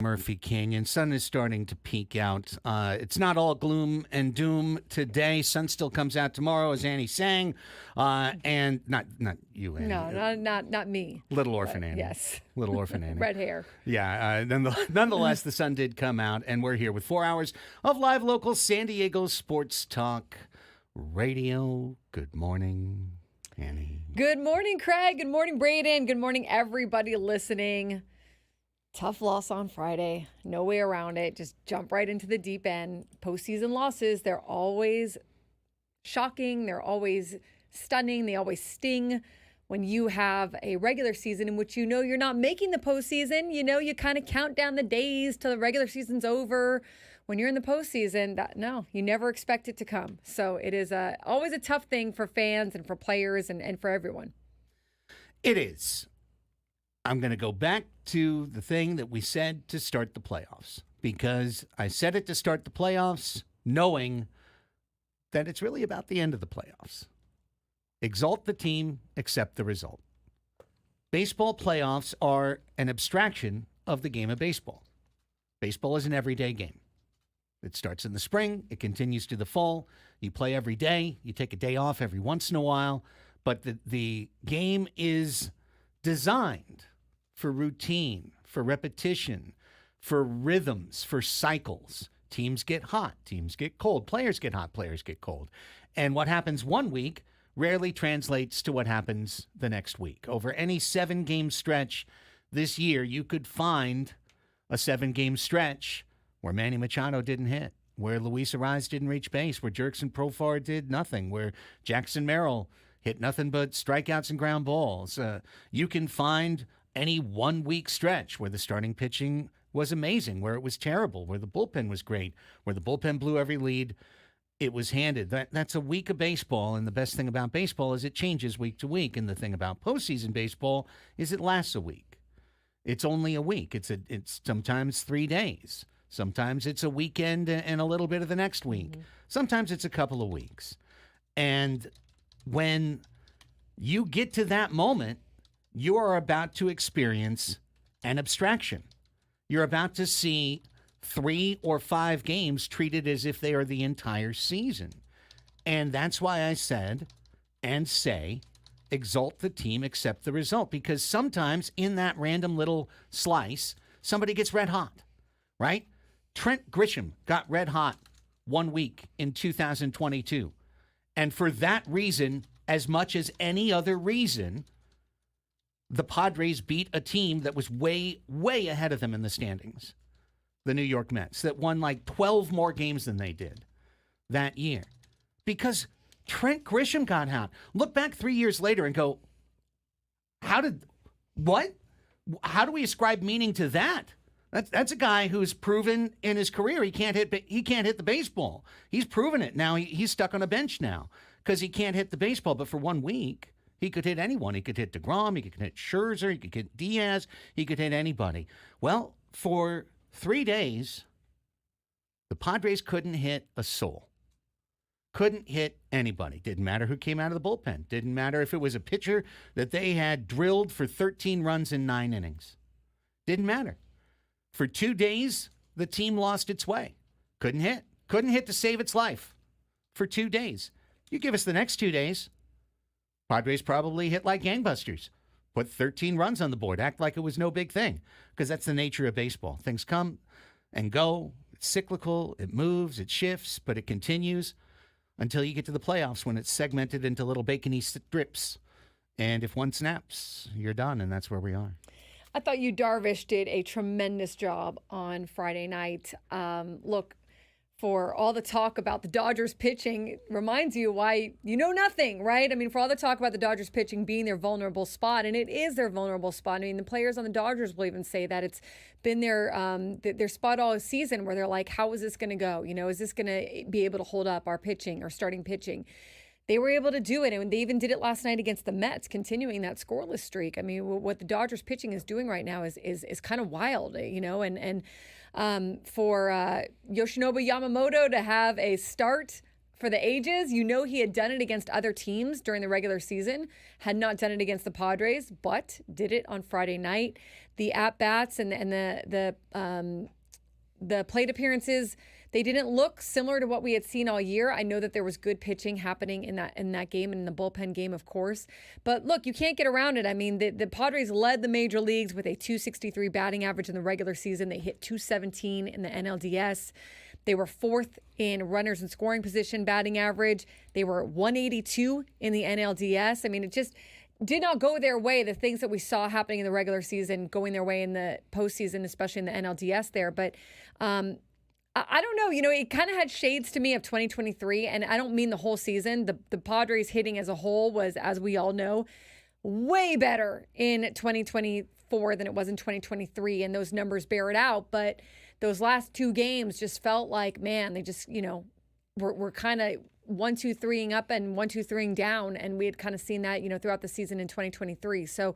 Murphy Canyon. Sun is starting to peek out. It's not all gloom and doom today. Sun still comes out tomorrow, as Annie sang, and not you, Annie. No, not me. Little Orphan Annie. Yes. Little Orphan Annie. Red hair. Yeah. Nonetheless, the sun did come out, and we're here with 4 hours of live local San Diego sports talk radio. Good morning, Annie. Good morning, Craig. Good morning, Braden. Good morning, everybody listening. Tough loss on Friday. No way around it. Just jump right into the deep end. Postseason losses, they're always shocking. They're always stunning. They always sting. When you have a regular season in which you know you're not making the postseason, you kind of count down the days till the regular season's over. When you're in the postseason, no, you never expect it to come. So it is always a tough thing for fans and for players and for everyone. It is. I'm going to go back to the thing that we said to start the playoffs, because I said it to start the playoffs knowing that it's really about the end of the playoffs. Exalt the team, accept the result. Baseball playoffs are an abstraction of the game of baseball. Baseball is an everyday game. It starts in the spring. It continues to the fall. You play every day. You take a day off every once in a while. But the game is designed for routine, for repetition, for rhythms, for cycles. Teams get hot. Teams get cold. Players get hot. Players get cold. And what happens one week rarely translates to what happens the next week. Over any 7-game stretch this year, you could find a 7-game stretch where Manny Machado didn't hit, where Luis Arraez didn't reach base, where Jerkson Profar did nothing, where Jackson Merrill hit nothing but strikeouts and ground balls. You can find any 1-week stretch where the starting pitching was amazing, where it was terrible, where the bullpen was great, where the bullpen blew every lead it was handed. That's a week of baseball, and the best thing about baseball is it changes week to week, and the thing about postseason baseball is it lasts a week. It's only a week. It's sometimes 3 days. Sometimes it's a weekend and a little bit of the next week. Mm-hmm. Sometimes it's a couple of weeks. And when you get to that moment, you are about to experience an abstraction. You're about to see 3 or 5 games treated as if they are the entire season. And that's why I said and say, exalt the team, accept the result. Because sometimes in that random little slice, somebody gets red hot, right? Trent Grisham got red hot 1 week in 2022. And for that reason, as much as any other reason, the Padres beat a team that was way, way ahead of them in the standings. The New York Mets, that won like 12 more games than they did that year. Because Trent Grisham got hot. Look back 3 years later and go, what? How do we ascribe meaning to that? That's a guy who's proven in his career he can't hit the baseball. He's proven it. Now he's stuck on a bench now because he can't hit the baseball. But for 1 week, he could hit anyone. He could hit DeGrom. He could hit Scherzer. He could hit Diaz. He could hit anybody. Well, for 3 days, the Padres couldn't hit a soul. Couldn't hit anybody. Didn't matter who came out of the bullpen. Didn't matter if it was a pitcher that they had drilled for 13 runs in 9 innings. Didn't matter. For 2 days, the team lost its way. Couldn't hit. Couldn't hit to save its life for 2 days. You give us the next 2 days, Padres probably hit like gangbusters. Put 13 runs on the board. Act like it was no big thing. Because that's the nature of baseball. Things come and go. It's cyclical. It moves. It shifts. But it continues until you get to the playoffs when it's segmented into little bacony strips. And if one snaps, you're done. And that's where we are. I thought Yu Darvish did a tremendous job on Friday night. Look, for all the talk about the Dodgers pitching, it reminds you why you know nothing, right? I mean, for all the talk about the Dodgers pitching being their vulnerable spot, and it is their vulnerable spot. I mean, the players on the Dodgers will even say that it's been their spot all season where they're like, how is this going to go? Is this going to be able to hold up our pitching or starting pitching? They were able to do it, and they even did it last night against the Mets, continuing that scoreless streak. I mean, what the Dodgers pitching is doing right now is kind of wild, and for Yoshinobu Yamamoto to have a start for the ages. You know, he had done it against other teams during the regular season, had not done it against the Padres, but did it on Friday night. The at-bats and the plate appearances, they didn't look similar to what we had seen all year. I know that there was good pitching happening in that game and in the bullpen game, of course. But look, you can't get around it. I mean, the Padres led the major leagues with a .263 batting average in the regular season. They hit .217 in the NLDS. They were fourth in runners in scoring position batting average. They were 182 in the NLDS. I mean, it just did not go their way. The things that we saw happening in the regular season going their way in the postseason, especially in the NLDS there. But I don't know. You know, it kind of had shades to me of 2023, and I don't mean the whole season. The Padres hitting as a whole was, as we all know, way better in 2024 than it was in 2023, and those numbers bear it out. But those last two games just felt like, man, they just, you know, were kind of 1-2-3ing up and 1-2-3ing down, and we had kind of seen that, you know, throughout the season in 2023. So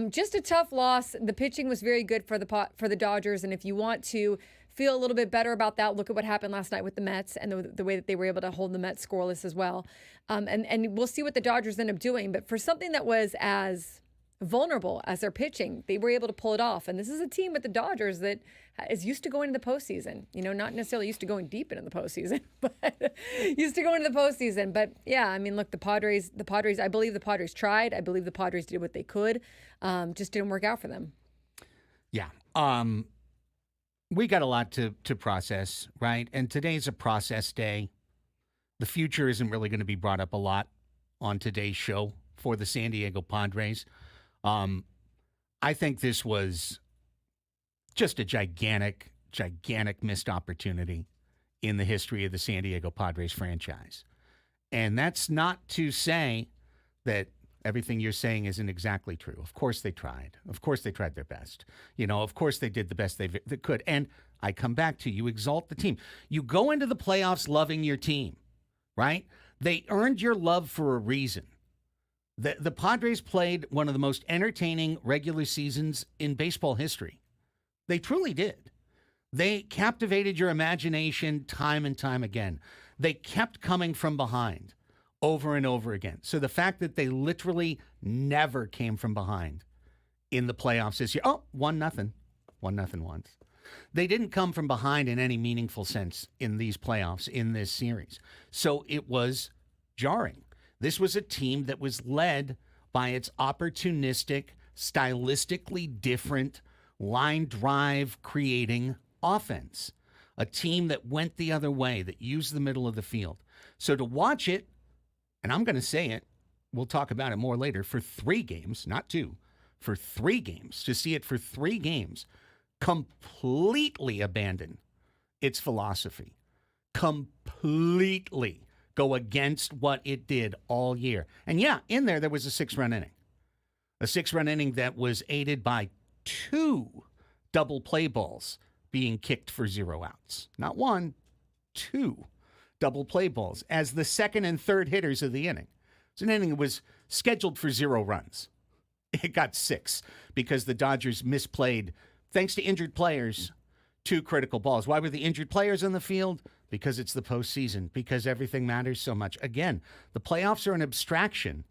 just a tough loss. The pitching was very good for the Dodgers, and if you want to feel a little bit better about that, look at what happened last night with the Mets and the way that they were able to hold the Mets scoreless as well. And we'll see what the Dodgers end up doing. But for something that was as vulnerable as their pitching, they were able to pull it off. And this is a team with the Dodgers that is used to going to the postseason. You know, not necessarily used to going deep into the postseason, but used to going to the postseason. But yeah, I mean, look, the Padres, I believe the Padres tried. I believe the Padres did what they could. Just didn't work out for them. Yeah. We got a lot to process, right? And today's a process day. The future isn't really going to be brought up a lot on today's show for the San Diego Padres. I think this was just a gigantic missed opportunity in the history of the San Diego Padres franchise. And that's not to say that everything you're saying isn't exactly true. Of course they tried. Of course they tried their best. You know, of course they did the best they could. And I come back to you exalt the team. You go into the playoffs loving your team, right? They earned your love for a reason. The Padres played one of the most entertaining regular seasons in baseball history. They truly did. They captivated your imagination time and time again. They kept coming from behind over and over again. So the fact that they literally never came from behind in the playoffs this year. 1-0. 1-0 once. They didn't come from behind in any meaningful sense in these playoffs, in this series. So it was jarring. This was a team that was led by its opportunistic, stylistically different, line drive creating offense. A team that went the other way, that used the middle of the field. So to watch it, and I'm going to say it, we'll talk about it more later, for 3 games, not 2, for 3 games, to see it for 3 games, completely abandon its philosophy, completely go against what it did all year. And yeah, in there was a 6-run inning. A 6-run inning that was aided by 2 double play balls being kicked for 0 outs. Not 1, 2 double play balls as the second and third hitters of the inning. It's an inning that was scheduled for 0 runs. It got 6 because the Dodgers misplayed, thanks to injured players, 2 critical balls. Why were the injured players on the field? Because it's the postseason, because everything matters so much. Again, the playoffs are an abstraction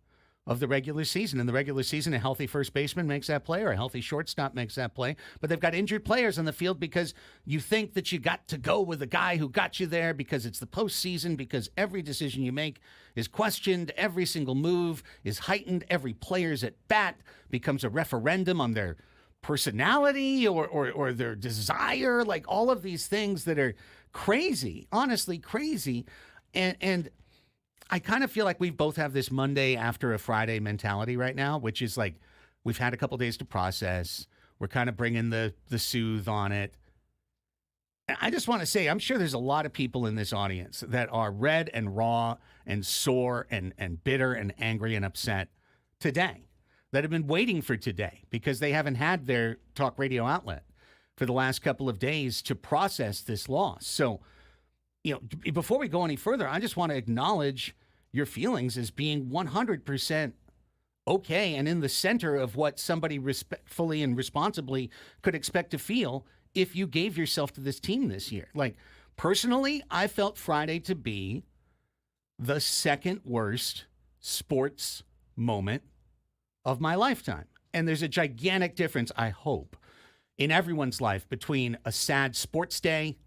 of the regular season. In the regular season, a healthy first baseman makes that play or a healthy shortstop makes that play. But they've got injured players on the field because you think that you got to go with the guy who got you there because it's the postseason, because every decision you make is questioned, every single move is heightened, every player's at bat becomes a referendum on their personality or their desire, like all of these things that are crazy, honestly crazy. And I kind of feel like we both have this Monday after a Friday mentality right now, which is like we've had a couple days to process. We're kind of bringing the soothe on it. I just want to say, I'm sure there's a lot of people in this audience that are red and raw and sore and bitter and angry and upset today, that have been waiting for today because they haven't had their talk radio outlet for the last couple of days to process this loss. So, you know, before we go any further, I just want to acknowledge your feelings as being 100% okay and in the center of what somebody respectfully and responsibly could expect to feel if you gave yourself to this team this year. Like, personally, I felt Friday to be the second worst sports moment of my lifetime. And there's a gigantic difference, I hope, in everyone's life between a sad sports day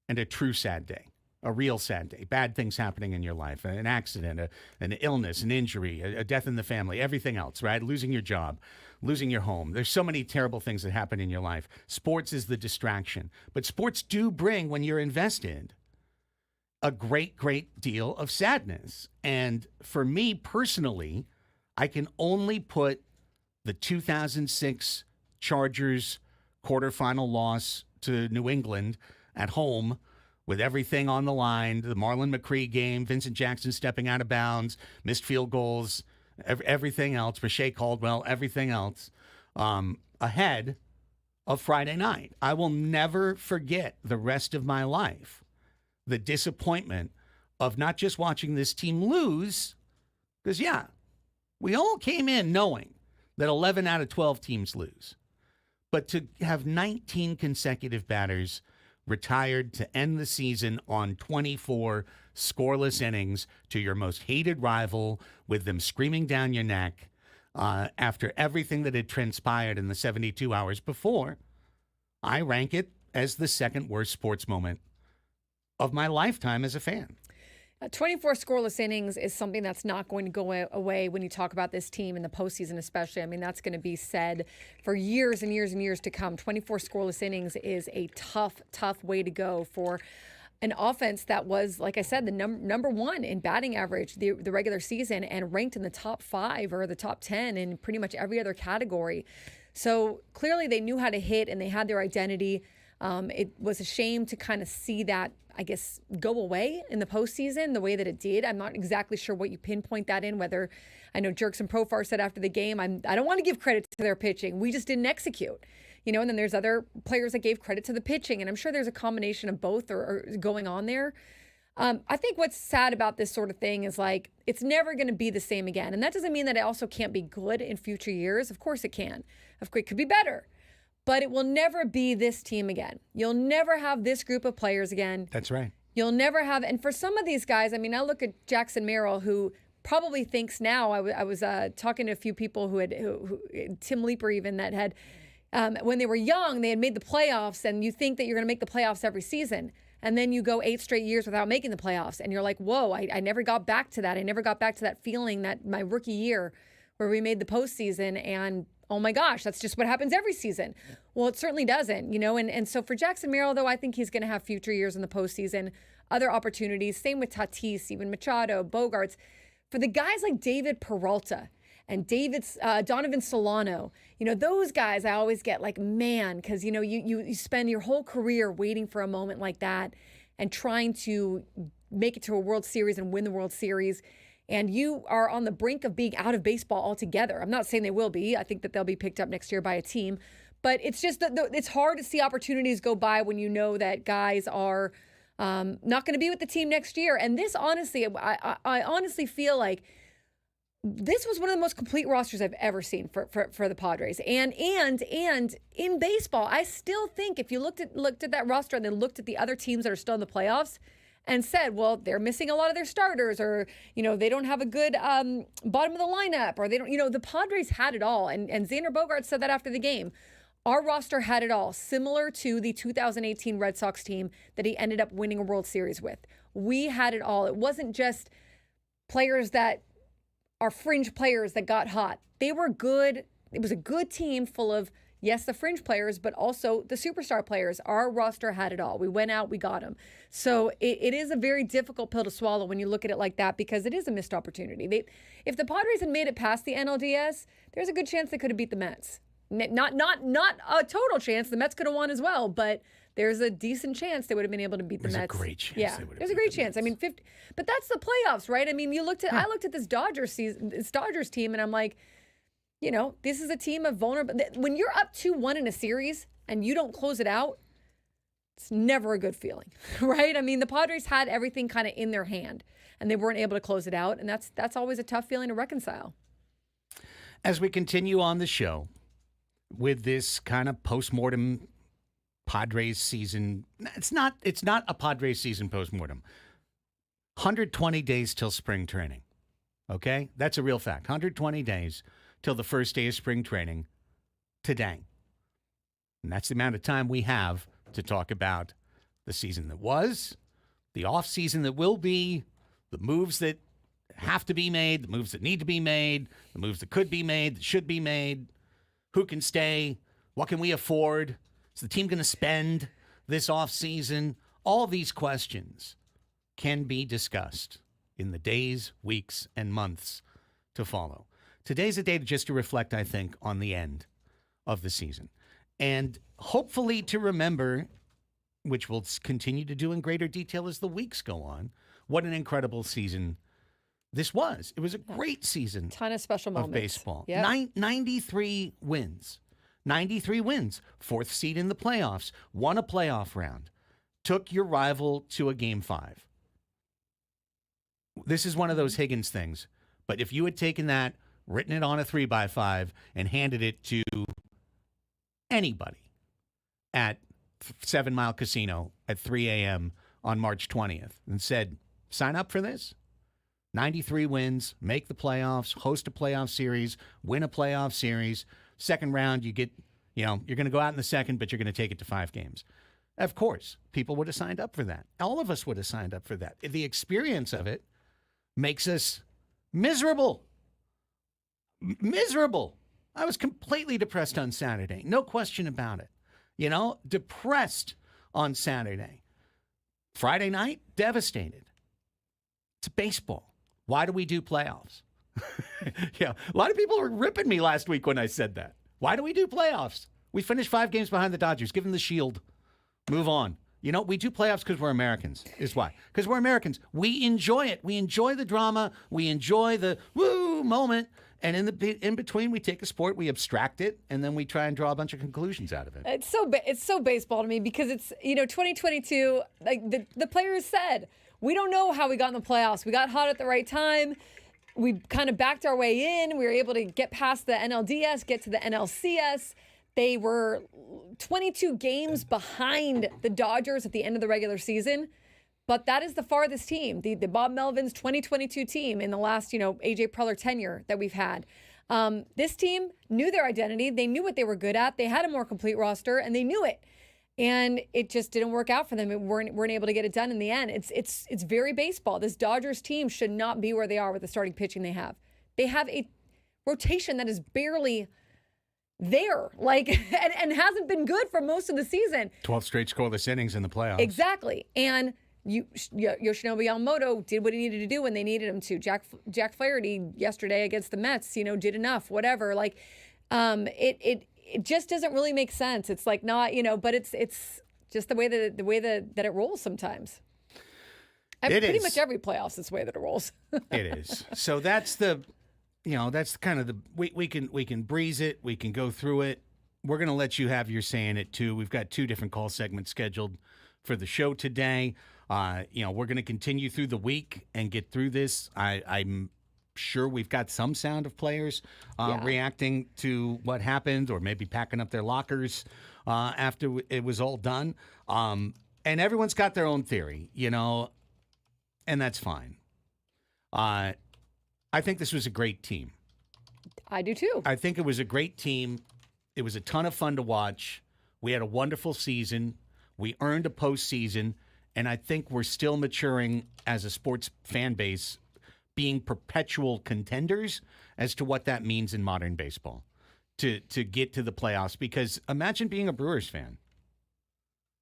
and a true sad day, a real sad day, bad things happening in your life, an accident, an illness, an injury, a death in the family, everything else, right? Losing your job, losing your home. There's so many terrible things that happen in your life. Sports is the distraction. But sports do bring, when you're invested, a great, great deal of sadness. And for me personally, I can only put the 2006 Chargers quarterfinal loss to New England at home with everything on the line, the Marlon McCree game, Vincent Jackson stepping out of bounds, missed field goals, everything else, Rashay Caldwell, everything else, ahead of Friday night. I will never forget the rest of my life the disappointment of not just watching this team lose, because, yeah, we all came in knowing that 11 out of 12 teams lose. But to have 19 consecutive batters retired to end the season on 24 scoreless innings to your most hated rival with them screaming down your neck after everything that had transpired in the 72 hours before, I rank it as the second worst sports moment of my lifetime as a fan. 24 scoreless innings is something that's not going to go away when you talk about this team in the postseason, especially. I mean, that's going to be said for years and years and years to come. 24 scoreless innings is a tough, tough way to go for an offense that was, like I said, the number one in batting average the regular season and ranked in the top 5 or the top 10 in pretty much every other category. So clearly they knew how to hit and they had their identity. It was a shame to kind of see that, I guess, go away in the postseason the way that it did. I'm not exactly sure what you pinpoint that in, whether I know Jerks and Profar said after the game, I don't want to give credit to their pitching. We just didn't execute, and then there's other players that gave credit to the pitching. And I'm sure there's a combination of both or going on there. I think what's sad about this sort of thing is like, it's never going to be the same again. And that doesn't mean that it also can't be good in future years. Of course it can. Of course it could be better. But it will never be this team again. You'll never have this group of players again. That's right. You'll never have, and for some of these guys, I mean, I look at Jackson Merrill, who probably thinks now, I was talking to a few people who Tim Leeper even, that had, when they were young, they had made the playoffs, and you think that you're going to make the playoffs every season. And then you go 8 straight years without making the playoffs. And you're like, whoa, I never got back to that. I never got back to that feeling that my rookie year where we made the postseason and oh my gosh, that's just what happens every season. Well, it certainly doesn't, and so for Jackson Merrill, though, I think he's going to have future years in the postseason, other opportunities. Same with Tatis, even Machado, Bogarts. For the guys like David Peralta and Donovan Solano, those guys I always get like, man, because, you spend your whole career waiting for a moment like that and trying to make it to a World Series and win the World Series. And you are on the brink of being out of baseball altogether. I'm not saying they will be. I think that they'll be picked up next year by a team. But it's just that it's hard to see opportunities go by when you know that guys are not going to be with the team next year. And this, honestly, I honestly feel like this was one of the most complete rosters I've ever seen for the Padres. And in baseball, I still think if you looked at that roster and then looked at the other teams that are still in the playoffs, and said, well, they're missing a lot of their starters, or, they don't have a good bottom of the lineup, or they don't, the Padres had it all. And Xander Bogaerts said that after the game. Our roster had it all, similar to the 2018 Red Sox team that he ended up winning a World Series with. We had it all. It wasn't just players that are fringe players that got hot. They were good. It was a good team full of, yes, the fringe players, but also the superstar players. Our roster had it all. We went out, we got them. So it is a very difficult pill to swallow when you look at it like that, because it is a missed opportunity. If the Padres had made it past the NLDS, there's a good chance they could have beat the Mets. Not a total chance. The Mets could have won as well, but there's a decent chance they would have been able to beat the Mets. There's a great chance. Yeah, there's a great chance. I mean, 50, but that's the playoffs, right? I mean, I looked at this Dodgers team, and I'm like, this is a team of vulnerable. When you're up 2-1 in a series and you don't close it out, it's never a good feeling, right? I mean, the Padres had everything kind of in their hand, and they weren't able to close it out, and that's always a tough feeling to reconcile. As we continue on the show with this kind of postmortem Padres season, it's not a Padres season postmortem. 120 days till spring training. Okay? That's a real fact. 120 days till the first day of spring training today. And that's the amount of time we have to talk about the season that was, the off season that will be, the moves that have to be made, the moves that need to be made, the moves that could be made, that should be made, who can stay, what can we afford, is the team going to spend this off season? All these questions can be discussed in the days, weeks, and months to follow. Today's a day just to reflect, I think, on the end of the season. And hopefully to remember, which we'll continue to do in greater detail as the weeks go on, what an incredible season this was. It was a great season. Ton of special moments. Of baseball. Yep. 93 wins. 93 wins. Fourth seed in the playoffs. Won a playoff round. Took your rival to a game 5. This is one of those Higgins things. But if you had taken that, written it on a 3x5, and handed it to anybody at 7 Mile Casino at 3 a.m. on March 20th and said, sign up for this, 93 wins, make the playoffs, host a playoff series, win a playoff series. Second round, you get, you're going to go out in the second, but you're going to take it to 5 games. Of course, people would have signed up for that. All of us would have signed up for that. The experience of it makes us miserable. Miserable. I was completely depressed on Saturday. No question about it. Depressed on Saturday. Friday night, devastated. It's baseball. Why do we do playoffs? Yeah, a lot of people were ripping me last week when I said that. Why do we do playoffs? We finished 5 games behind the Dodgers. Give them the shield. Move on. We do playoffs because we're Americans, is why. Because we're Americans. We enjoy it. We enjoy the drama. We enjoy the woo moment. And in between, we take a sport, we abstract it, and then we try and draw a bunch of conclusions out of it. It's so baseball to me because it's 2022. Like the players said, we don't know how we got in the playoffs. We got hot at the right time. We kind of backed our way in. We were able to get past the NLDS, get to the NLCS. They were 22 games behind the Dodgers at the end of the regular season. But that is the farthest team, the Bob Melvin's 2022 team in the last, A.J. Preller tenure that we've had. This team knew their identity. They knew what they were good at. They had a more complete roster, and they knew it. And it just didn't work out for them. They weren't able to get it done in the end. It's very baseball. This Dodgers team should not be where they are with the starting pitching they have. They have a rotation that is barely there, and hasn't been good for most of the season. 12 straight scoreless innings in the playoffs. Exactly. And Yoshinobu Yamamoto did what he needed to do when they needed him to. Jack Flaherty yesterday against the Mets, did enough, whatever. It just doesn't really make sense. It's not, but it's just the way that it rolls sometimes. Pretty much every playoffs is the way that it rolls. It is. So that's that's kind of we can breeze it. We can go through it. We're going to let you have your say in it too. We've got 2 different call segments scheduled for the show today. We're going to continue through the week and get through this. I'm sure we've got some sound of players reacting to what happened, or maybe packing up their lockers after it was all done. And everyone's got their own theory, and that's fine. I think this was a great team. I do too. I think it was a great team. It was a ton of fun to watch. We had a wonderful season. We earned a postseason, and I think we're still maturing as a sports fan base, being perpetual contenders as to what that means in modern baseball to get to the playoffs. Because imagine being a Brewers fan.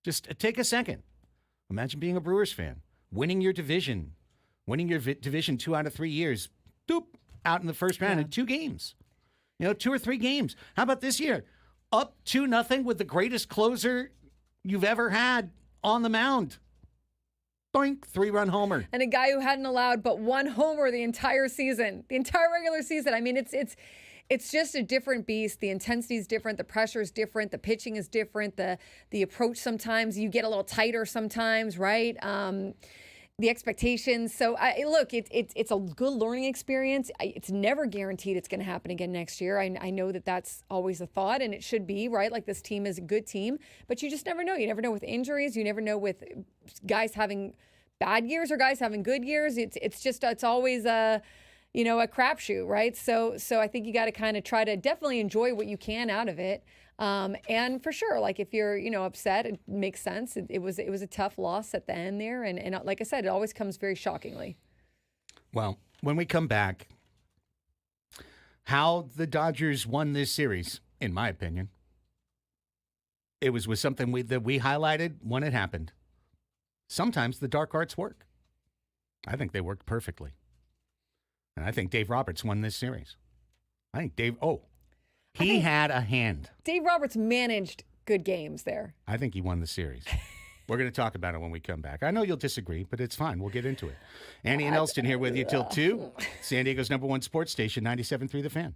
Just take a second. Imagine being a Brewers fan, winning your division 2 out of 3 years, doop, out in the first round in 2 games. 2 or 3 games. How about this year? Up 2-0 with the greatest closer you've ever had on the mound. Boink, 3-run homer. And a guy who hadn't allowed but 1 homer the entire season, the entire regular season. I mean, it's just a different beast. The intensity is different. The pressure is different. The pitching is different. The approach, sometimes you get a little tighter sometimes, right? The expectations. So it's a good learning experience. It's never guaranteed it's going to happen again next year. I know that's always a thought, and it should be, right? Like, this team is a good team, but you just never know. You never know with injuries. You never know with guys having bad years or guys having good years. It's always a a crapshoot, right? So I think you got to kind of try to definitely enjoy what you can out of it. And for sure, like if you're upset, it makes sense. It was a tough loss at the end there, and like I said, it always comes very shockingly. Well, when we come back, how the Dodgers won this series, in my opinion, it was with something that we highlighted when it happened. Sometimes the dark arts work. I think they worked perfectly. And I think Dave Roberts won this series. I think he had a hand. Dave Roberts managed good games there. I think he won the series. We're going to talk about it when we come back. I know you'll disagree, but it's fine. We'll get into it. Annie and Elsten here with you till 2. San Diego's #1 sports station, 97.3 The Fan.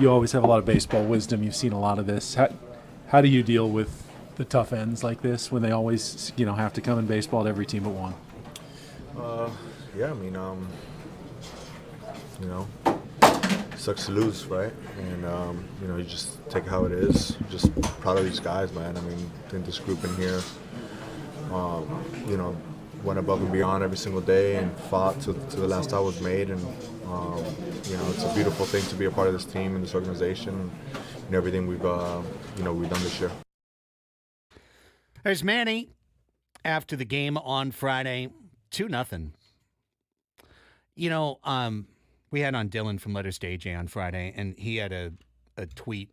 you always have a lot of baseball wisdom. You've seen a lot of this. How do you deal with the tough ends like this when they always, have to come in baseball to every team but one? Yeah, I mean, sucks to lose, right? And, you just take it how it is. Just proud of these guys, man. I mean, I think this group in here, went above and beyond every single day and fought to the last out was made. And, it's a beautiful thing to be a part of this team and this organization and everything we've done this year. There's Manny after the game on Friday, 2-0. We had on Dylan from Letters to AJ on Friday, and he had a tweet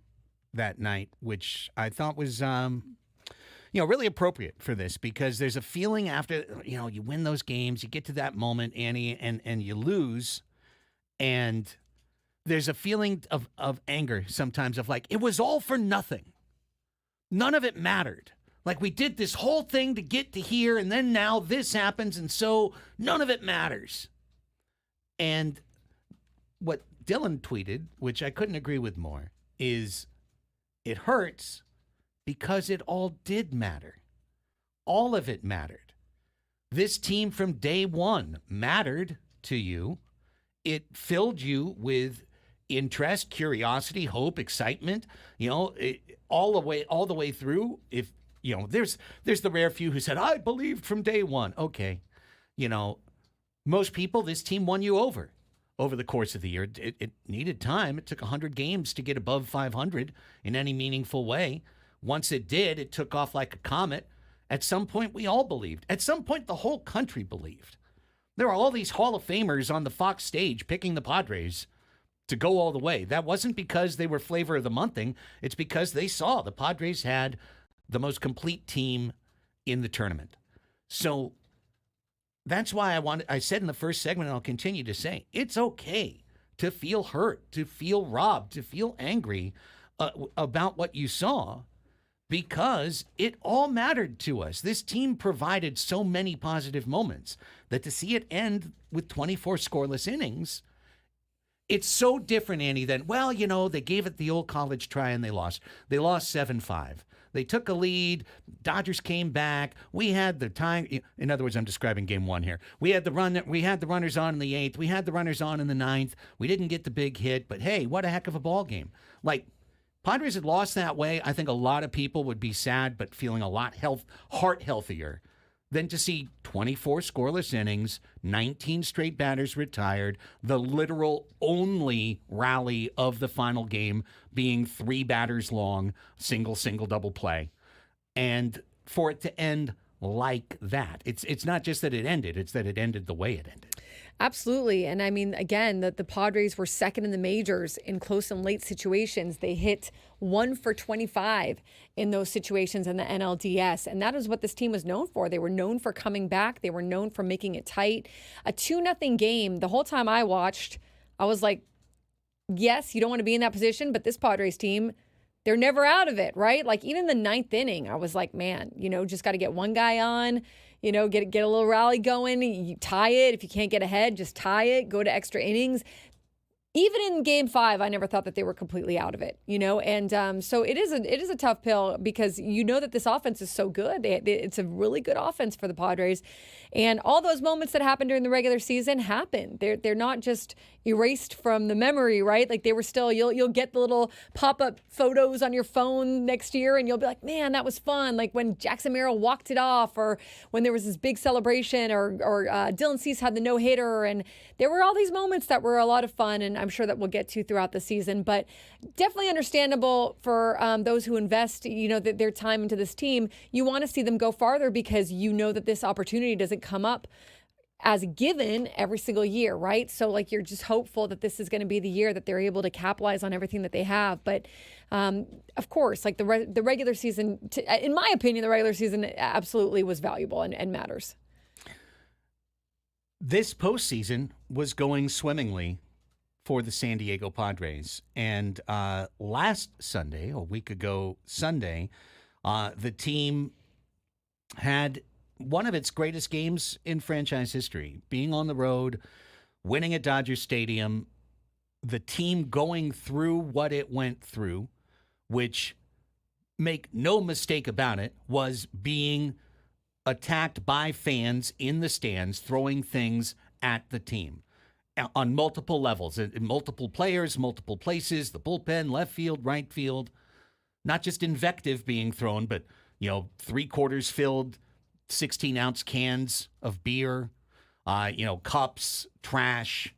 that night, which I thought was, really appropriate for this, because there's a feeling after, you win those games, you get to that moment, Annie, and you lose, and there's a feeling of anger sometimes of like, it was all for nothing. None of it mattered. Like, we did this whole thing to get to here, and then now this happens, and so none of it matters. And what Dylan tweeted, which I couldn't agree with more, is it hurts because it all did matter. All of it mattered. This team from day one mattered to you. It filled you with interest, curiosity, hope, excitement, all the way through. If, there's the rare few who said, I believed from day one. Okay. Most people, this team won you over the course of the year. It needed time. It took 100 games to get above 500 in any meaningful way. Once it did, it took off like a comet. At some point, we all believed. At some point, the whole country believed. There are all these Hall of Famers on the Fox stage picking the Padres to go all the way. That wasn't because they were flavor of the monthing. It's because they saw the Padres had the most complete team in the tournament. So that's why I said in the first segment, and I'll continue to say, it's okay to feel hurt, to feel robbed, to feel angry about what you saw, because it all mattered to us. This team provided so many positive moments that to see it end with 24 scoreless innings, it's so different, Andy, than, they gave it the old college try and they lost. They lost 7-5. They took a lead. Dodgers came back. We had the time. In other words, I'm describing game one here. We had the runners on in the 8th. We had the runners on in the 9th. We didn't get the big hit, but hey, what a heck of a ball game. Like, Padres had lost that way. I think a lot of people would be sad, but feeling a lot heart healthier than to see 24 scoreless innings, 19 straight batters retired, the literal only rally of the final game being 3 batters long, single, double play. And for it to end like that. It's not just that it ended, it's that it ended the way it ended. Absolutely. And I mean, again, the Padres were second in the majors in close and late situations. They hit 1 for 25 in those situations in the NLDS. And that is what this team was known for. They were known for coming back. They were known for making it tight. A 2-0 game, the whole time I watched, I was like, yes, you don't want to be in that position, but this Padres team, they're never out of it, right? Like, even the 9th inning, I was like, man, just got to get one guy on, get a little rally going. You tie it. If you can't get ahead, just tie it, go to extra innings. Even in game 5, I never thought that they were completely out of it, and so it is a tough pill, because that this offense is so good. It's a really good offense for the Padres, and all those moments that happened during the regular season happened. They're not just erased from the memory, right? Like, they were still. You'll get the little pop-up photos on your phone next year, and you'll be like, man, that was fun. Like when Jackson Merrill walked it off, or when there was this big celebration, or Dylan Cease had the no-hitter, and there were all these moments that were a lot of fun, and I'm sure that we'll get to throughout the season, but definitely understandable for those who invest, their time into this team. You want to see them go farther, because that this opportunity doesn't come up as a given every single year, right? So you're just hopeful that this is going to be the year that they're able to capitalize on everything that they have. But of course, the regular season, in my opinion, the regular season absolutely was valuable and matters. This postseason was going swimmingly for the San Diego Padres. And last Sunday, a week ago Sunday, the team had one of its greatest games in franchise history, being on the road, winning at Dodger Stadium, the team going through what it went through, which, make no mistake about it, was being attacked by fans in the stands, throwing things at the team on multiple levels, multiple players, multiple places, the bullpen, left field, right field, not just invective being thrown, but, 3/4 filled 16-ounce cans of beer, cups, trash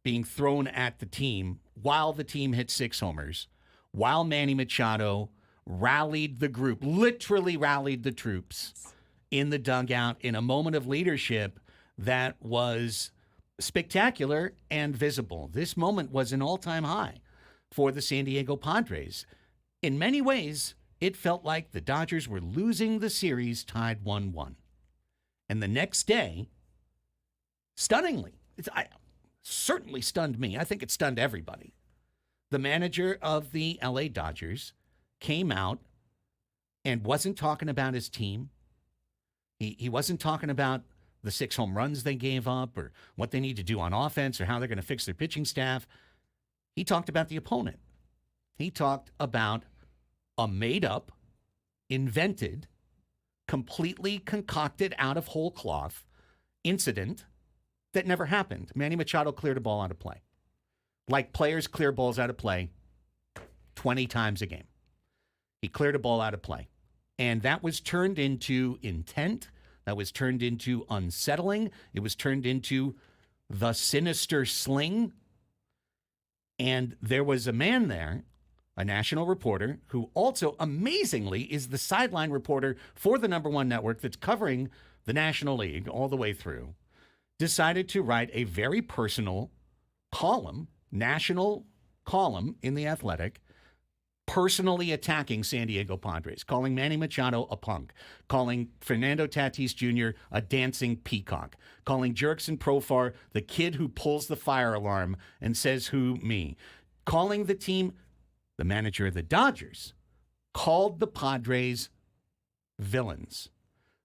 being thrown at the team while the team hit 6 homers, while Manny Machado rallied the group, literally rallied the troops in the dugout in a moment of leadership that was spectacular and visible. This moment was an all-time high for the San Diego Padres. In many ways, it felt like the Dodgers were losing the series tied 1-1. And the next day, stunningly, certainly stunned me. I think it stunned everybody. The manager of the LA Dodgers came out and wasn't talking about his team. He wasn't talking about the 6 home runs they gave up or what they need to do on offense or how they're going to fix their pitching staff. He talked about the opponent. He talked about a made-up, invented, completely concocted out of whole cloth incident that never happened. Manny Machado cleared a ball out of play. Like players clear balls out of play 20 times a game. He cleared a ball out of play. And that was turned into intent. That was turned into unsettling. It was turned into the sinister sling. And there was a man there, a national reporter, who also amazingly is the sideline reporter for the #1 network that's covering the National League all the way through, decided to write a very personal column, national column in The Athletic, personally attacking San Diego Padres, calling Manny Machado a punk, calling Fernando Tatis Jr. a dancing peacock, calling Jurickson Profar the kid who pulls the fire alarm and says, "Who, me?" Calling the team, the manager of the Dodgers, called the Padres villains,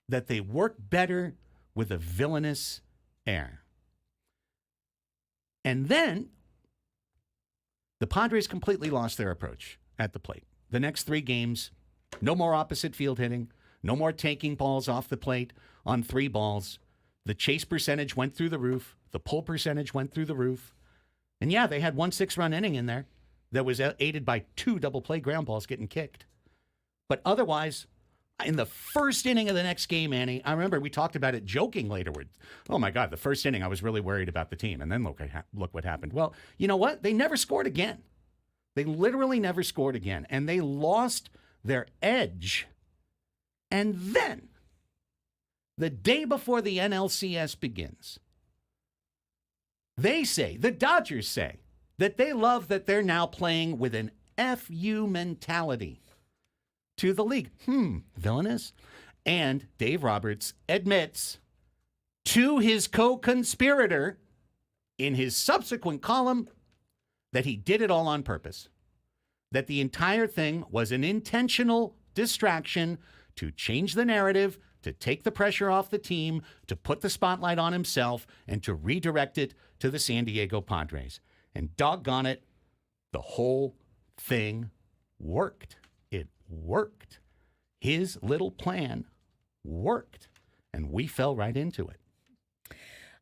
that they work better with a villainous air. And then the Padres completely lost their approach at the plate. The next 3 games, no more opposite field hitting, no more taking balls off the plate on 3 balls. The chase percentage went through the roof. The pull percentage went through the roof. And yeah, they had 1 6-run inning in there that was aided by 2 double play ground balls getting kicked. But otherwise, in the first inning of the next game, Annie, I remember we talked about it joking laterward. Oh my God, the first inning, I was really worried about the team. And then look what happened. Well, you know what? They never scored again. They literally never scored again. And they lost their edge. And then, the day before the NLCS begins, they say, the Dodgers say, that they love that they're now playing with an FU mentality to the league. Villainous. And Dave Roberts admits to his co-conspirator in his subsequent column that he did it all on purpose, that the entire thing was an intentional distraction to change the narrative, to take the pressure off the team, to put the spotlight on himself, and to redirect it to the San Diego Padres. And doggone it, the whole thing worked. It worked. His little plan worked, and we fell right into it.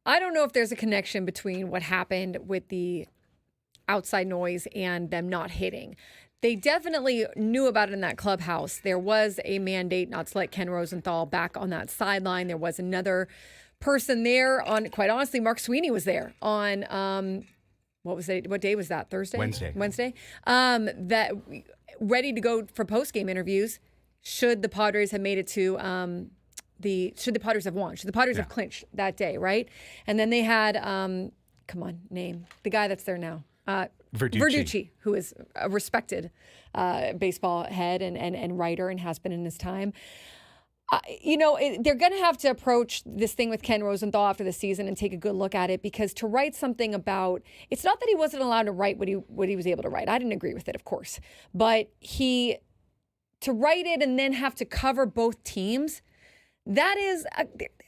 I don't know if there's a connection between what happened with the outside noise and them not hitting. They definitely knew about it in that clubhouse. There was a mandate not to let Ken Rosenthal back on that sideline. There was another person there on, quite honestly, Mark Sweeney was there on, what day was that? Thursday? Wednesday. That ready to go for post-game interviews should the Padres have made it to should the Padres have won. Should the Padres have clinched that day, right? And then they had, name. The guy that's there now. Verducci, who is a respected baseball head and writer and has been in his time. They're going to have to approach this thing with Ken Rosenthal after the season and take a good look at it, because to write something about, it's not that he wasn't allowed to write what he was able to write. I didn't agree with it, of course. But to write it and then have to cover both teams, that is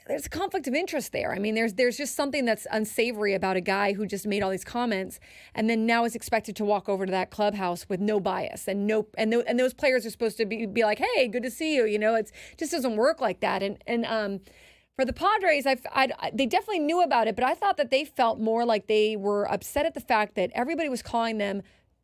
there's a conflict of interest there. I mean, there's just something that's unsavory about a guy who just made all these comments and then now is expected to walk over to that clubhouse with no bias and those players are supposed to be like, hey, good to see you. It just doesn't work like that. And for the Padres, they definitely knew about it, but I thought that they felt more like they were upset at the fact that everybody was calling them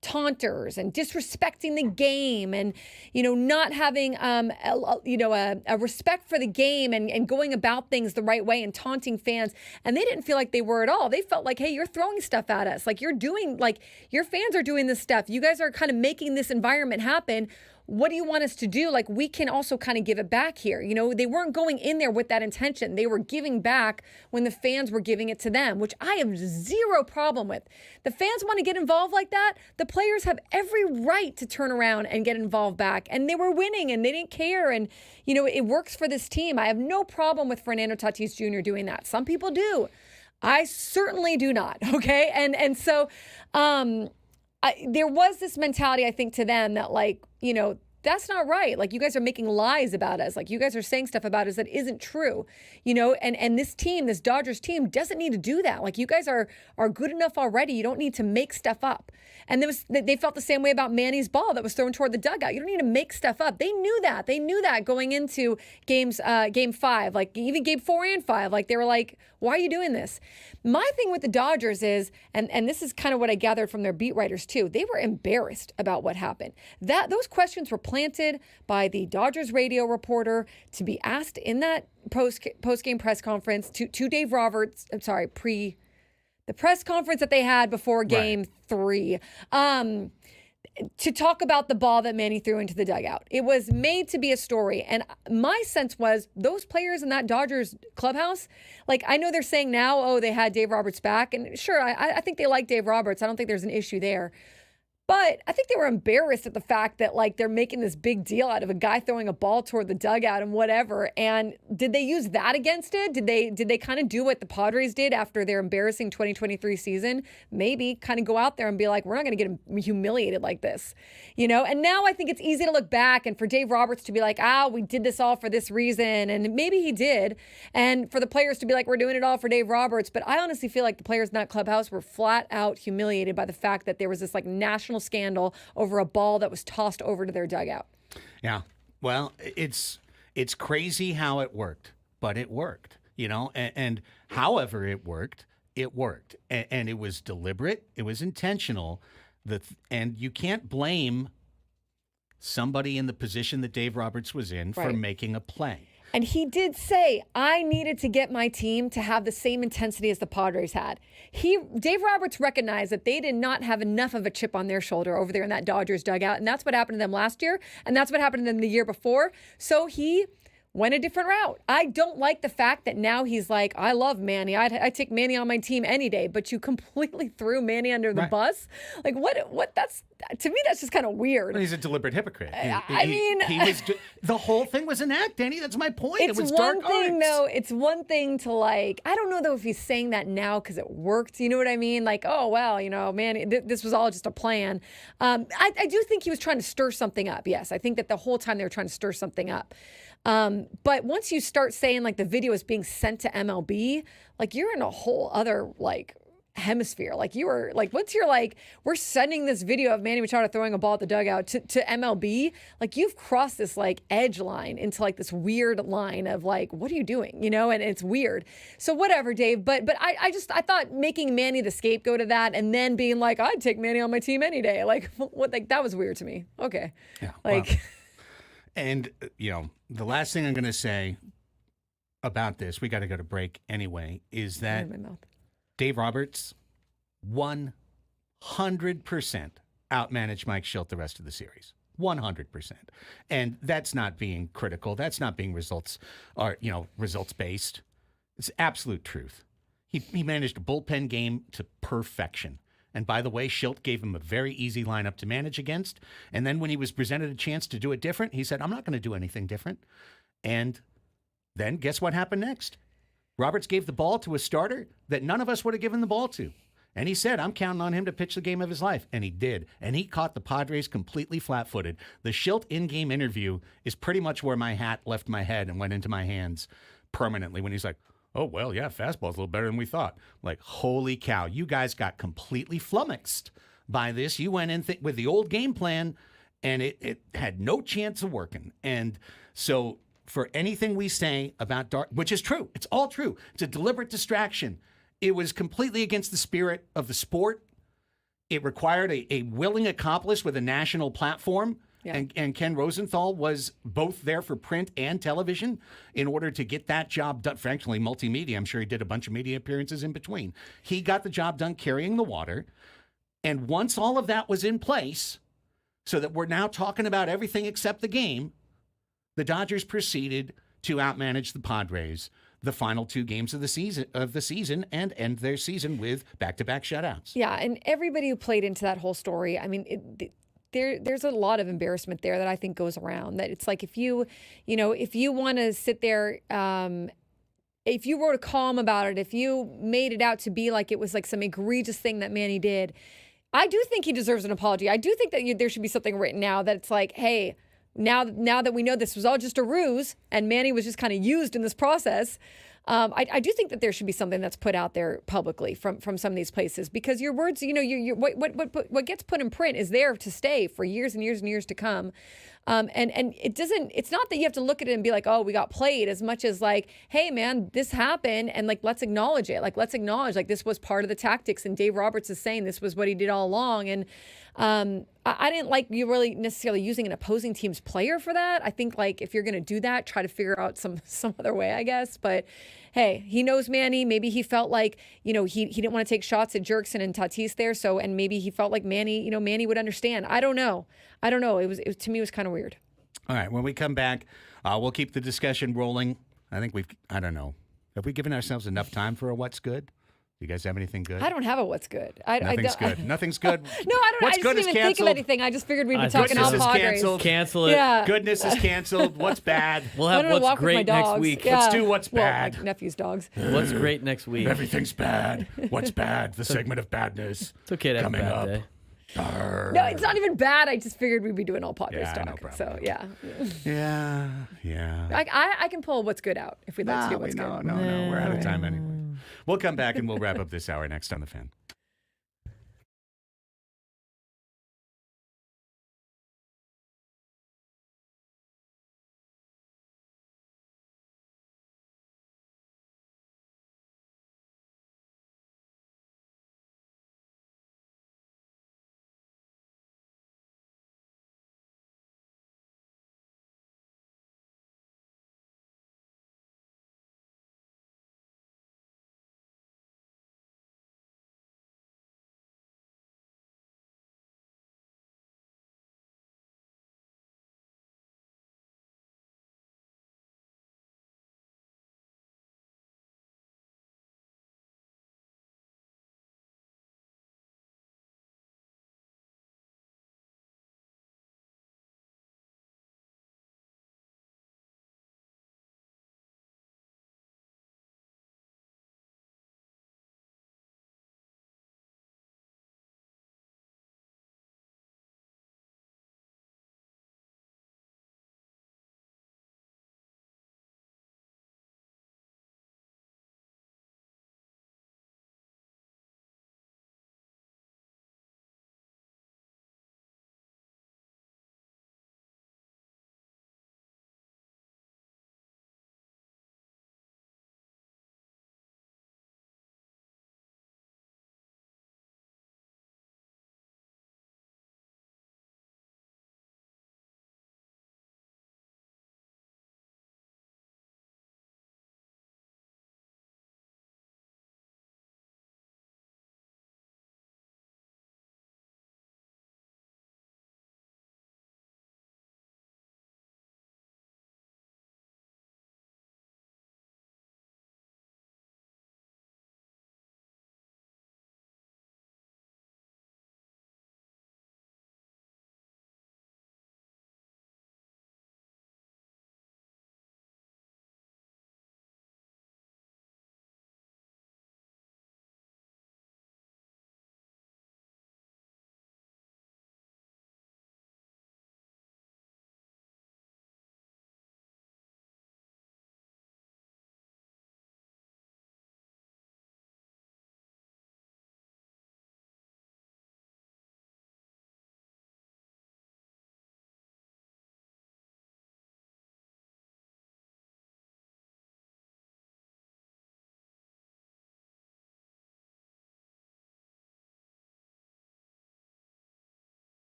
taunters and disrespecting the game and, not having, a respect for the game and going about things the right way and taunting fans. And they didn't feel like they were at all. They felt like, hey, you're throwing stuff at us. Like your fans are doing this stuff. You guys are kind of making this environment happen. What do you want us to do? Like, we can also kind of give it back here. They weren't going in there with that intention. They were giving back when the fans were giving it to them, which I have zero problem with. The fans want to get involved like that. The players have every right to turn around and get involved back. And they were winning and they didn't care. And, it works for this team. I have no problem with Fernando Tatis Jr. doing that. Some people do. I certainly do not. Okay. And so, there was this mentality, I think, to them that that's not right. Like, you guys are making lies about us. Like, you guys are saying stuff about us that isn't true, and this team, this Dodgers team, doesn't need to do that. Like, you guys are good enough already. You don't need to make stuff up. And they felt the same way about Manny's ball that was thrown toward the dugout. You don't need to make stuff up. They knew that. They knew that going into game 5, like even game 4 and 5. Like, they were like, why are you doing this? My thing with the Dodgers is, and this is kind of what I gathered from their beat writers too, they were embarrassed about what happened. Those questions were planted by the Dodgers radio reporter to be asked in that post-game press conference to Dave Roberts. I'm sorry, the press conference that they had before game 3, to talk about the ball that Manny threw into the dugout. It was made to be a story. And my sense was those players in that Dodgers clubhouse, like, I know they're saying now, oh, they had Dave Roberts back. And sure, I think they like Dave Roberts. I don't think there's an issue there. But I think they were embarrassed at the fact that, like, they're making this big deal out of a guy throwing a ball toward the dugout and whatever. And did they use that against it? Did they kind of do what the Padres did after their embarrassing 2023 season? Maybe kind of go out there and be like, we're not going to get humiliated like this, And now I think it's easy to look back and for Dave Roberts to be like, we did this all for this reason. And maybe he did. And for the players to be like, we're doing it all for Dave Roberts. But I honestly feel like the players in that clubhouse were flat out humiliated by the fact that there was this, like, national scandal over a ball that was tossed over to their dugout. Yeah. Well, it's crazy how it worked, but it worked, and however it worked, and it was deliberate. It was intentional. And you can't blame somebody in the position that Dave Roberts was in for making a play. And he did say, I needed to get my team to have the same intensity as the Padres had. Dave Roberts recognized that they did not have enough of a chip on their shoulder over there in that Dodgers dugout. And that's what happened to them last year. And that's what happened to them the year before. So he went a different route. I don't like the fact that now he's like, I love Manny. I'd take Manny on my team any day, but you completely threw Manny under the bus. Like, what to me, that's just kind of weird. Well, he's a deliberate hypocrite. He was the whole thing was an act, Danny. That's my point. It's it was one dark thing, arts. though. It's one thing to, like, I don't know, though, if he's saying that now because it worked. You know what I mean? Like, oh, well, man, this was all just a plan. I do think he was trying to stir something up. Yes, I think that the whole time they were trying to stir something up. But once you start saying, like, the video is being sent to MLB, like, you're in a whole other, like, hemisphere. Like, you were like, once you're like, we're sending this video of Manny Machado throwing a ball at the dugout to MLB, like, you've crossed this, like, edge line into, like, this weird line of, like, what are you doing? And it's weird. So whatever, Dave. But I thought making Manny the scapegoat of that and then being like, I'd take Manny on my team any day. Like, what? Like, that was weird to me. Okay. Yeah. Like. Well. And, the last thing I'm going to say about this, we got to go to break anyway, is that Dave Roberts 100% outmanaged Mike Schilt the rest of the series. 100%. And that's not being critical. That's not being results based. It's absolute truth. He managed a bullpen game to perfection. And by the way, Schilt gave him a very easy lineup to manage against. And then when he was presented a chance to do it different, he said, I'm not going to do anything different. And then guess what happened next? Roberts gave the ball to a starter that none of us would have given the ball to. And he said, I'm counting on him to pitch the game of his life. And he did. And he caught the Padres completely flat-footed. The Schilt in-game interview is pretty much where my hat left my head and went into my hands permanently when he's like, oh, well, yeah, fastball's a little better than we thought. Like, holy cow, you guys got completely flummoxed by this. You went in with the old game plan, and it had no chance of working. And so for anything we say about which is true, it's all true. It's a deliberate distraction. It was completely against the spirit of the sport. It required a willing accomplice with a national platform. Yeah. And Ken Rosenthal was both there for print and television in order to get that job done. Frankly, multimedia, I'm sure he did a bunch of media appearances in between. He got the job done carrying the water. And once all of that was in place, so that we're now talking about everything except the game, the Dodgers proceeded to outmanage the Padres the final 2 games of the season and end their season with back-to-back shutouts. Yeah, and everybody who played into that whole story, I mean, there's a lot of embarrassment there that I think goes around. That it's like if you want to sit there, if you wrote a column about it, if you made it out to be like it was like some egregious thing that Manny did, I do think he deserves an apology. I do think that there should be something written now that it's like, hey, now that we know this was all just a ruse and Manny was just kind of used in this process, I do think that there should be something that's put out there publicly from some of these places, because your words, what gets put in print is there to stay for years and years and years to come. And it's not that you have to look at it and be like, oh, we got played, as much as like, hey man, this happened, and like, let's acknowledge it. Like, let's acknowledge like this was part of the tactics, and Dave Roberts is saying this was what he did all along. And I didn't like you really necessarily using an opposing team's player for that. I think like if you're going to do that, try to figure out some other way, I guess. But hey, he knows Manny. Maybe he felt like, he didn't want to take shots at Jerkson and Tatis there. So, and maybe he felt like Manny would understand. I don't know. It was to me, it was kind of weird. All right. When we come back, we'll keep the discussion rolling. I think I don't know. Have we given ourselves enough time for a what's good? You guys have anything good? I don't have a what's good. Nothing's good. Nothing's good. No, I don't. What's I just good didn't even think of anything. I just figured we'd be talking all Padres. Cancel it. Yeah. Goodness is canceled. What's bad? We'll have what's great next week. Yeah. Let's do what's bad. My nephew's dogs. What's great next week? Everything's bad. What's bad? The segment of badness. It's okay to have a coming bad up. day. No, it's not even bad. I just figured we'd be doing all Padres talk. No problem. So yeah. Yeah. I can pull what's good out if we'd like to do what's good. No. We're out of time anyway. We'll come back and we'll wrap up this hour next on The Fan.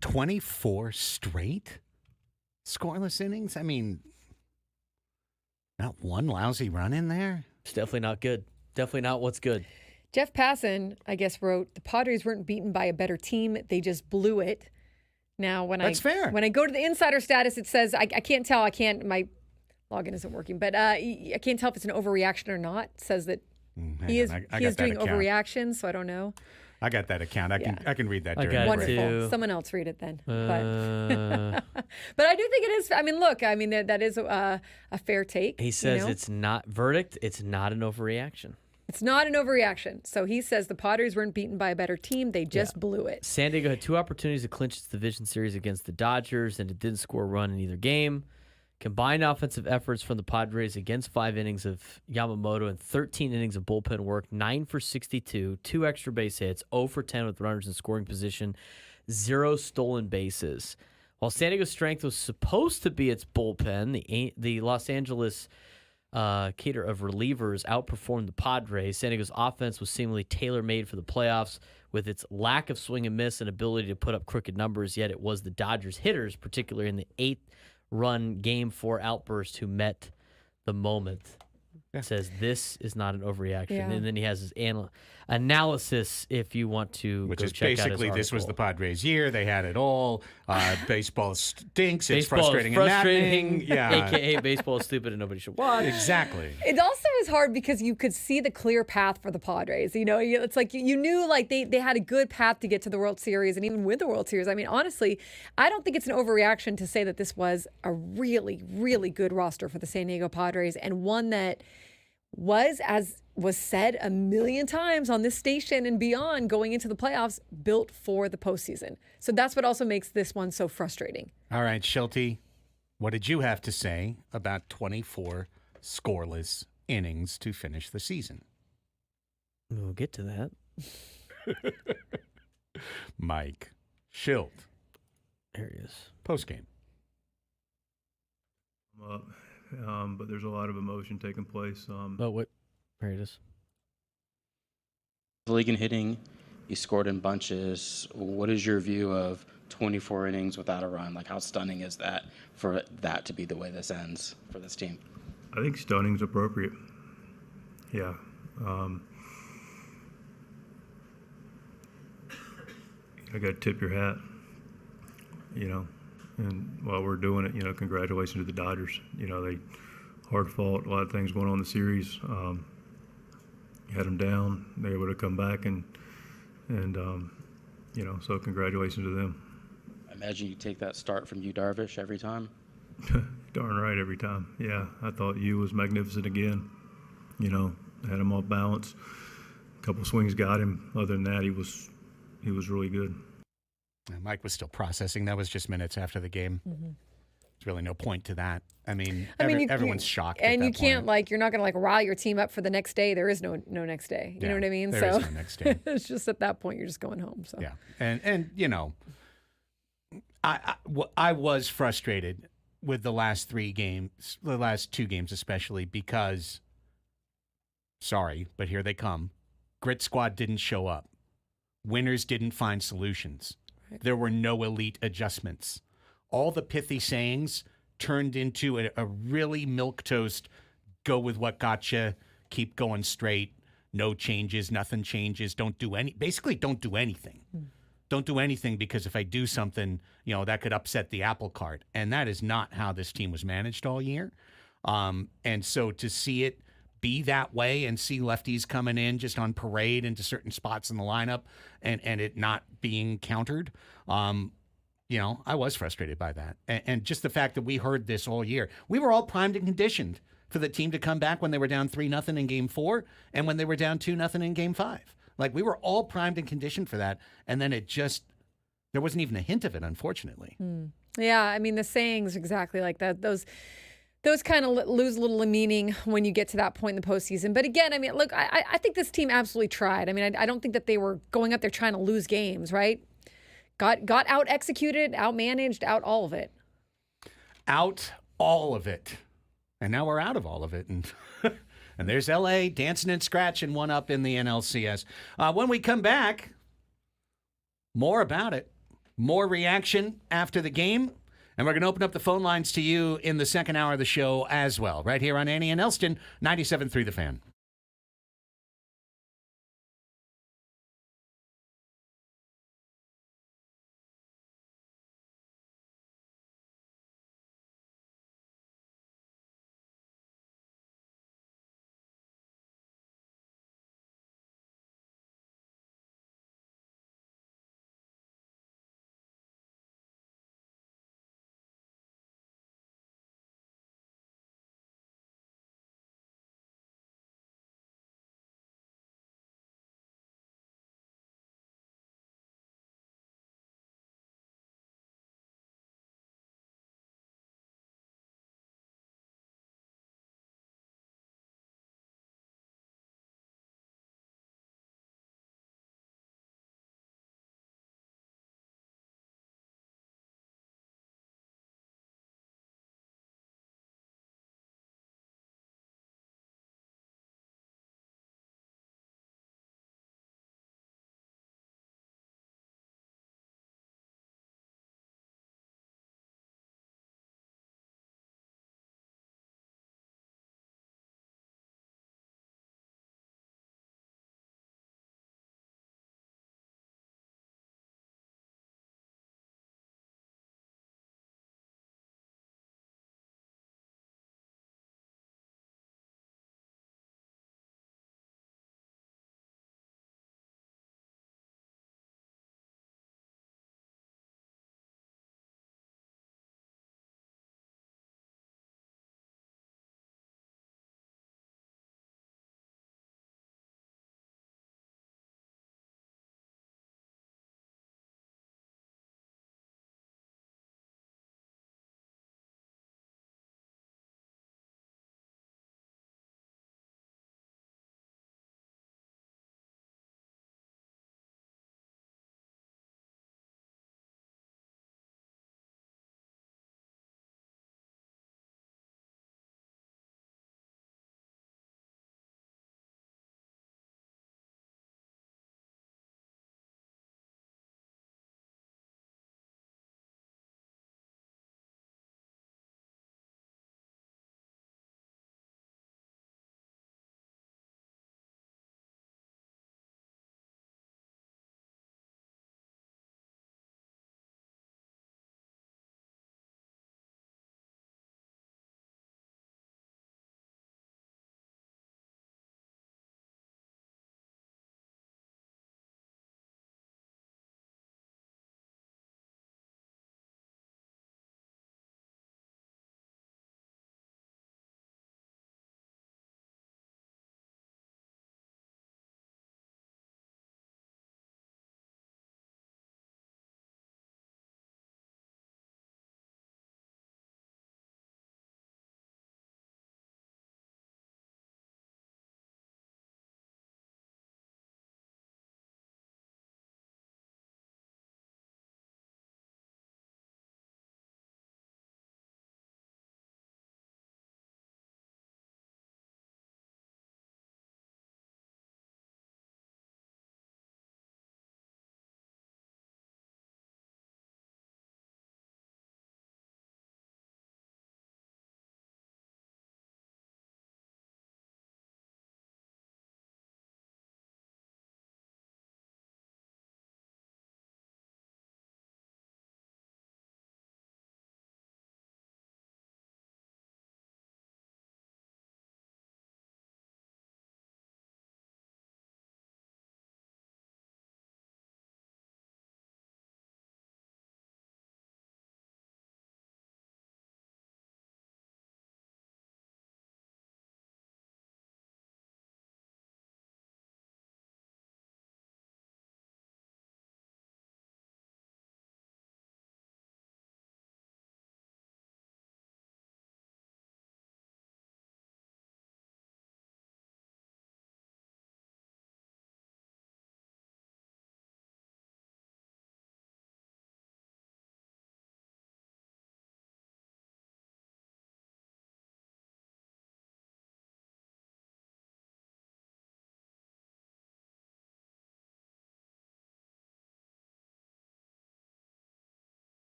24 straight scoreless innings? I mean, not one lousy run in there? It's definitely not good. Definitely not what's good. Jeff Passan, I guess, wrote, the Padres weren't beaten by a better team. They just blew it. Now, That's fair. When I go to the insider status, it says, I can't tell. My login isn't working, but I can't tell if it's an overreaction or not. It says that he is doing overreactions, so I don't know. I got that account. I can read that during got the it break. Wonderful. too. Someone else read it then. But I do think it is. I mean, look, that is a fair take. He says you know? it's not verdict. It's not an overreaction. It's not an overreaction. So he says the Padres weren't beaten by a better team. They just blew it. San Diego had 2 opportunities to clinch its division series against the Dodgers, and it didn't score a run in either game. Combined offensive efforts from the Padres against 5 innings of Yamamoto and 13 innings of bullpen work, 9 for 62, 2 extra base hits, 0 for 10 with runners in scoring position, 0 stolen bases. While San Diego's strength was supposed to be its bullpen, the Los Angeles cater of relievers outperformed the Padres. San Diego's offense was seemingly tailor-made for the playoffs with its lack of swing and miss and ability to put up crooked numbers, yet it was the Dodgers hitters, particularly in the 8th-run Game 4 outburst, who met the moment. Yeah. Says this is not an overreaction. Yeah. And then he has his analysis if you want to Which go is check basically out his this was the article. Padres' year. They had it all. Baseball stinks. It's Baseball is frustrating frustrating, and maddening. Yeah, a.k.a. baseball is stupid and nobody should watch. exactly. It also is hard because you could see the clear path for the Padres. You know, it's like you knew like they had a good path to get to the World Series and even win the World Series. I mean, honestly, I don't think it's an overreaction to say that this was a really, really good roster for the San Diego Padres, and one that was, as was said a million times on this station and beyond going into the playoffs, built for the postseason. So that's what also makes this one so frustrating. All right, Schulte, what did you have to say about 24 scoreless innings to finish the season? We'll get to that. Mike Schilt, There he is. postgame. But there's a lot of emotion taking place. Oh, what? There it is. The league in hitting, you scored in bunches. What is your view of 24 innings without a run? Like, how stunning is that for that to be the way this ends for this team? I think stunning's appropriate. Yeah. I got to tip your hat, and while we're doing it, congratulations to the Dodgers. They hard fought, a lot of things going on in the series. Had them down, they were able to come back and so congratulations to them. I imagine you take that start from Yu Darvish every time. Darn right, every time. Yeah, I thought Yu was magnificent again. Had him off balance. A couple swings got him. Other than that, he was really good. Mike was still processing. That was just minutes after the game. Mm-hmm. There's really no point to that. I mean everyone's shocked. And at you that can't point. you're not going to rile your team up for the next day. There is no next day. You know what I mean? There is no next day. It's just at that point you're just going home. So Yeah, and I was frustrated with the last 3 games, the last 2 games especially, because, sorry, but here they come. Grit Squad didn't show up. Winners didn't find solutions. Right. There were no elite adjustments. All the pithy sayings turned into a really milquetoast, go with what gotcha, keep going straight, no changes, nothing changes, don't do anything. Don't do anything because if I do something, that could upset the apple cart. And that is not how this team was managed all year. And so to see it be that way and see lefties coming in just on parade into certain spots in the lineup and it not being countered, I was frustrated by that. And just the fact that we heard this all year. We were all primed and conditioned for the team to come back when they were down 3-0 in Game 4 and when they were down 2-0 in Game 5. Like, we were all primed and conditioned for that. And then there wasn't even a hint of it, unfortunately. Yeah, I mean, the sayings exactly like that. Those kind of lose a little meaning when you get to that point in the postseason. But again, I mean, look, I think this team absolutely tried. I mean, I don't think that they were going up there trying to lose games, right? Got out-executed, out-managed, out all of it. Out all of it. And now we're out of all of it. And and there's L.A. dancing and scratching one up in the NLCS. When we come back, more about it. More reaction after the game. And we're going to open up the phone lines to you in the second hour of the show as well, right here on Annie and Elsten, 97.3 The Fan.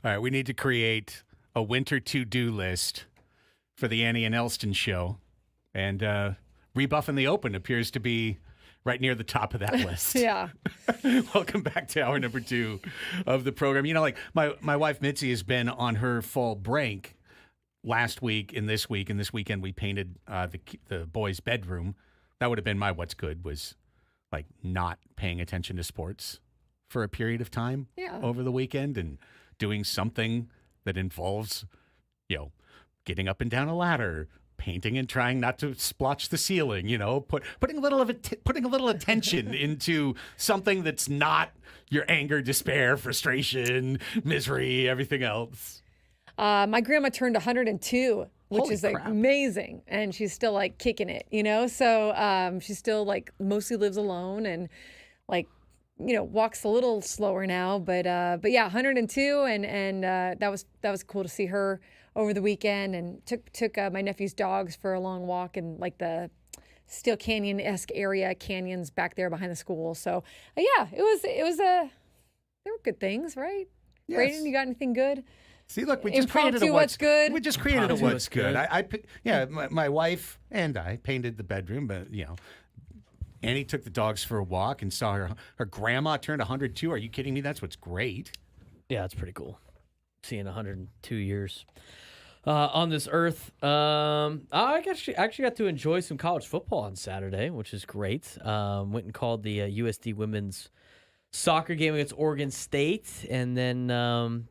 All right, we need to create a winter to-do list for the Annie and Elsten show. And Rebuff in the Open appears to be right near the top of that list. Yeah. Welcome back to hour number 2 of the program. You know, like my wife Mitzi has been on her fall break last week and this week. And this weekend we painted the boys' bedroom. That would have been my what's good, was like not paying attention to sports for a period of time over the weekend and doing something that involves, getting up and down a ladder, painting and trying not to splotch the ceiling, putting a little attention into something that's not your anger, despair, frustration, misery, everything else. My grandma turned 102, which Holy is like crap. amazing, and she's still like kicking it, So she still like mostly lives alone and like walks a little slower now, but yeah, 102, and that was cool to see her over the weekend, and took my nephew's dogs for a long walk in like the Steel Canyon-esque area, canyons back there behind the school. So yeah, it was there were good things, right? Yes. Braden, you got anything good? See, look, we just Impromptu created a what's good. We just created a Impromptu what's what's good. good. My wife and I painted the bedroom, but Annie took the dogs for a walk and saw her grandma turned 102. Are you kidding me? That's what's great. Yeah, it's pretty cool. Seeing 102 years on this earth. I actually got to enjoy some college football on Saturday, which is great. Went and called the USD women's soccer game against Oregon State, and then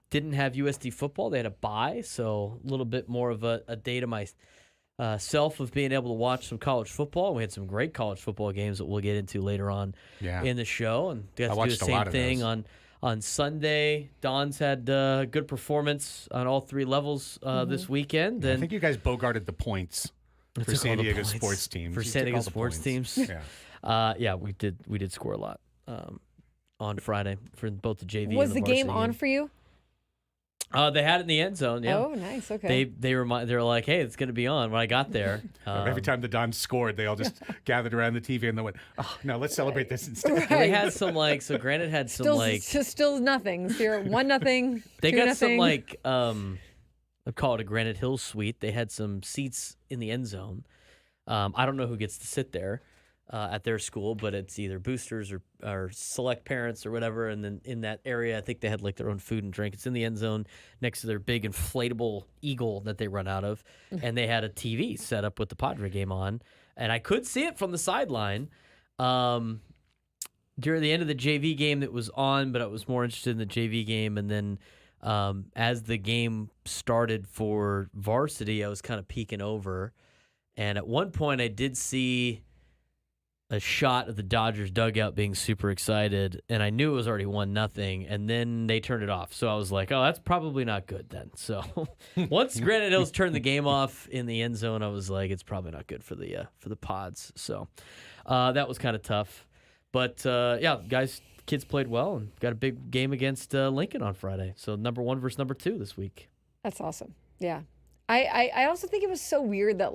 didn't have USD football. They had a bye, so a little bit more of a day to myself of being able to watch some college football. We had some great college football games that we'll get into later on in the show, and got to do watched the a lot same of thing those. on Sunday. Don's had good performance on all 3 levels this weekend. I And think you guys bogarted the points for took all San the Diego points sports teams. for You San took Diego all the sports points. teams. Yeah. We did score a lot on Friday for both the JV Was and the the game varsity on for you? They had it in the end zone. Yeah. Oh, nice. Okay. They were like, hey, it's going to be on when I got there. Every time the Dons scored, they all just gathered around the TV and they went, "Oh no, let's celebrate this instead." They had some so Granite had some still nothing. 1-0. they 2-0. got some I call it a Granite Hills suite. They had some seats in the end zone. I don't know who gets to sit there at their school, but it's either boosters or select parents or whatever. And then in that area, I think they had like their own food and drink. It's in the end zone next to their big inflatable eagle that they run out of. And they had a TV set up with the Padre game on. And I could see it from the sideline during the end of the JV game that was on, but I was more interested in the JV game. And then as the game started for varsity, I was kind of peeking over. And at one point I did see a shot of the Dodgers dugout being super excited, and I knew it was already 1-0, and then they turned it off. So I was like, oh, that's probably not good then. So once Granite Hills turned the game off in the end zone, I was like, it's probably not good for the Pods. So that was kind of tough. But kids played well and got a big game against Lincoln on Friday. So number 1 versus number 2 this week. That's awesome. Yeah. I also think it was so weird that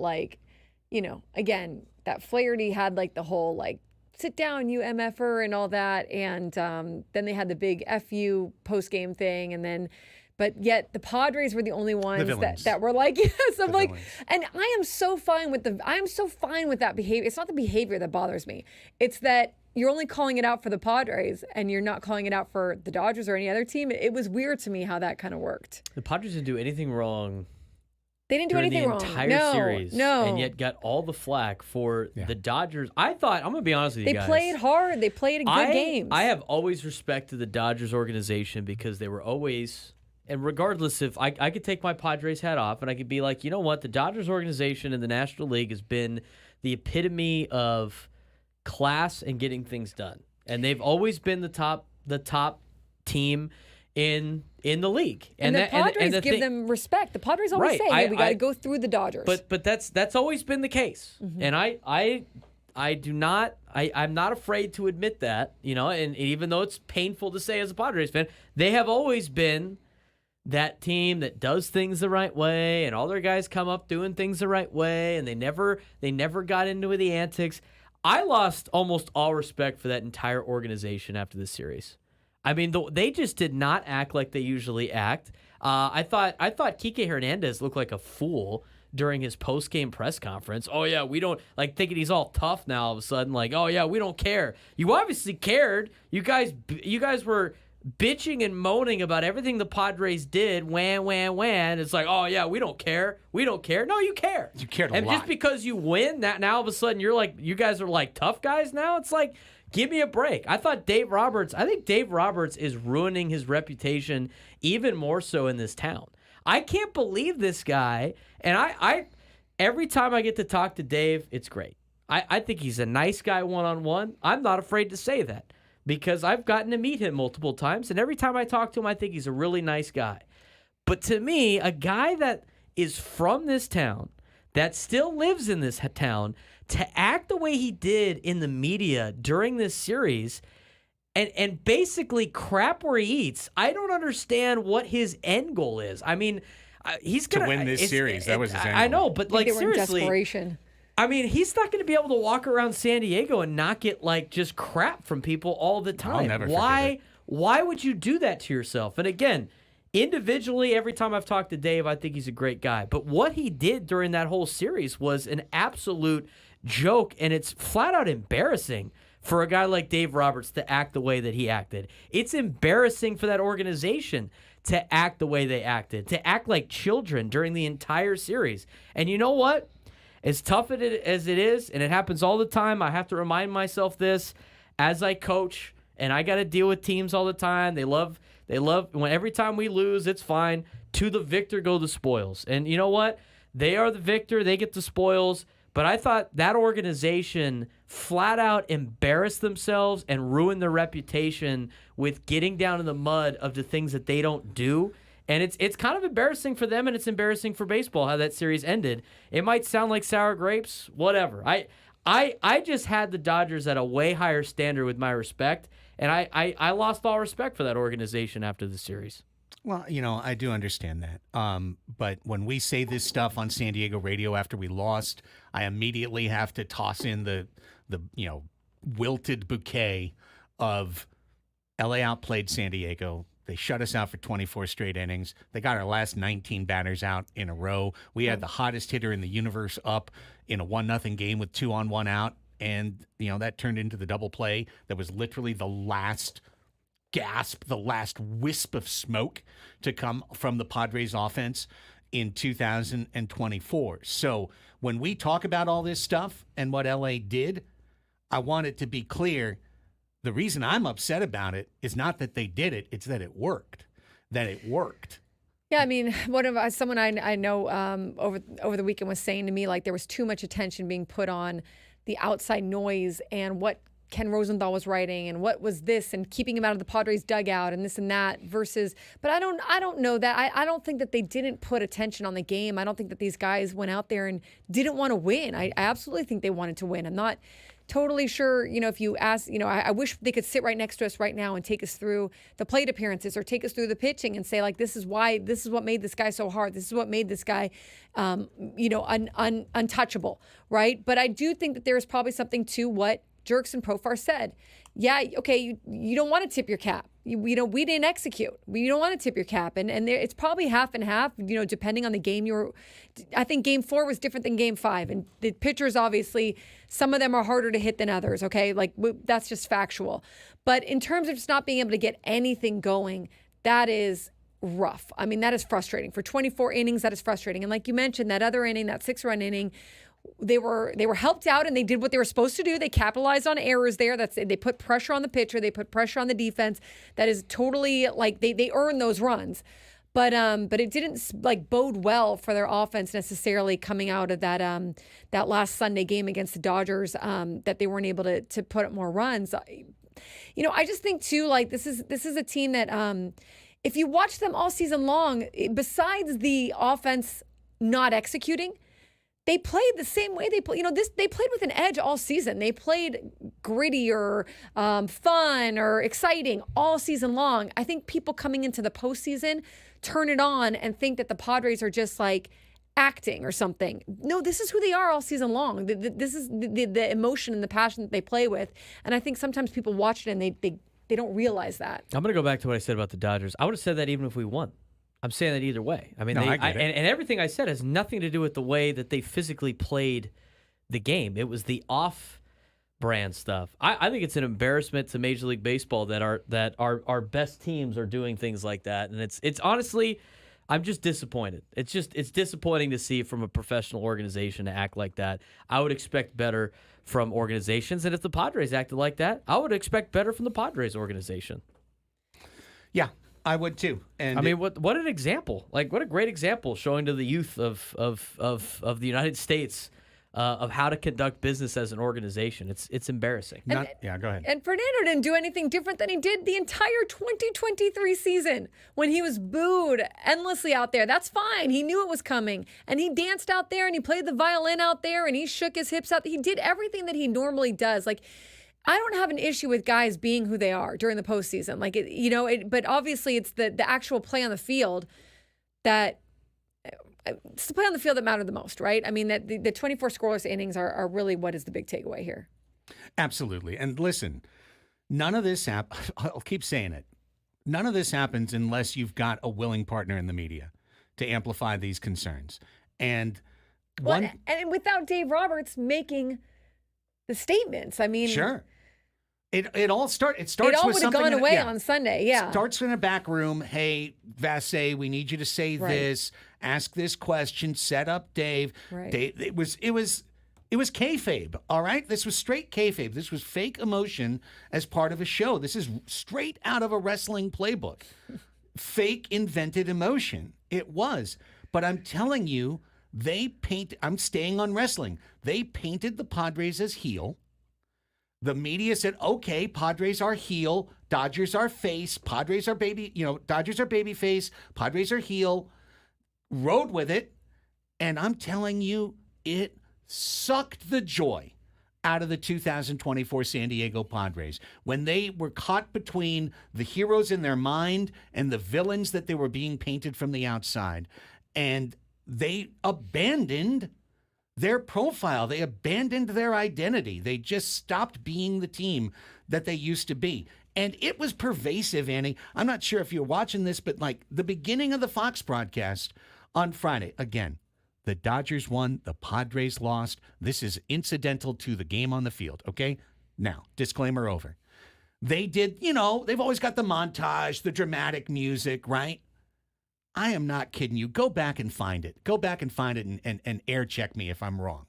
again, that Flaherty had like the whole like sit down, you MFer and all that, and then they had the big FU post game thing, but yet the Padres were the only ones that were like, yes, I'm like, villains. and I am so fine with that behavior. It's not the behavior that bothers me. It's that you're only calling it out for the Padres and you're not calling it out for the Dodgers or any other team. It was weird to me how that kind of worked. The Padres didn't do anything wrong. They didn't do during anything the wrong. entire series, No. and yet got all the flack for the Dodgers. I thought, I'm going to be honest with you They guys. played hard. They played a good games. I have always respected the Dodgers organization because they were always, and regardless if I could take my Padres hat off and I could be like, you know what, the Dodgers organization in the National League has been the epitome of class and getting things done, and they've always been the top team in the league, and the Padres give them respect. The Padres always say, "Hey, we got to go through the Dodgers." But that's always been the case, and I'm not afraid to admit that, and even though it's painful to say as a Padres fan, they have always been that team that does things the right way, and all their guys come up doing things the right way, and they never got into the antics. I lost almost all respect for that entire organization after this series. I mean, they just did not act like they usually act. I thought Kike Hernandez looked like a fool during his post-game press conference. Oh, yeah, we don't, like, thinking he's all tough now all of a sudden. Like, oh, yeah, we don't care. You obviously cared. You guys were bitching and moaning about everything the Padres did. Whan. It's like, oh, yeah, we don't care. We don't care. No, you care. You cared a and lot. just because you win, now all of a sudden you're like, you guys are like tough guys now? It's like, give me a break. I think Dave Roberts is ruining his reputation even more so in this town. I can't believe this guy. And I every time I get to talk to Dave, it's great. I think he's a nice guy one-on-one. I'm not afraid to say that because I've gotten to meet him multiple times. And every time I talk to him, I think he's a really nice guy. But to me, a guy that is from this town, that still lives in this town, to act the way he did in the media during this series and basically crap where he eats, I don't understand what his end goal is. I mean, he's going to win this series. That was his end goal. I know, but like, they were seriously. in desperation. I mean, he's not going to be able to walk around San Diego and not get like just crap from people all the time. I'll never forget it. Why would you do that to yourself? And again, individually, every time I've talked to Dave, I think he's a great guy. But what he did during that whole series was an absolute joke, and it's flat out embarrassing for a guy like Dave Roberts to act the way that he acted. It's embarrassing for that organization to act the way they acted, to act like children during the entire series. And you know what? As tough as it is, and it happens all the time, I have to remind myself this as I coach, and I got to deal with teams all the time. They love when every time we lose, it's fine. To the victor go the spoils. And you know what? They are the victor. They get the spoils. But I thought that organization flat out embarrassed themselves and ruined their reputation with getting down in the mud of the things that they don't do. And it's kind of embarrassing for them, and it's embarrassing for baseball how that series ended. It might sound like sour grapes, whatever. I just had the Dodgers at a way higher standard with my respect, and I lost all respect for that organization after the series. Well, I do understand that. But when we say this stuff on San Diego radio after we lost, I immediately have to toss in the wilted bouquet of LA outplayed San Diego. They shut us out for 24 straight innings. They got our last 19 batters out in a row. We had the hottest hitter in the universe up in a 1-0 game with 2 on 1 out. And, that turned into the double play that was literally the last gasp, the last wisp of smoke to come from the Padres offense in 2024. So when we talk about all this stuff and what LA did, I want it to be clear. The reason I'm upset about it is not that they did it, it's that it worked. Yeah, I mean, someone I know over the weekend was saying to me, like, there was too much attention being put on the outside noise and what Ken Rosenthal was writing and what was this and keeping him out of the Padres dugout and this and that versus, but I don't know that. I don't think that they didn't put attention on the game. I don't think that these guys went out there and didn't want to win. I absolutely think they wanted to win. I'm not totally sure, if you ask, I wish they could sit right next to us right now and take us through the plate appearances or take us through the pitching and say, like, this is what made this guy so hard. This is what made this guy, untouchable, right? But I do think that there is probably something to what Jerks and Profar said. Yeah, okay, you don't want to tip your cap. We didn't execute. You don't want to tip your cap. And it's probably half and half, depending on the game. I think Game 4 was different than Game 5. And the pitchers, obviously, some of them are harder to hit than others, okay? That's just factual. But in terms of just not being able to get anything going, that is rough. I mean, that is frustrating. For 24 innings, that is frustrating. And like you mentioned, that other inning, that 6-run inning, they were helped out and they did what they were supposed to do. They capitalized on errors there. They put pressure on the pitcher. They put pressure on the defense. That is totally they earned those runs. But it didn't bode well for their offense necessarily coming out of that last Sunday game against the Dodgers, that they weren't able to put up more runs. I just think too, this is a team that if you watch them all season long, besides the offense not executing, they played the same way they play. They played with an edge all season. They played gritty or fun or exciting all season long. I think people coming into the postseason turn it on and think that the Padres are just acting or something. No, this is who they are all season long. This is the emotion and the passion that they play with. And I think sometimes people watch it and don't realize that. I'm going to go back to what I said about the Dodgers. I would have said that even if we won. I'm saying that either way. I mean, No, I get it. and everything I said has nothing to do with the way that they physically played the game. It was the off-brand stuff. I think it's an embarrassment to Major League Baseball that our best teams are doing things like that, and it's honestly, I'm just disappointed. It's disappointing to see from a professional organization to act like that. I would expect better from organizations, and if the Padres acted like that, I would expect better from the Padres organization. Yeah, I would too. And I mean, what an example! Like, what a great example showing to the youth of the United States of how to conduct business as an organization. It's embarrassing. go ahead. And Fernando didn't do anything different than he did the entire 2023 season when he was booed endlessly out there. That's fine. He knew it was coming. And he danced out there and he played the violin out there and he shook his hips out. He did everything that he normally does. Like, I don't have an issue with guys being who they are during the postseason. Like, but obviously it's the actual play on the field that it's the play on the field that mattered the most, right? I mean, that the 24 scoreless innings are really what is the big takeaway here. Absolutely. And listen, none of this I'll keep saying it. None of this happens unless you've got a willing partner in the media to amplify these concerns. And and without Dave Roberts making the statements, I mean, sure. It all starts it all with would have something gone away on Sunday. Yeah. Starts in a back room. Hey, Vassay, we need you to say this, ask this question, set up Dave. Right. Dave, it was kayfabe, all right? This was straight kayfabe. This was fake emotion as part of a show. This is straight out of a wrestling playbook. Fake invented emotion. It was. But I'm telling you, I'm staying on wrestling. They painted the Padres as heel. The media said, okay, Padres are heel, Dodgers are face, Padres are Dodgers are baby face, Padres are heel. Rode with it, and I'm telling you, it sucked the joy out of the 2024 San Diego Padres when they were caught between the heroes in their mind and the villains that they were being painted from the outside. And they abandoned their profile. They abandoned their identity. They just stopped being the team that they used to be. And it was pervasive, Annie. I'm not sure if you're watching this, but like the beginning of the Fox broadcast on Friday, again, the Dodgers won, the Padres lost. This is incidental to the game on the field, okay? Now, disclaimer over. They did, they've always got the montage, the dramatic music, right? I am not kidding you. Go back and find it. Go back and find it and air check me if I'm wrong.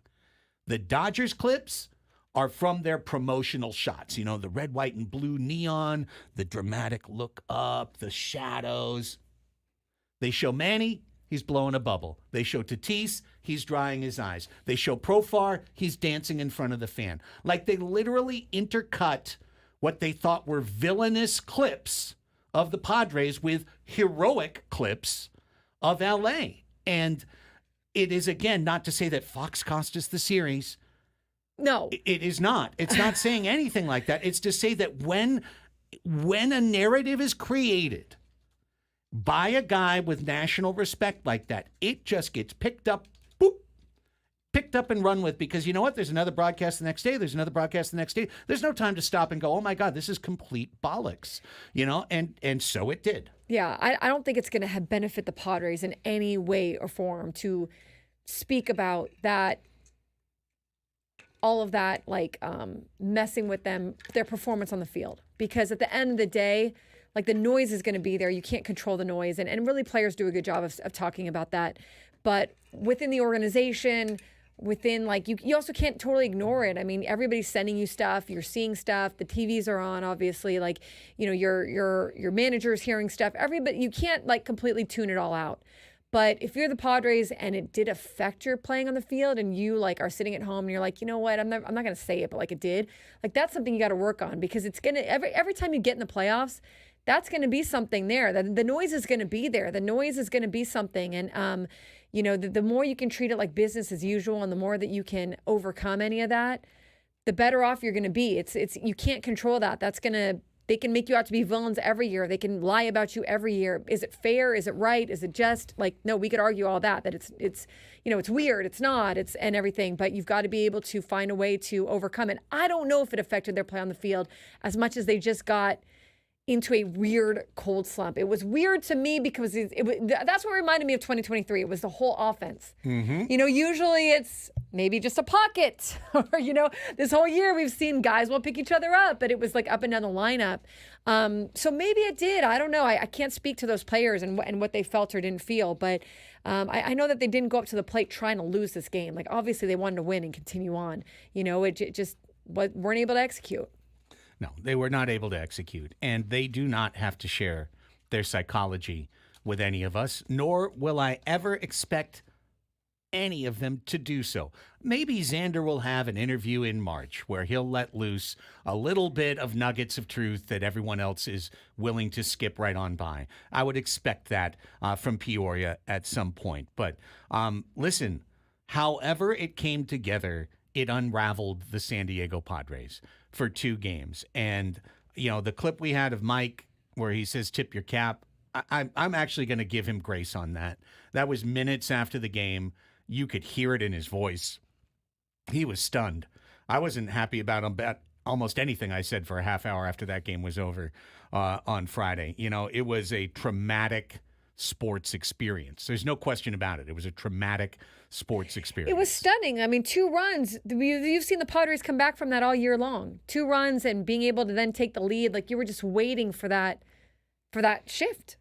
The Dodgers clips are from their promotional shots. The red, white, and blue neon, the dramatic look up, the shadows. They show Manny, he's blowing a bubble. They show Tatis, he's drying his eyes. They show Profar, he's dancing in front of the fan. Like they literally intercut what they thought were villainous clips of the Padres with heroic clips of LA. And it is, again, not to say that Fox cost us the series. No. It is not. It's not saying anything like that. It's to say that when a narrative is created by a guy with national respect like that, it just gets picked up and run with, because you know what? There's another broadcast the next day. There's another broadcast the next day. There's no time to stop and go, oh my God, this is complete bollocks, and so it did. Yeah, I don't think it's going to benefit the Padres in any way or form to speak about that, all of that, like messing with their performance on the field. Because at the end of the day, like the noise is going to be there. You can't control the noise. And really players do a good job of talking about that. But within the organization, within you also can't totally ignore it. I mean, everybody's sending you stuff, you're seeing stuff, the TVs are on, obviously, your manager's hearing stuff. Everybody, you can't completely tune it all out. But if you're the Padres and it did affect your playing on the field and you are sitting at home and you're like, you know what, I'm not going to say it, but it did, that's something you got to work on, because it's going to, every time you get in the playoffs, that's going to be something there. The noise is going to be there. The noise is going to be something. And, the more you can treat it like business as usual and the more that you can overcome any of that, the better off you're going to be. It's you can't control that. They can make you out to be villains every year. They can lie about you every year. Is it fair? Is it right? Is it just? No, we could argue all that it's it's weird, it's not, and everything, but you've got to be able to find a way to overcome it. I don't know if it affected their play on the field as much as they just got into a weird cold slump. It was weird to me because that's what reminded me of 2023. It was the whole offense. Usually it's maybe just a pocket, or this whole year we've seen guys will pick each other up, but it was like up and down the lineup. So maybe it did. I don't know. I can't speak to those players and what they felt or didn't feel, but I know that they didn't go up to the plate trying to lose this game. Like obviously they wanted to win and continue on. It just weren't able to execute. No, they were not able to execute, and they do not have to share their psychology with any of us, nor will I ever expect any of them to do so. Maybe Xander will have an interview in March where he'll let loose a little bit of nuggets of truth that everyone else is willing to skip right on by. I would expect that from Peoria at some point. But listen, however it came together, it unraveled the San Diego Padres for 2 games. And, the clip we had of Mike where he says, tip your cap, I'm actually going to give him grace on that. That was minutes after the game. You could hear it in his voice. He was stunned. I wasn't happy about almost anything I said for a half hour after that game was over on Friday. It was a traumatic sports experience. There's no question about it. It was a traumatic sports experience. It was stunning. I mean, 2 runs. You've seen the Padres come back from that all year long. 2 runs and being able to then take the lead. Like you were just waiting for that shift.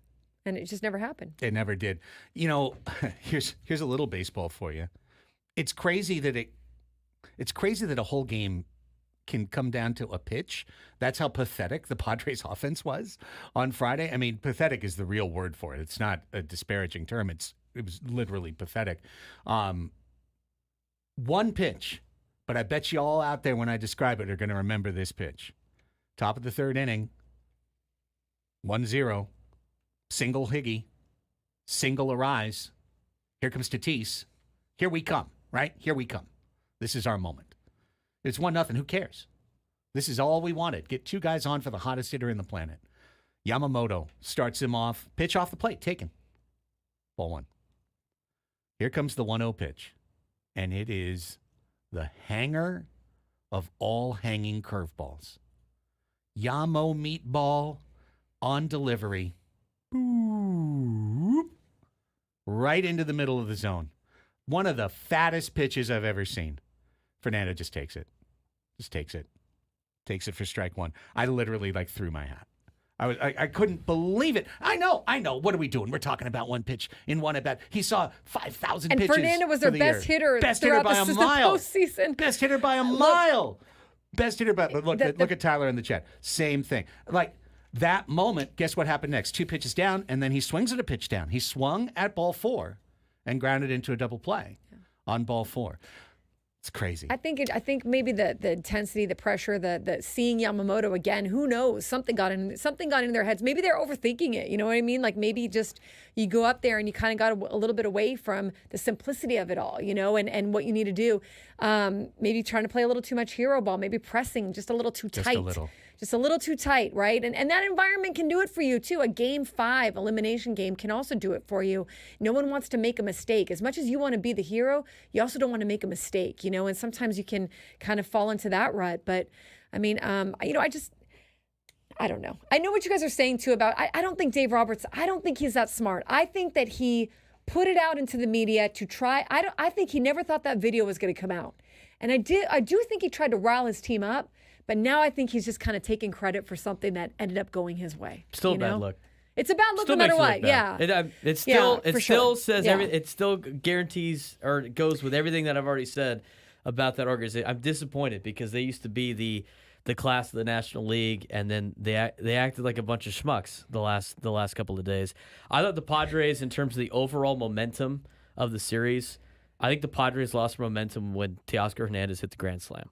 And it just never happened. It never did. Here's a little baseball for you. It's crazy that a whole game can come down to a pitch. That's how pathetic the Padres offense was on Friday. I mean, pathetic is the real word for it. It's not a disparaging term. It was literally pathetic. 1 pitch, but I bet you all out there when I describe it are going to remember this pitch. Top of the 3rd inning, 1-0. Single Higgy, single Arise. Here comes Tatis. Here we come, right? Here we come. This is our moment. It's 1-0. Who cares? This is all we wanted. Get 2 guys on for the hottest hitter in the planet. Yamamoto starts him off. Pitch off the plate. Taken. Ball 1. Here comes the 1-0 pitch. And it is the hanger of all hanging curveballs. Yamo meatball on delivery. Right into the middle of the zone. One of the fattest pitches I've ever seen. Fernando just takes it. Takes it for strike 1. I literally threw my hat. I couldn't believe it. I know. What are we doing? We're talking about 1 pitch in 1 at bat. He saw 5,000 pitches. And Fernando was their best hitter. Best hitter by a mile. Postseason. Best hitter by a mile. Best hitter by. Look at Tyler in the chat. Same thing. That moment, guess what happened next? 2 pitches down, and then he swings at a pitch down. He swung at ball 4 and grounded into a double play on ball 4. It's crazy. I think maybe the intensity, the pressure, the seeing Yamamoto again. Who knows? Something got in their heads. Maybe they're overthinking it. You know what I mean? Like maybe just you go up there and you kind of got a little bit away from the simplicity of it all. And what you need to do. Maybe trying to play a little too much hero ball. Maybe pressing just a little too tight. Just a little too tight, right? And that environment can do it for you, too. A Game 5 elimination game can also do it for you. No one wants to make a mistake. As much as you want to be the hero, you also don't want to make a mistake, and sometimes you can kind of fall into that rut. But, I mean, I don't know. I know what you guys are saying, too, about I don't think Dave Roberts, I don't think he's that smart. I think that he put it out into the media to try. I think he never thought that video was going to come out. And I do think he tried to rile his team up. But now I think he's just kind of taking credit for something that ended up going his way. Still a bad look. It's a bad look no matter what. Yeah. It still says everything. It still guarantees or goes with everything that I've already said about that organization. I'm disappointed because they used to be the class of the National League, and then they acted like a bunch of schmucks the last couple of days. I thought the Padres, in terms of the overall momentum of the series, I think the Padres lost momentum when Teoscar Hernandez hit the grand slam.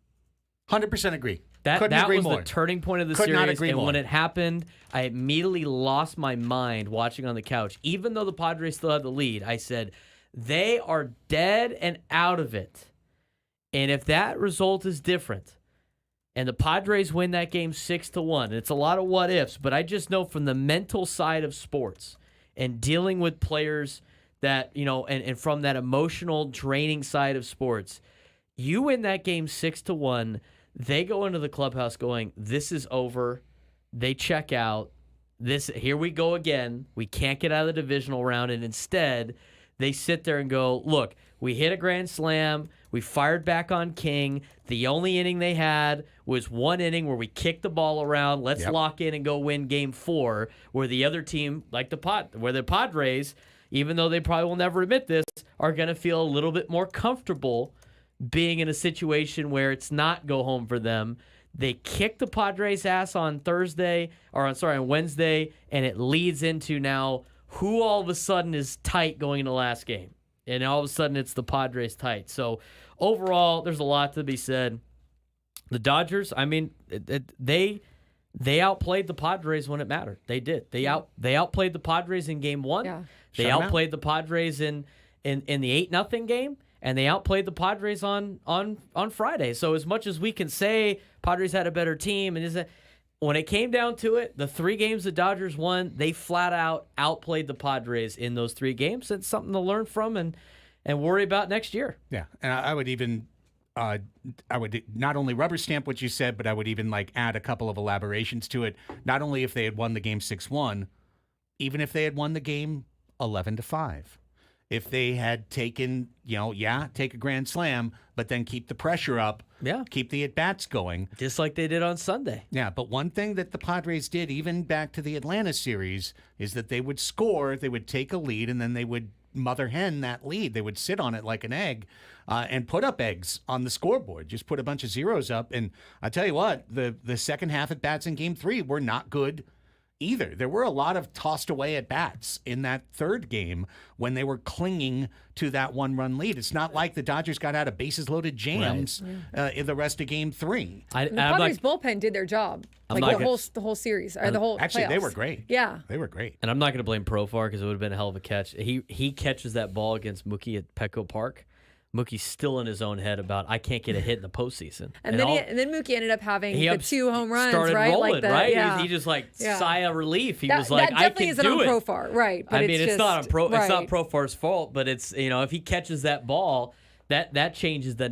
100% agree. That was more. the turning point of the Could series. not agree and more. When it happened, I immediately lost my mind watching on the couch. Even though the Padres still had the lead, I said, they are dead and out of it. And if that result is different, and the Padres win that game 6-1, and it's a lot of what ifs, but I just know from the mental side of sports and dealing with players that, and from that emotional draining side of sports, you win that game 6-1. They go into the clubhouse going, this is over. They check out. Here we go again. We can't get out of the divisional round, and instead they sit there and go, look, we hit a grand slam. We fired back on King. The only inning they had was one inning where we kicked the ball around. Let's lock in and go win game 4, where the other team, like the Padres, even though they probably will never admit this, are going to feel a little bit more comfortable being in a situation where it's not go home for them. They kick the Padres' ass on Wednesday, and it leads into now who all of a sudden is tight going into the last game. And all of a sudden it's the Padres tight. So overall, there's a lot to be said. The Dodgers, I mean, they outplayed the Padres when it mattered. They did. They outplayed the Padres in game 1. Yeah. They outplayed the Padres in the 8-0 game. And they outplayed the Padres on Friday. So as much as we can say Padres had a better team, and when it came down to it, the 3 games the Dodgers won, they flat out outplayed the Padres in those 3 games. It's something to learn from and worry about next year. Yeah, and I would even I would not only rubber stamp what you said, but I would even add a couple of elaborations to it. Not only if they had won the game 6-1, even if they had won the game 11-5. If they had taken, take a grand slam, but then keep the pressure up, keep the at-bats going. Just like they did on Sunday. Yeah, but one thing that the Padres did, even back to the Atlanta series, is that they would score, they would take a lead, and then they would mother hen that lead. They would sit on it like an egg and put up eggs on the scoreboard, just put a bunch of zeros up. And I tell you what, the second half at-bats in Game 3 were not good either. There were a lot of tossed away at bats in that third game when they were clinging to that 1-run lead. It's not like the Dodgers got out of bases loaded jams in the rest of game 3. The Padres bullpen did their job. The whole series or the whole Actually, playoffs. they were great. Yeah. They were great. And I'm not going to blame Profar because it would have been a hell of a catch. He catches that ball against Mookie at Petco Park. Mookie's still in his own head about I can't get a hit in the postseason. And then Mookie ended up having the 2 home runs, started right? rolling, right? Yeah. He just sigh of relief. He was like, that I definitely can isn't do on it. Profar, right? But it's not on right. It's not Profar's fault, but it's if he catches that ball, that changes the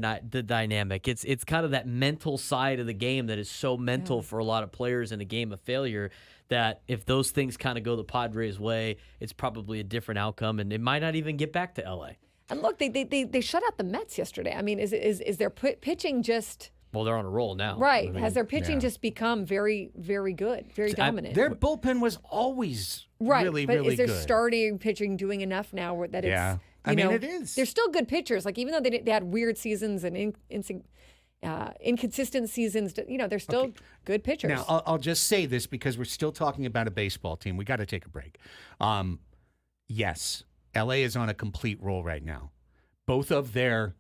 dynamic. It's kind of that mental side of the game that is so mental for a lot of players in a game of failure. That if those things kind of go the Padres' way, it's probably a different outcome, and it might not even get back to LA. And look, they shut out the Mets yesterday. I mean, is their pitching just... Well, they're on a roll now. Right. I mean, has their pitching just become very, very good, very dominant? Their bullpen was always really, but really is their good. starting pitching doing enough now that it's... I mean, it is. They're still good pitchers. Even though they had weird seasons and inconsistent seasons, they're still good pitchers. Now, I'll just say this because we're still talking about a baseball team. We got to take a break. Yes. LA is on a complete roll right now. Both of their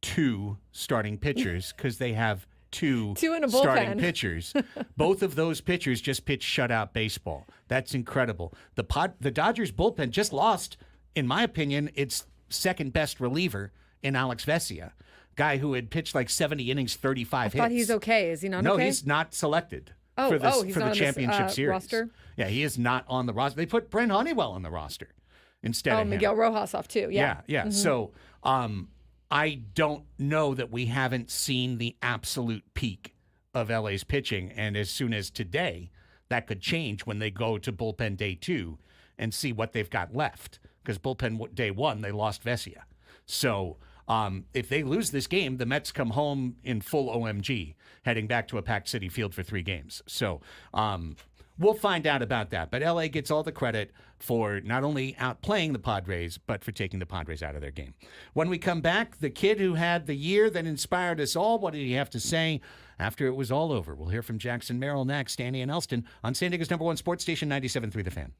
2 starting pitchers, because they have two in a starting bullpen. pitchers. Both of those pitchers just pitched shutout baseball. That's incredible. The Dodgers bullpen just lost, in my opinion, its second best reliever in Alex Vesia, guy who had pitched 70 innings, 35 hits. I thought he's okay. Is he not okay? No, he's not selected. For he's the not on championship this, series. roster? Yeah, he is not on the roster. They put Brent Honeywell on the roster instead of him. Miguel Rojas off too. Yeah. Yeah. So I don't know that we haven't seen the absolute peak of LA's pitching. And as soon as today, that could change when they go to bullpen day 2 and see what they've got left. Because bullpen day 1, they lost Vesia. So if they lose this game, the Mets come home in full OMG, heading back to a packed Citi Field for 3 games. So we'll find out about that. But LA gets all the credit for not only outplaying the Padres, but for taking the Padres out of their game. When we come back, the kid who had the year that inspired us all, what did he have to say after it was all over? We'll hear from Jackson Merrill next, Danny and Elsten on San Diego's #1 sports station, 97.3 The Fan.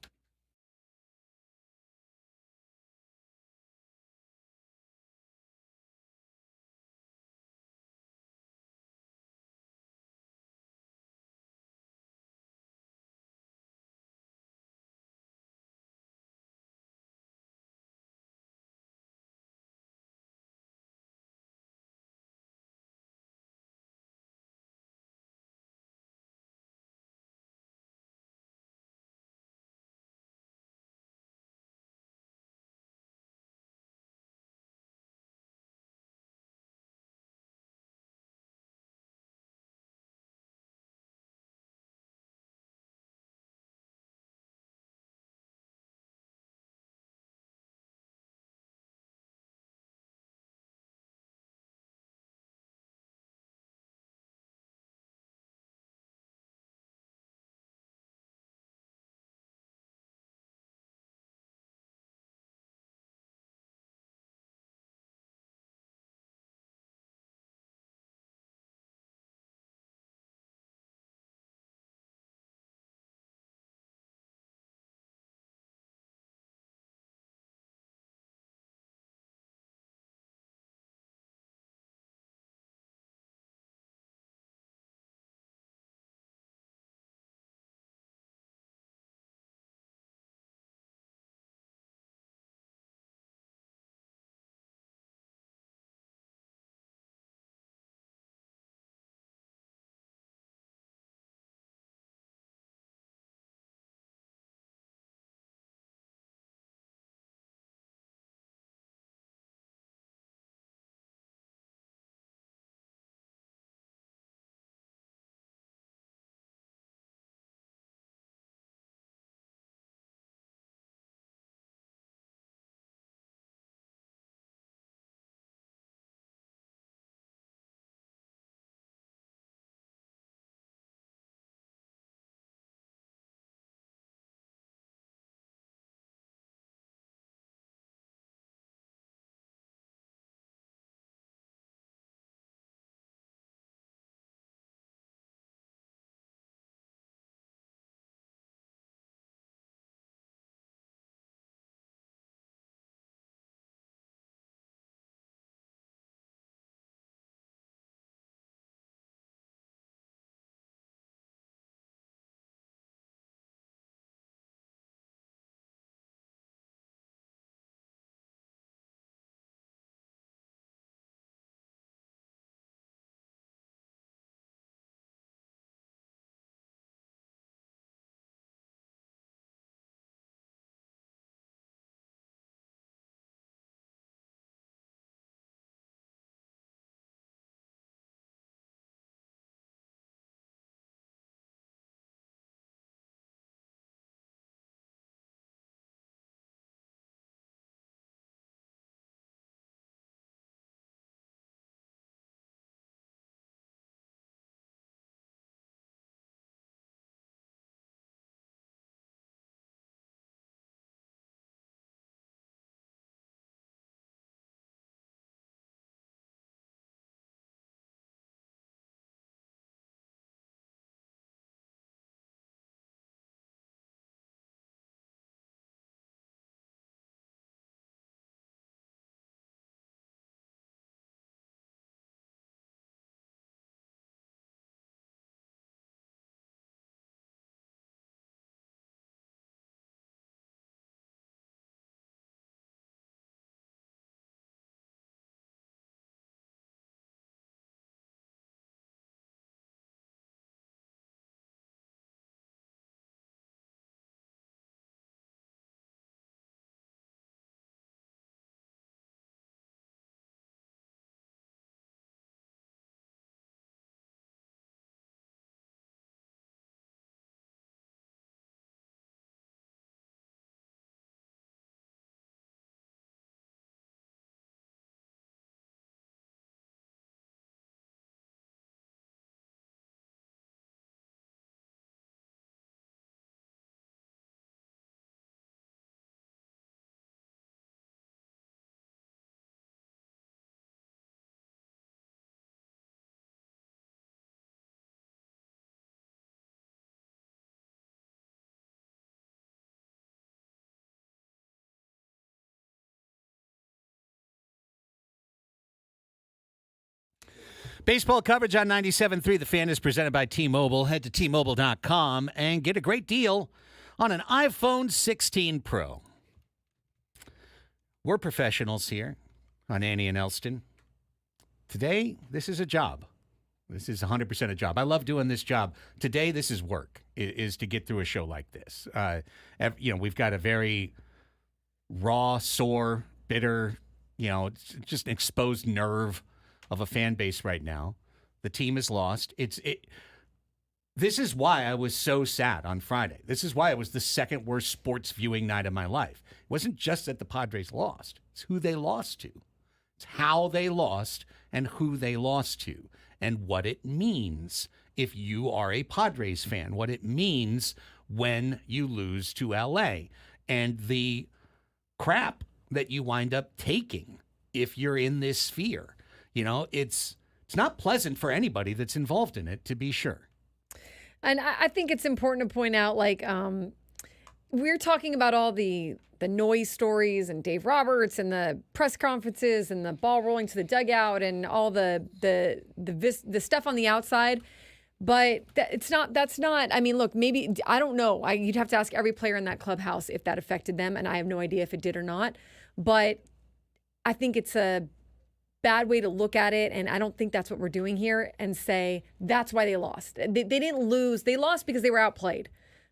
Baseball coverage on 97.3 The Fan is presented by T-Mobile. Head to T-Mobile.com and get a great deal on an iPhone 16 Pro. We're professionals here on Annie and Elsten. Today, this is a job. This is 100% a job. I love doing this job. Today, this is work, is to get through a show like this. We've got a very raw, sore, bitter, it's just an exposed nerve of a fan base right now. The team is lost. This is why I was so sad on Friday. This is why it was the second worst sports viewing night of my life. It wasn't just that the Padres lost. It's who they lost to. It's how they lost and who they lost to and what it means if you are a Padres fan, what it means when you lose to LA, and the crap that you wind up taking if you're in this sphere. It's not pleasant for anybody that's involved in it, to be sure. And I think it's important to point out, we're talking about all the noise stories and Dave Roberts and the press conferences and the ball rolling to the dugout and all the stuff on the outside. But that's not. I mean, look, maybe, I don't know. You'd have to ask every player in that clubhouse if that affected them, and I have no idea if it did or not. But I think it's a bad way to look at it, and I don't think that's what we're doing here, and say that's why they lost. They didn't lose. They lost because they were outplayed.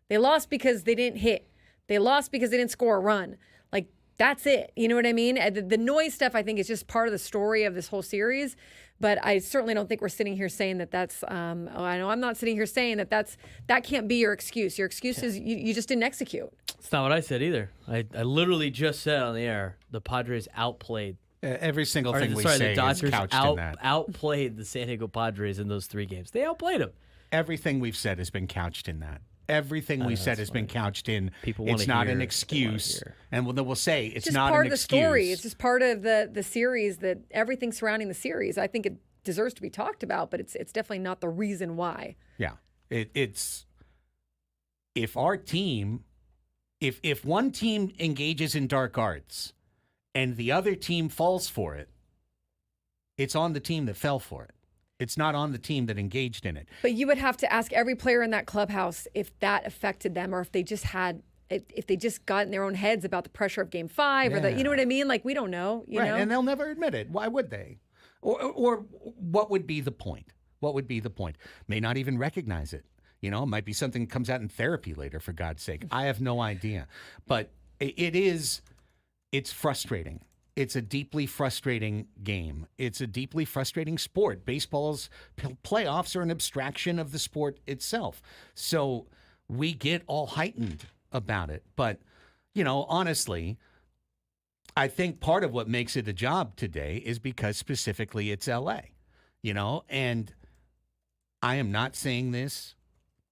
They lost because they didn't hit. They lost because they didn't score a run. That's it. You know what I mean? The noise stuff, I think, is just part of the story of this whole series. But I certainly don't think we're sitting here saying that that's, I know I'm not sitting here saying that can't be your excuse. Your excuse is you just didn't execute. It's not what I said either. I literally just said on the air, the Padres outplayed. Every single thing we the say Dodgers is couched in that. Outplayed the San Diego Padres in those 3 games. They outplayed them. Everything we've said has been couched in that. Everything we said has been couched in. It's not an excuse, and we'll say it's not an excuse. It's just part of the story. It's just part of the series. That everything surrounding the series, I think it deserves to be talked about, but it's definitely not the reason why. Yeah, it's if our team, if one team engages in dark arts, and the other team falls for it, it's on the team that fell for it. It's not on the team that engaged in it. But you would have to ask every player in that clubhouse if that affected them, or if they just got in their own heads about the pressure of Game 5, or you know what I mean? We don't know. You know? And they'll never admit it. Why would they? Or what would be the point? What would be the point? May not even recognize it. It might be something that comes out in therapy later, for God's sake. I have no idea. But it's frustrating. It's a deeply frustrating game. It's a deeply frustrating sport. Baseball's playoffs are an abstraction of the sport itself. So we get all heightened about it. But, honestly, I think part of what makes it a job today is because specifically it's LA, and I am not saying this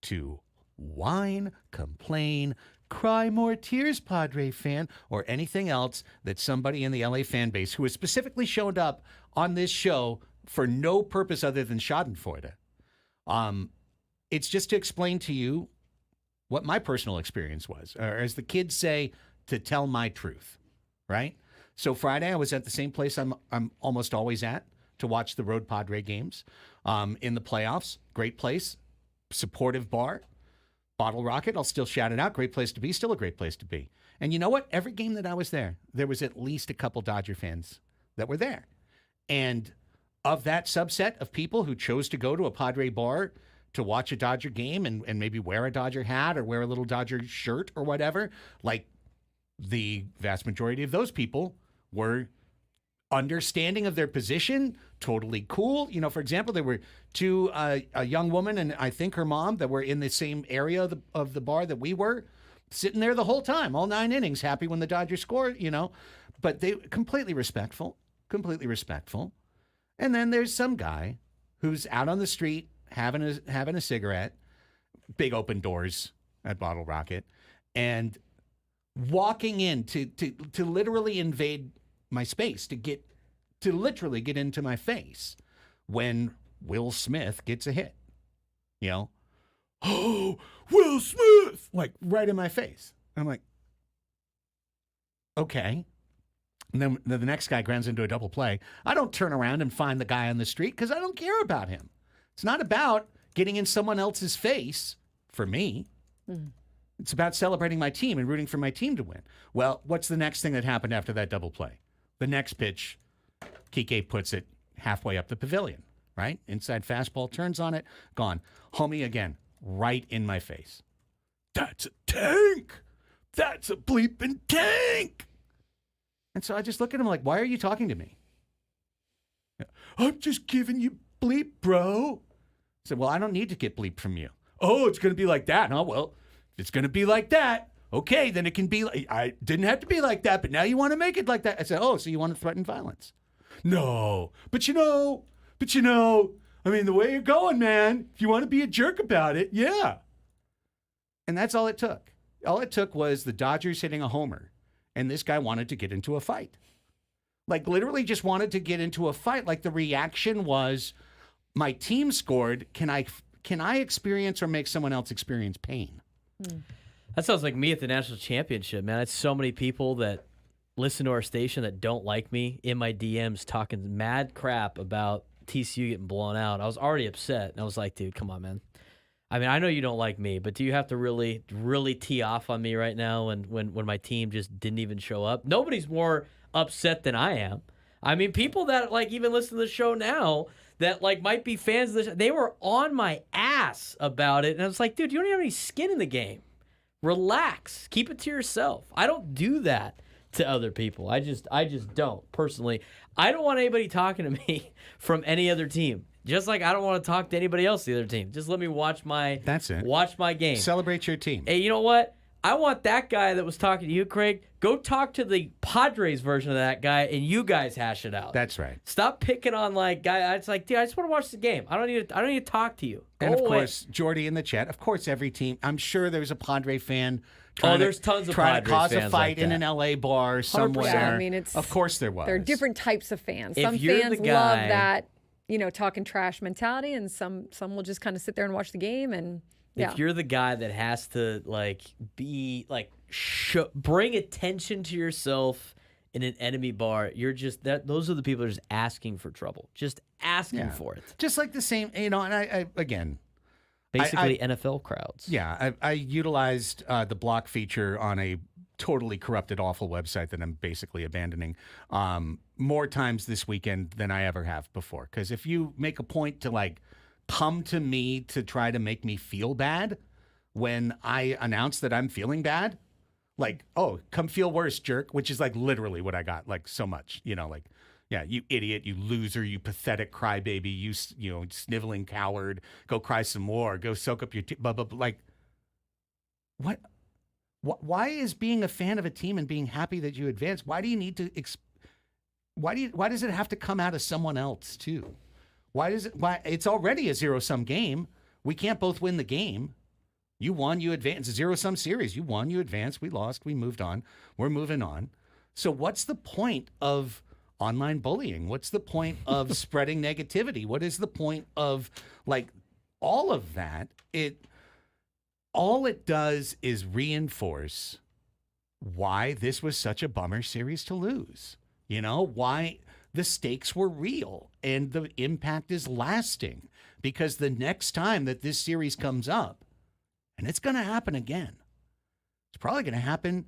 to whine, complain, cry more tears, Padre fan, or anything else that somebody in the LA fan base who has specifically showed up on this show for no purpose other than schadenfreude. It's just to explain to you what my personal experience was, or as the kids say, to tell my truth, right? So Friday, I was at the same place I'm almost always at to watch the road Padre games in the playoffs. Great place, supportive bar. Bottle Rocket, I'll still shout it out. Great place to be, still a great place to be. And you know what? Every game that I was there was at least a couple Dodger fans that were there. And of that subset of people who chose to go to a Padre bar to watch a Dodger game and maybe wear a Dodger hat or wear a little Dodger shirt or whatever, the vast majority of those people were understanding of their position, totally cool. For example, there were two, a young woman and I think her mom, that were in the same area of the bar that we were, sitting there the whole time, all 9 innings, happy when the Dodgers scored, But they completely respectful. And then there's some guy who's out on the street having a cigarette, big open doors at Bottle Rocket, and walking in to literally invade my space, to literally get into my face when Will Smith gets a hit. Oh, Will Smith! Right in my face. I'm like, okay. and then the next guy grounds into a double play, I don't turn around and find the guy on the street because I don't care about him. It's not about getting in someone else's face for me. It's about celebrating my team and rooting for my team to win. Well, what's the next thing that happened after that double play? The next pitch, Kike puts it halfway up the pavilion, right? Inside fastball, turns on it, gone. Homie again, right in my face. That's a tank. That's a bleeping tank. And so I just look at him like, why are you talking to me? I'm just giving you bleep, bro. I said, well, I don't need to get bleep from you. Oh, it's going to be like that. Oh, well, if it's going to be like that, okay, then it can be like, I didn't have to be like that, but now you want to make it like that. I said, oh, so you want to threaten violence? No, but you know, I mean, the way you're going, man, if you want to be a jerk about it, yeah. And that's all it took. All it took was the Dodgers hitting a homer, and this guy wanted to get into a fight. Like, literally just wanted to get into a fight. Like, the reaction was, my team scored. Can I experience or make someone else experience pain? That sounds like me at the national championship, man. It's so many people that listen to our station that don't like me in my DMs talking mad crap about TCU getting blown out. I was already upset, and I was like, dude, come on, man. I mean, I know you don't like me, but do you have to really, really tee off on me right now when my team just didn't even show up? Nobody's more upset than I am. I mean, people that like even listen to the show now that like might be fans of the show, they were on my ass about it, and I was like, dude, you don't even have any skin in the game. Relax. Keep it to yourself. I don't do that to other people. I just don't. Personally, I don't want anybody talking to me from any other team. Just like I don't want to talk to anybody else the other team. Just let me watch my That's it. Watch my game. Celebrate your team. Hey, you know what? I want that guy that was talking to you, Craig. Go talk to the Padres version of that guy, and you guys hash it out. That's right. Stop picking on like guy. It's like, dude, I just want to watch the game. I don't need to talk to you. Go And of away. course, Jordy in the chat. Of course, every team. I'm sure there's a Padre fan. There's tons of trying to Padres cause a fans fight like in that. an LA bar 100%. somewhere. I mean, it's of course there was. There are different types of fans. If Some you're fans the love guy- that, talking trash mentality, and some will just kind of sit there and watch the game. And yeah, If you're the guy that has to like be like bring attention to yourself in an enemy bar, you're just that. Those are the people that are just asking for trouble, just asking for it. Just like the same, and I again. Basically, NFL crowds. Yeah, I utilized the block feature on a totally corrupted, awful website that I'm basically abandoning more times this weekend than I ever have before. Because if you make a point to like come to me to try to make me feel bad when I announce that I'm feeling bad, like, oh, come feel worse, jerk, which is like literally what I got, like so much, like. Yeah, you idiot, you loser, you pathetic crybaby, you sniveling coward. Go cry some more. Go soak up your blah, blah, blah. Like, what? Why is being a fan of a team and being happy that you advance? Why do you need to? Why does it have to come out of someone else too? Why it's already a zero-sum game. We can't both win the game. You won, you advance. It's a zero-sum series. You won, you advanced. We lost, we moved on. We're moving on. So what's the point of online bullying? What's the point of spreading negativity? What is the point of like all of that? All it does is reinforce why this was such a bummer series to lose. Why the stakes were real and the impact is lasting, because the next time that this series comes up, and it's going to happen again, it's probably going to happen,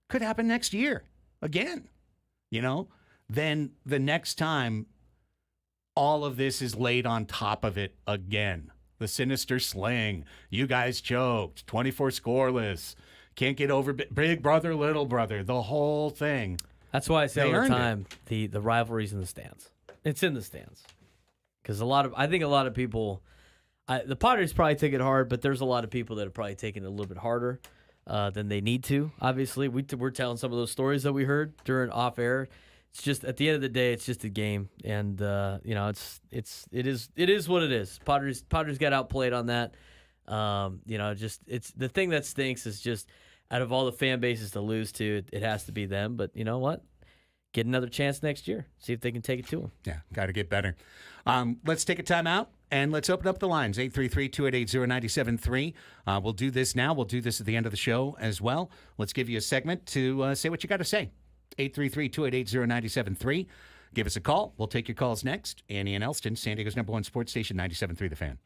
could happen next year again, then the next time all of this is laid on top of it again. The sinister sling, you guys choked, 24 scoreless, can't get over big brother, little brother, the whole thing. That's why I say They all the earned time the rivalry's in the stands. It's in the stands. Because I think a lot of people, the Padres probably take it hard, but there's a lot of people that are probably taking it a little bit harder than they need to. Obviously, we're telling some of those stories that we heard during off air. It's just at the end of the day, it's just a game, and it is what it is. Padres got outplayed on that. It's the thing that stinks is just out of all the fan bases to lose to, it has to be them. But you know what? Get another chance next year. See if they can take it to them. Yeah, got to get better. Let's take a timeout and let's open up the lines. 833-288-0973. We'll do this now. We'll do this at the end of the show as well. Let's give you a segment to say what you got to say. 833-288-0973. Give us a call. We'll take your calls next. Annie and Elsten, San Diego's #1 sports station, 97.3 The Fan.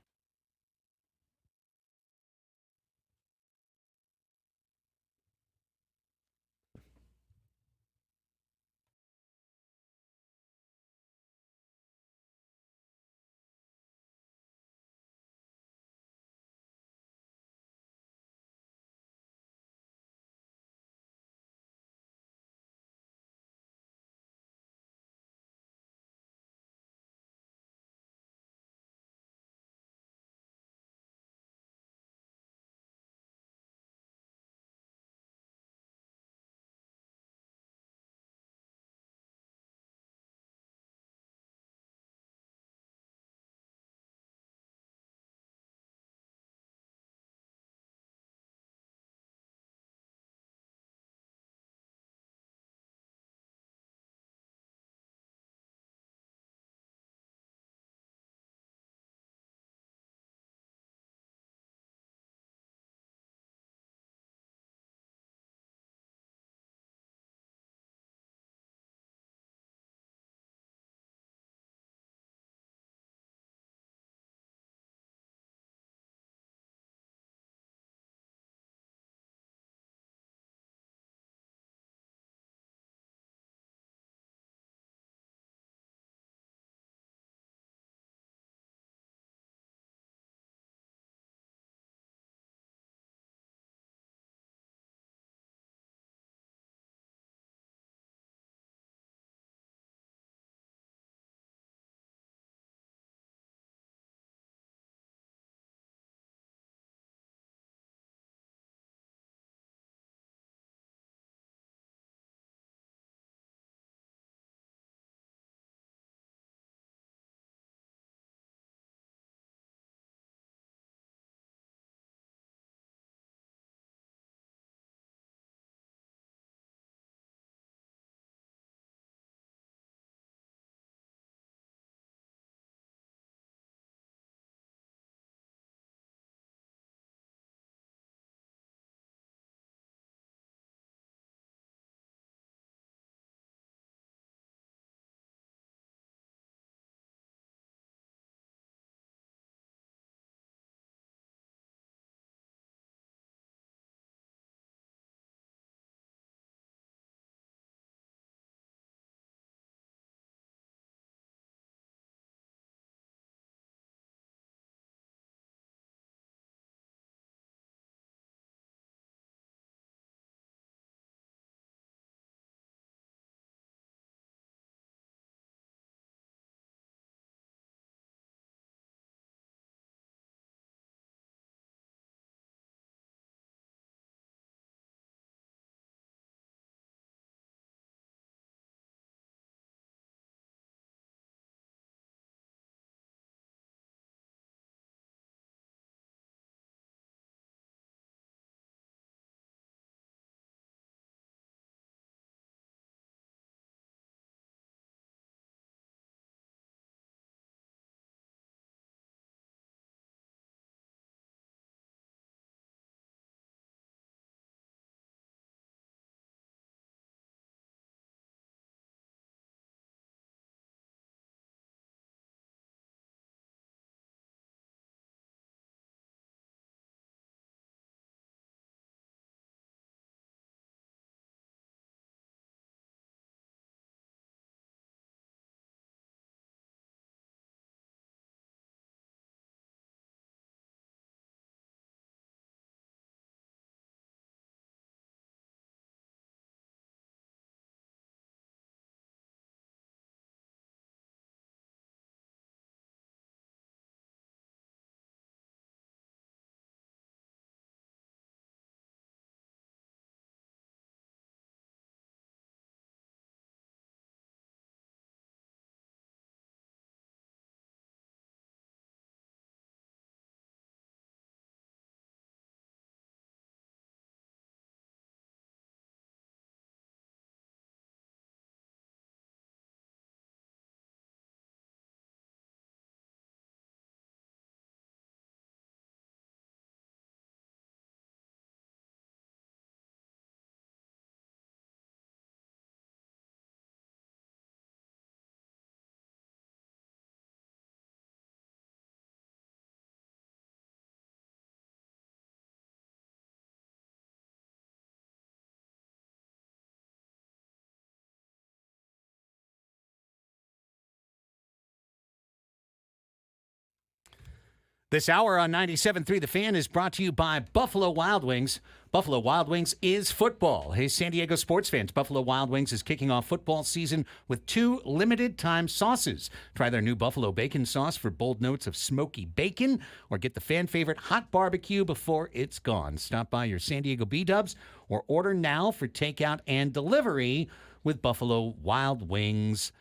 This hour on 97.3 The Fan is brought to you by Buffalo Wild Wings. Buffalo Wild Wings is football. Hey, San Diego sports fans, Buffalo Wild Wings is kicking off football season with 2 limited-time sauces. Try their new Buffalo Bacon Sauce for bold notes of smoky bacon, or get the fan-favorite hot barbecue before it's gone. Stop by your San Diego B-Dubs or order now for takeout and delivery with Buffalo Wild Wings.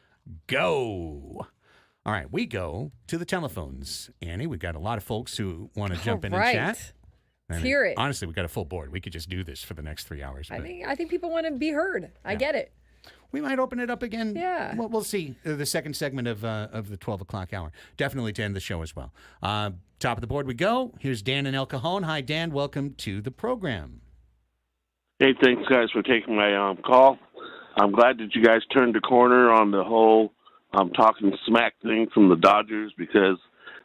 Go! All right, we go to the telephones. Annie, we've got a lot of folks who want to jump in and chat. Let's hear it. Honestly, we've got a full board. We could just do this for the next 3 hours. I think people want to be heard. I get it. We might open it up again. Yeah. We'll see. The second segment of the 12 o'clock hour. Definitely to end the show as well. Top of the board we go. Here's Dan in El Cajon. Hi, Dan. Welcome to the program. Hey, thanks, guys, for taking my call. I'm glad that you guys turned the corner on the whole talking smack thing from the Dodgers, because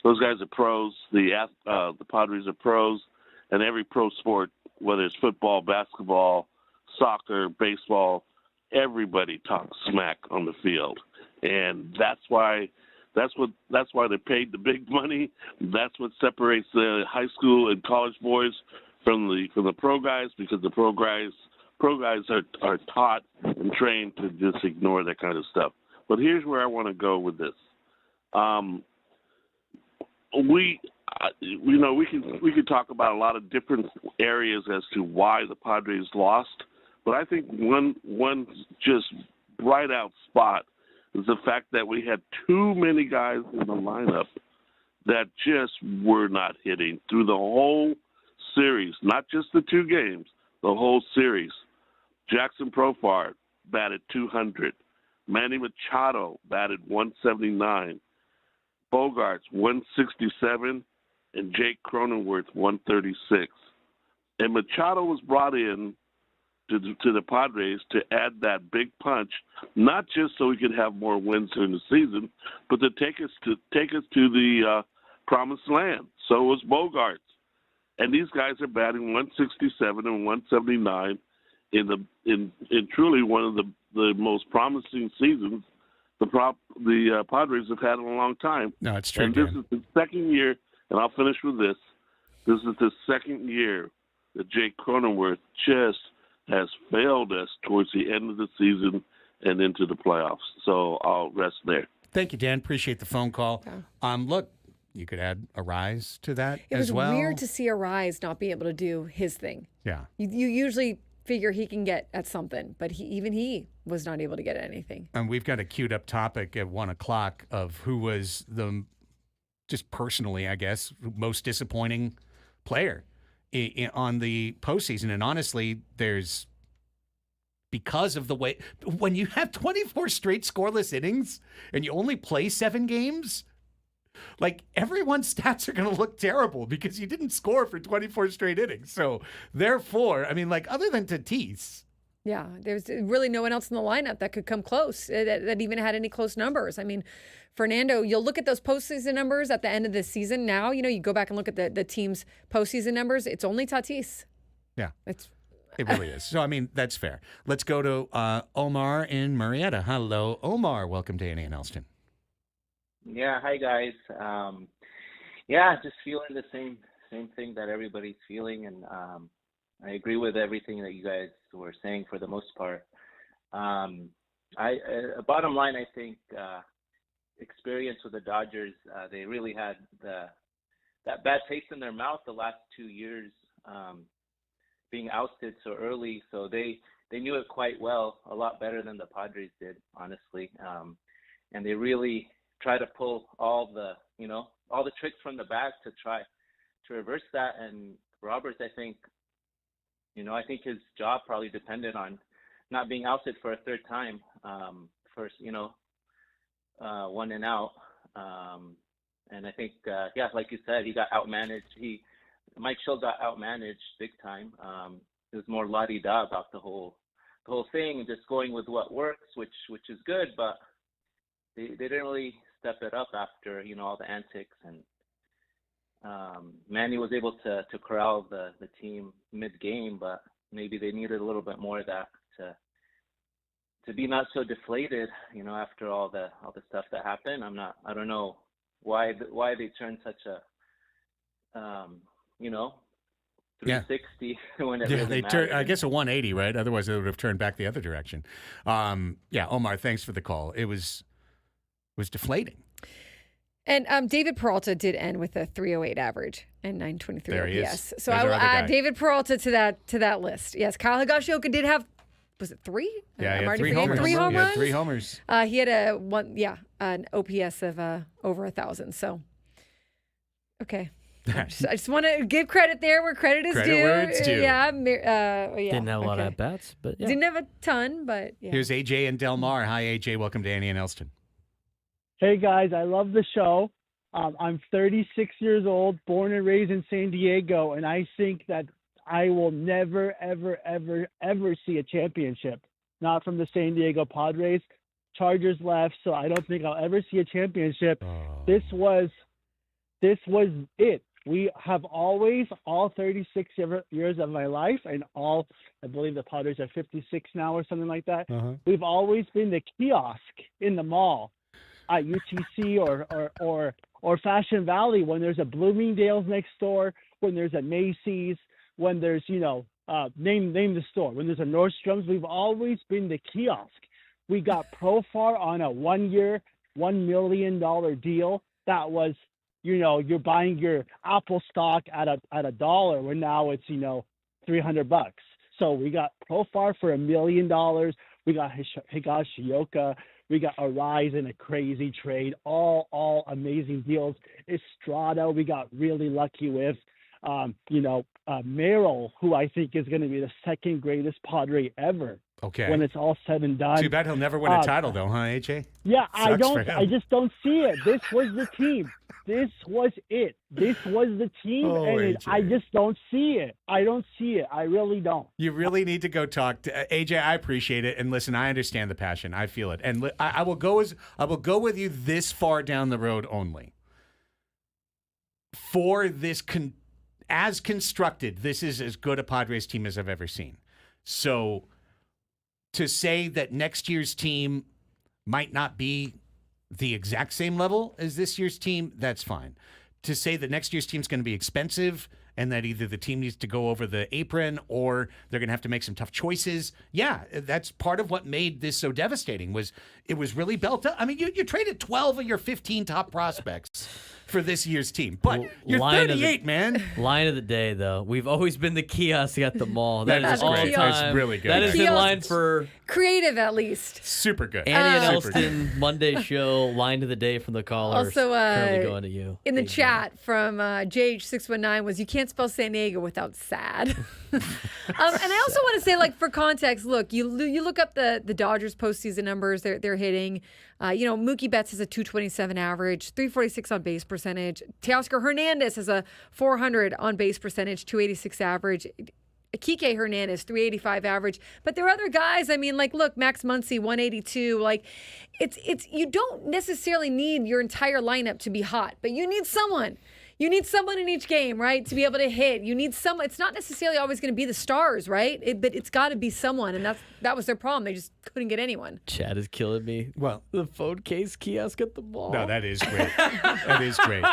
those guys are pros. The Padres are pros, and every pro sport, whether it's football, basketball, soccer, baseball, everybody talks smack on the field, and that's why they're paid the big money. That's what separates the high school and college boys from the pro guys, because the pro guys are taught and trained to just ignore that kind of stuff. But here's where I want to go with this. We could talk about a lot of different areas as to why the Padres lost, but I think one just bright out spot is the fact that we had too many guys in the lineup that just were not hitting through the whole series, not just the 2 games, the whole series. Jackson Profar batted 200. Manny Machado batted 179. Bogarts 167, and Jake Cronenworth 136. And Machado was brought in to the Padres to add that big punch, not just so we could have more wins during the season, but to take us to the promised land. So was Bogarts, and these guys are batting 167 and 179 in truly one of the most promising seasons the Padres have had in a long time. No, it's true. And this is the second year, and I'll finish with this. This is the second year that Jake Cronenworth just has failed us towards the end of the season and into the playoffs. So I'll rest there. Thank you, Dan. Appreciate the phone call. Look, you could add a rise to that as well. It was weird to see a rise not be able to do his thing. Yeah. You usually figure he can get at something, but he was not able to get at anything. And we've got a queued up topic at 1 o'clock of who was just personally, I guess, most disappointing player on the postseason. And honestly, because of the way, when you have 24 straight scoreless innings and you only play 7 games, like, everyone's stats are going to look terrible because you didn't score for 24 straight innings. So, therefore, I mean, like, other than Tatis. Yeah, there's really no one else in the lineup that could come close, that even had any close numbers. I mean, Fernando, you'll look at those postseason numbers at the end of the season now. You know, you go back and look at the team's postseason numbers. It's only Tatis. Yeah. It really is. So, I mean, that's fair. Let's go to Omar in Marietta. Hello, Omar. Welcome to Annie and Elsten. Yeah, hi guys. Just feeling the same thing that everybody's feeling, and I agree with everything that you guys were saying for the most part. Bottom line, I think experience with the Dodgers, they really had that bad taste in their mouth the last 2 years, being ousted so early. So they knew it quite well, a lot better than the Padres did, honestly, and they really try to pull all the tricks from the bag to try to reverse that. And Roberts, I think his job probably depended on not being ousted for a third time, first, 1 and out. And I think, like you said, he got outmanaged. Mike Schill got outmanaged big time. It was more la-di-da about the whole thing, and just going with what works, which is good, but they didn't really step it up after, all the antics. And Manny was able to corral the team mid-game, but maybe they needed a little bit more of that to be not so deflated, after all the stuff that happened. I don't know why they turned such a you know, Yeah. 360 when it Yeah, really they mattered. turned, I guess, a 180, right? Otherwise, they would have turned back the other direction. Yeah, Omar, thanks for the call. It was deflating. And David Peralta did end with a 308 average and 923 There he OPS. is. So There's I will our other add guy. David Peralta to that list. Yes, Kyle Higashioka did have, was it 3? Yeah, I'm he had already 3 forgetting. homers. 3 home He had runs? 3 homers. He had an OPS of over 1,000. So, okay. I just want to give credit there where credit is Credit due. where it's due. Yeah. Didn't have a lot of at-bats, but yeah. Didn't have a ton, but yeah. Here's AJ and Del Mar. Hi, AJ. Welcome to Annie and Elsten. Hey guys, I love the show. I'm 36 years old, born and raised in San Diego, and I think that I will never, ever, ever, ever see a championship. Not from the San Diego Padres. Chargers left, so I don't think I'll ever see a championship. This was it. We have always, all 36 years of my life, and I believe the Padres are 56 now or something like that. We've always been the kiosk in the mall at UTC or Fashion Valley when there's a Bloomingdale's next door, when there's a Macy's, when there's, name the store, when there's a Nordstrom's. We've always been the kiosk. We got Profar on a 1-year, $1 million deal. That was, you're buying your Apple stock at a dollar, where now it's, $300. So we got Profar for $1 million. We got Higashioka. We got Arise in a crazy trade. All amazing deals. Estrada, we got really lucky with. Merrill, who I think is going to be the second greatest Padre ever. Okay. When it's all said and done. Too bad he'll never win a title, though, huh, AJ? Yeah, Sucks for him. I just don't see it. This was the team. This was it. This was the team, I just don't see it. I don't see it. I really don't. You really need to go talk to AJ. I appreciate it, and listen, I understand the passion. I feel it, and I will go with you this far down the road only. For this, as constructed, this is as good a Padres team as I've ever seen. So, to say that next year's team might not be the exact same level as this year's team, that's fine. To say that next year's team's going to be expensive and that either the team needs to go over the apron or they're going to have to make some tough choices, yeah, that's part of what made this so devastating. It was really built up. I mean, you traded 12 of your 15 top prospects for this year's team, but you're 38, man. Line of the day, though. We've always been the kiosk at the mall. That is all great. time. That's really good. That is in line for creative, at least. Super good. Annie and Elsten Monday show. Line of the day from the callers. Also, currently going to you in the chat from JH619 was, you can't spell San Diego without sad. And I also want to say, like, for context, look, you look up the Dodgers postseason numbers they're hitting. Mookie Betts has a 227 average, 346 on base percentage. Teoscar Hernandez has a 400 on base percentage, 286 average. Kike Hernandez, 385 average. But there are other guys. I mean, like, look, Max Muncy, 182. Like, it's you don't necessarily need your entire lineup to be hot, but you need someone. You need someone in each game, right, to be able to hit. You need someone. It's not necessarily always going to be the stars, right? But it's got to be someone, and that was their problem. They just couldn't get anyone. Chad is killing me. Well, the phone case kiosk at the mall. No, that is great. That is great.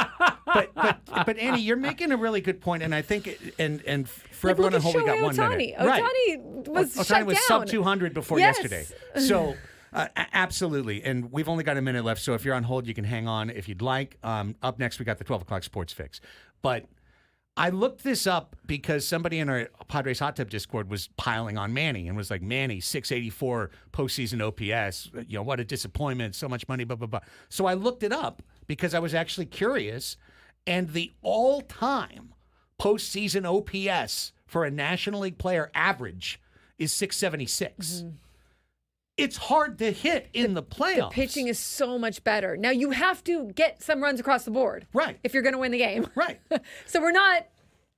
But Annie, you're making a really good point, and I think and for everyone at home, we got 1 minute. Ohtani was shut down. Ohtani was sub 200 before Yes. yesterday. So. Absolutely. And we've only got a minute left, so if you're on hold, you can hang on if you'd like. Up next, we got the 12 o'clock sports fix. But I looked this up because somebody in our Padres Hot Tub Discord was piling on Manny and was like, Manny, 684 postseason OPS. What a disappointment. So much money, blah, blah, blah. So I looked it up because I was actually curious. And the all-time postseason OPS for a National League player average is 676. Mm-hmm. It's hard to hit in the playoffs. The pitching is so much better. Now, you have to get some runs across the board. Right. If you're going to win the game. Right. So we're not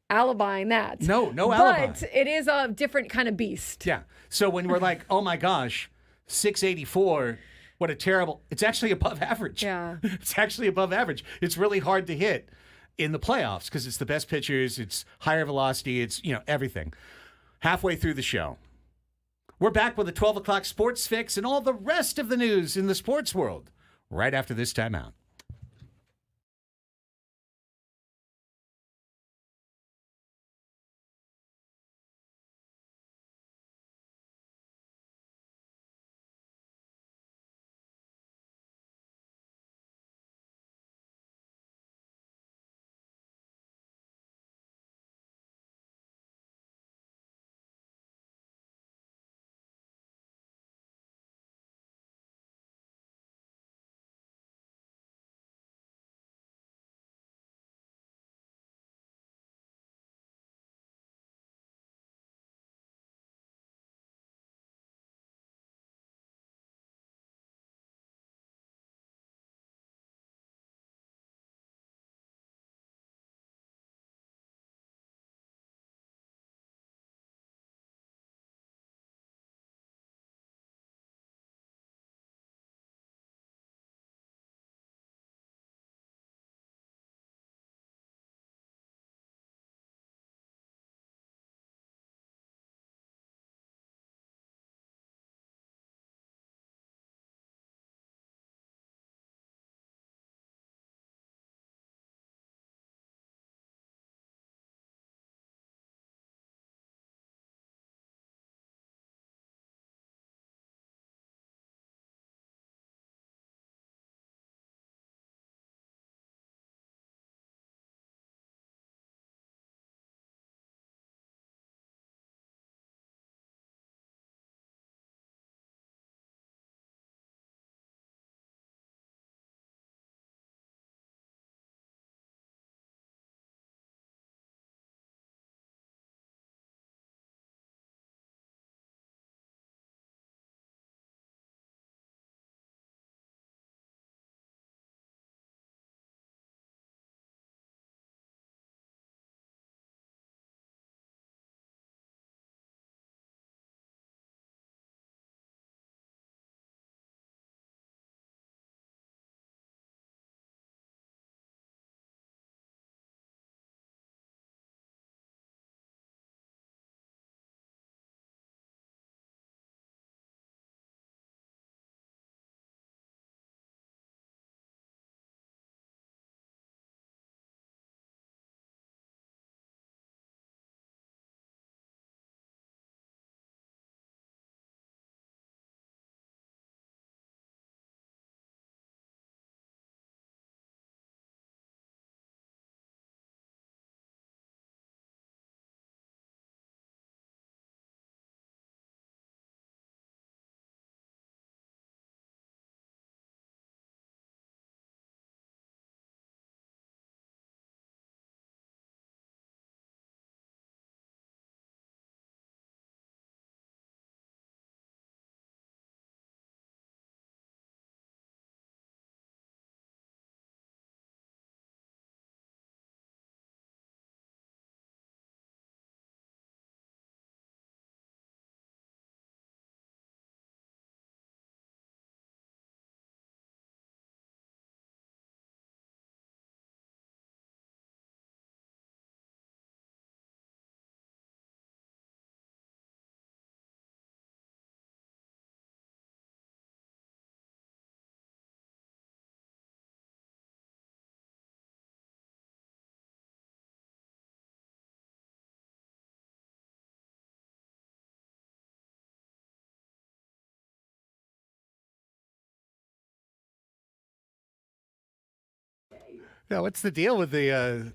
alibiing that. No alibi. But it is a different kind of beast. Yeah. So when we're like, oh my gosh, 684, what a terrible, it's actually above average. Yeah. It's actually above average. It's really hard to hit in the playoffs because it's the best pitchers, it's higher velocity, it's, everything. Halfway through the show. We're back with the 12 o'clock sports fix and all the rest of the news in the sports world right after this timeout. No, what's the deal with the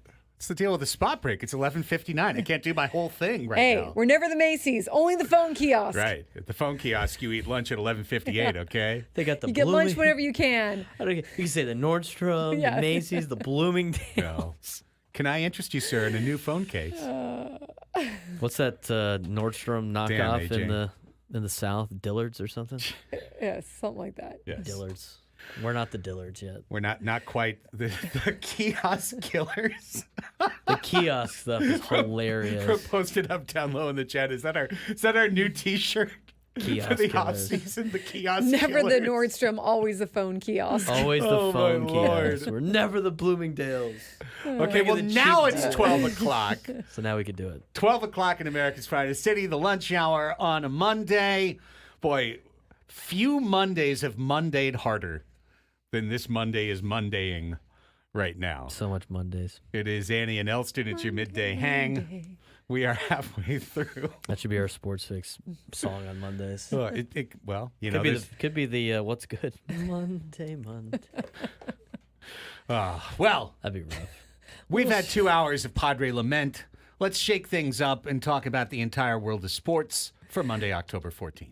spot break? It's 11:59. I can't do my whole thing right Hey, now. we're never the Macy's, only the phone kiosk. Right. At the phone kiosk, you eat lunch at 11:58, okay? They got the You get lunch Blooming- whenever you can. You can say the Nordstrom, Yeah. the Macy's, the Bloomingdale's. No. Can I interest you, sir, in a new phone case? What's that Nordstrom Damn, knockoff AJ. in the South? Dillard's or something? Yeah, something like that. Yes. Dillard's. We're not the Dillards yet. We're not quite the kiosk killers. The kiosk stuff is hilarious. Post it up down low in the chat. Is that our new T-shirt Kiosk for the killers. off season? The kiosk Never killers. the Nordstrom, always the phone kiosk. Always the Oh, my phone Lord. kiosk. We're never the Bloomingdale's. Okay, well the now cheap it's 12 o'clock. So now we could do it. 12 o'clock in America's Friday City, the lunch hour on a Monday. Boy, few Mondays have Mondayed harder than this Monday is Mondaying right now. So much Mondays. It is Annie and Elsten. It's your midday hang. We are halfway through. That should be our Sports Fix song on Mondays. Well, you know, Could be the what's good Monday. well, That'd be rough. we've had 2 hours of Padre lament. Let's shake things up and talk about the entire world of sports for Monday, October 14th.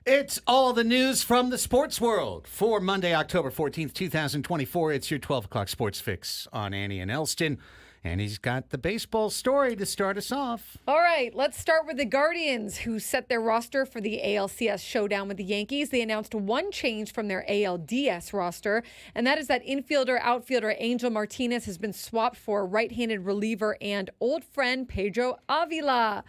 It's all the news from the sports world for Monday, October 14th, 2024. It's your 12 o'clock sports fix on Annie and Elsten. And he's got the baseball story to start us off. All right, let's start with the Guardians, who set their roster for the ALCS showdown with the Yankees. They announced one change from their ALDS roster, and that is that outfielder Angel Martinez has been swapped for right-handed reliever and old friend Pedro Avila.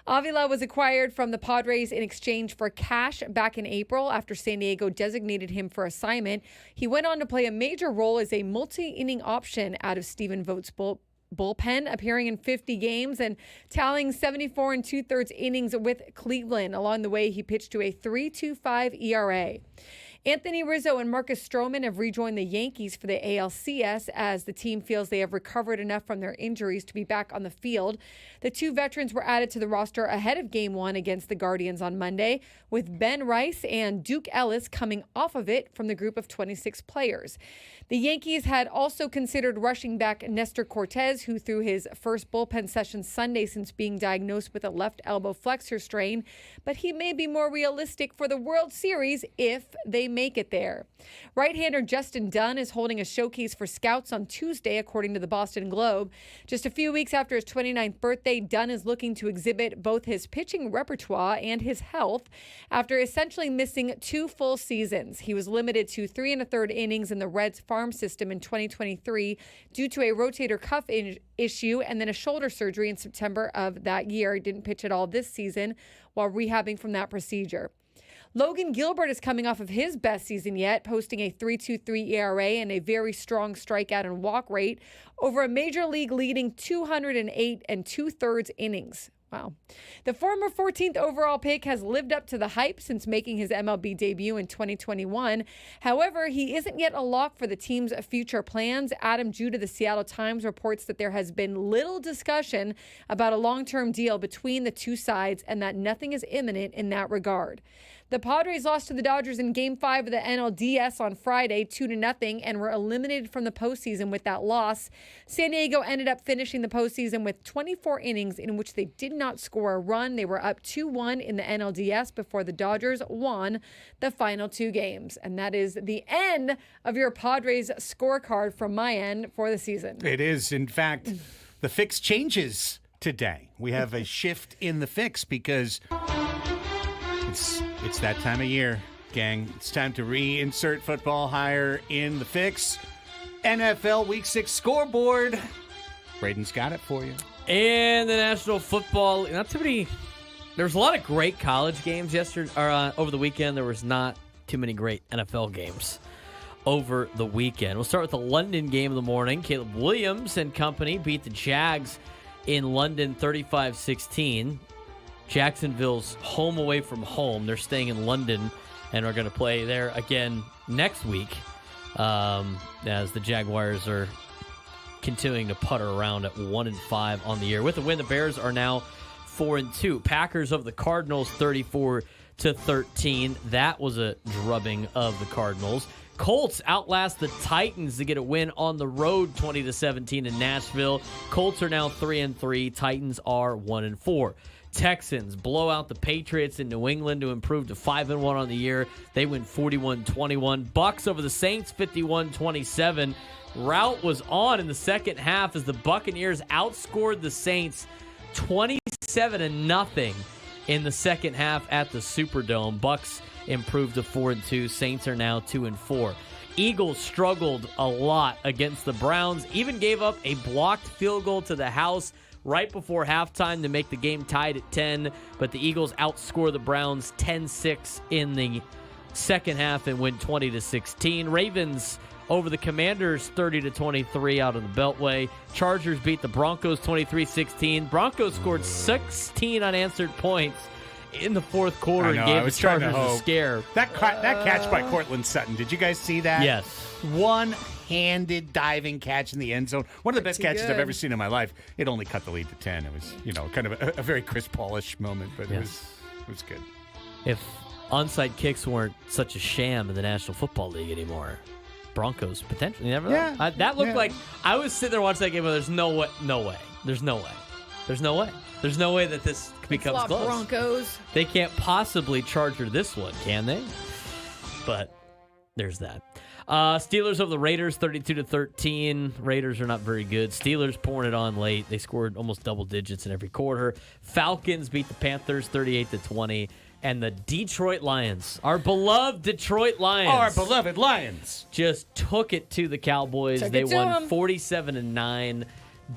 Avila was acquired from the Padres in exchange for cash back in April after San Diego designated him for assignment. He went on to play a major role as a multi-inning option out of Stephen Vogt's bullpen, appearing in 50 games and tallying 74 2/3 innings with Cleveland. Along the way, he pitched to a 3.25 ERA. Anthony Rizzo and Marcus Stroman have rejoined the Yankees for the ALCS as the team feels they have recovered enough from their injuries to be back on the field. The two veterans were added to the roster ahead of Game 1 against the Guardians on Monday, with Ben Rice and Duke Ellis coming off of it from the group of 26 players. The Yankees had also considered rushing back Nestor Cortez, who threw his first bullpen session Sunday since being diagnosed with a left elbow flexor strain, but he may be more realistic for the World Series if they make it there. Right-hander Justin Dunn is holding a showcase for scouts on Tuesday, according to the Boston Globe. Just a few weeks after his 29th birthday, Dunn is looking to exhibit both his pitching repertoire and his health after essentially missing 2 full seasons. He was limited to 3 1/3 innings in the Reds farm system in 2023 due to a rotator cuff issue and then a shoulder surgery in September of that year. He didn't pitch at all this season while rehabbing from that procedure. Logan Gilbert is coming off of his best season yet, posting a 3.23 ERA and a very strong strikeout and walk rate over a major league leading 208 2/3 innings. Wow. The former 14th overall pick has lived up to the hype since making his MLB debut in 2021. However, he isn't yet a lock for the team's future plans. Adam Jude of the Seattle Times reports that there has been little discussion about a long-term deal between the two sides and that nothing is imminent in that regard. The Padres lost to the Dodgers in Game 5 of the NLDS on Friday, 2-0, and were eliminated from the postseason with that loss. San Diego ended up finishing the postseason with 24 innings in which they did not score a run. They were up 2-1 in the NLDS before the Dodgers won the final 2 games. And that is the end of your Padres scorecard from my end for the season. It is, in fact, the fix changes today. We have a shift in the fix because it's that time of year, gang. It's time to reinsert football higher in the fix. NFL Week 6 scoreboard. Braden's got it for you. And the National Football, not too many. There was a lot of great college games yesterday or over the weekend. There was not too many great NFL games over the weekend. We'll start with the London game of the morning. Caleb Williams and company beat the Jags in London 35-16. Jacksonville's home away from home. They're staying in London and are going to play there again next week as the Jaguars are continuing to putter around at 1-5 on the year. With the win, the Bears are now 4-2. Packers of the Cardinals 34-13. That was a drubbing of the Cardinals. Colts outlast the Titans to get a win on the road 20-17 in Nashville. Colts are now 3-3. Titans are 1-4. Texans blow out the Patriots in New England to improve to 5-1 on the year. They win 41-21. Bucks over the Saints 51-27. Rout was on in the second half as the Buccaneers outscored the Saints 27-0 in the second half at the Superdome. Bucks improved to 4-2. Saints are now 2-4. Eagles struggled a lot against the Browns, even gave up a blocked field goal to the house right before halftime to make the game tied at 10, but the Eagles outscore the Browns 10-6 in the second half and win 20-16. Ravens over the Commanders 30-23 out of the Beltway. Chargers beat the Broncos 23-16. Broncos scored 16 unanswered points in the fourth quarter and gave the Chargers a scare. That catch by Cortland Sutton, did you guys see that? Yes. One-handed diving catch in the end zone. One of the best catches I've ever seen in my life. It only cut the lead to 10. It was, kind of a very Chris Paul-ish moment, but it was good. If onside kicks weren't such a sham in the National Football League anymore, Broncos potentially never. Yeah. That looked like I was sitting there watching that game. But there's no way. There's no way that this becomes close. Broncos. They can't possibly Charger this one, can they? But there's that. Steelers over the Raiders, 32-13. Raiders are not very good. Steelers pouring it on late. They scored almost double digits in every quarter. Falcons beat the Panthers 38-20. And the Detroit Lions, our beloved Detroit Lions. Just took it to the Cowboys. They won 47-9.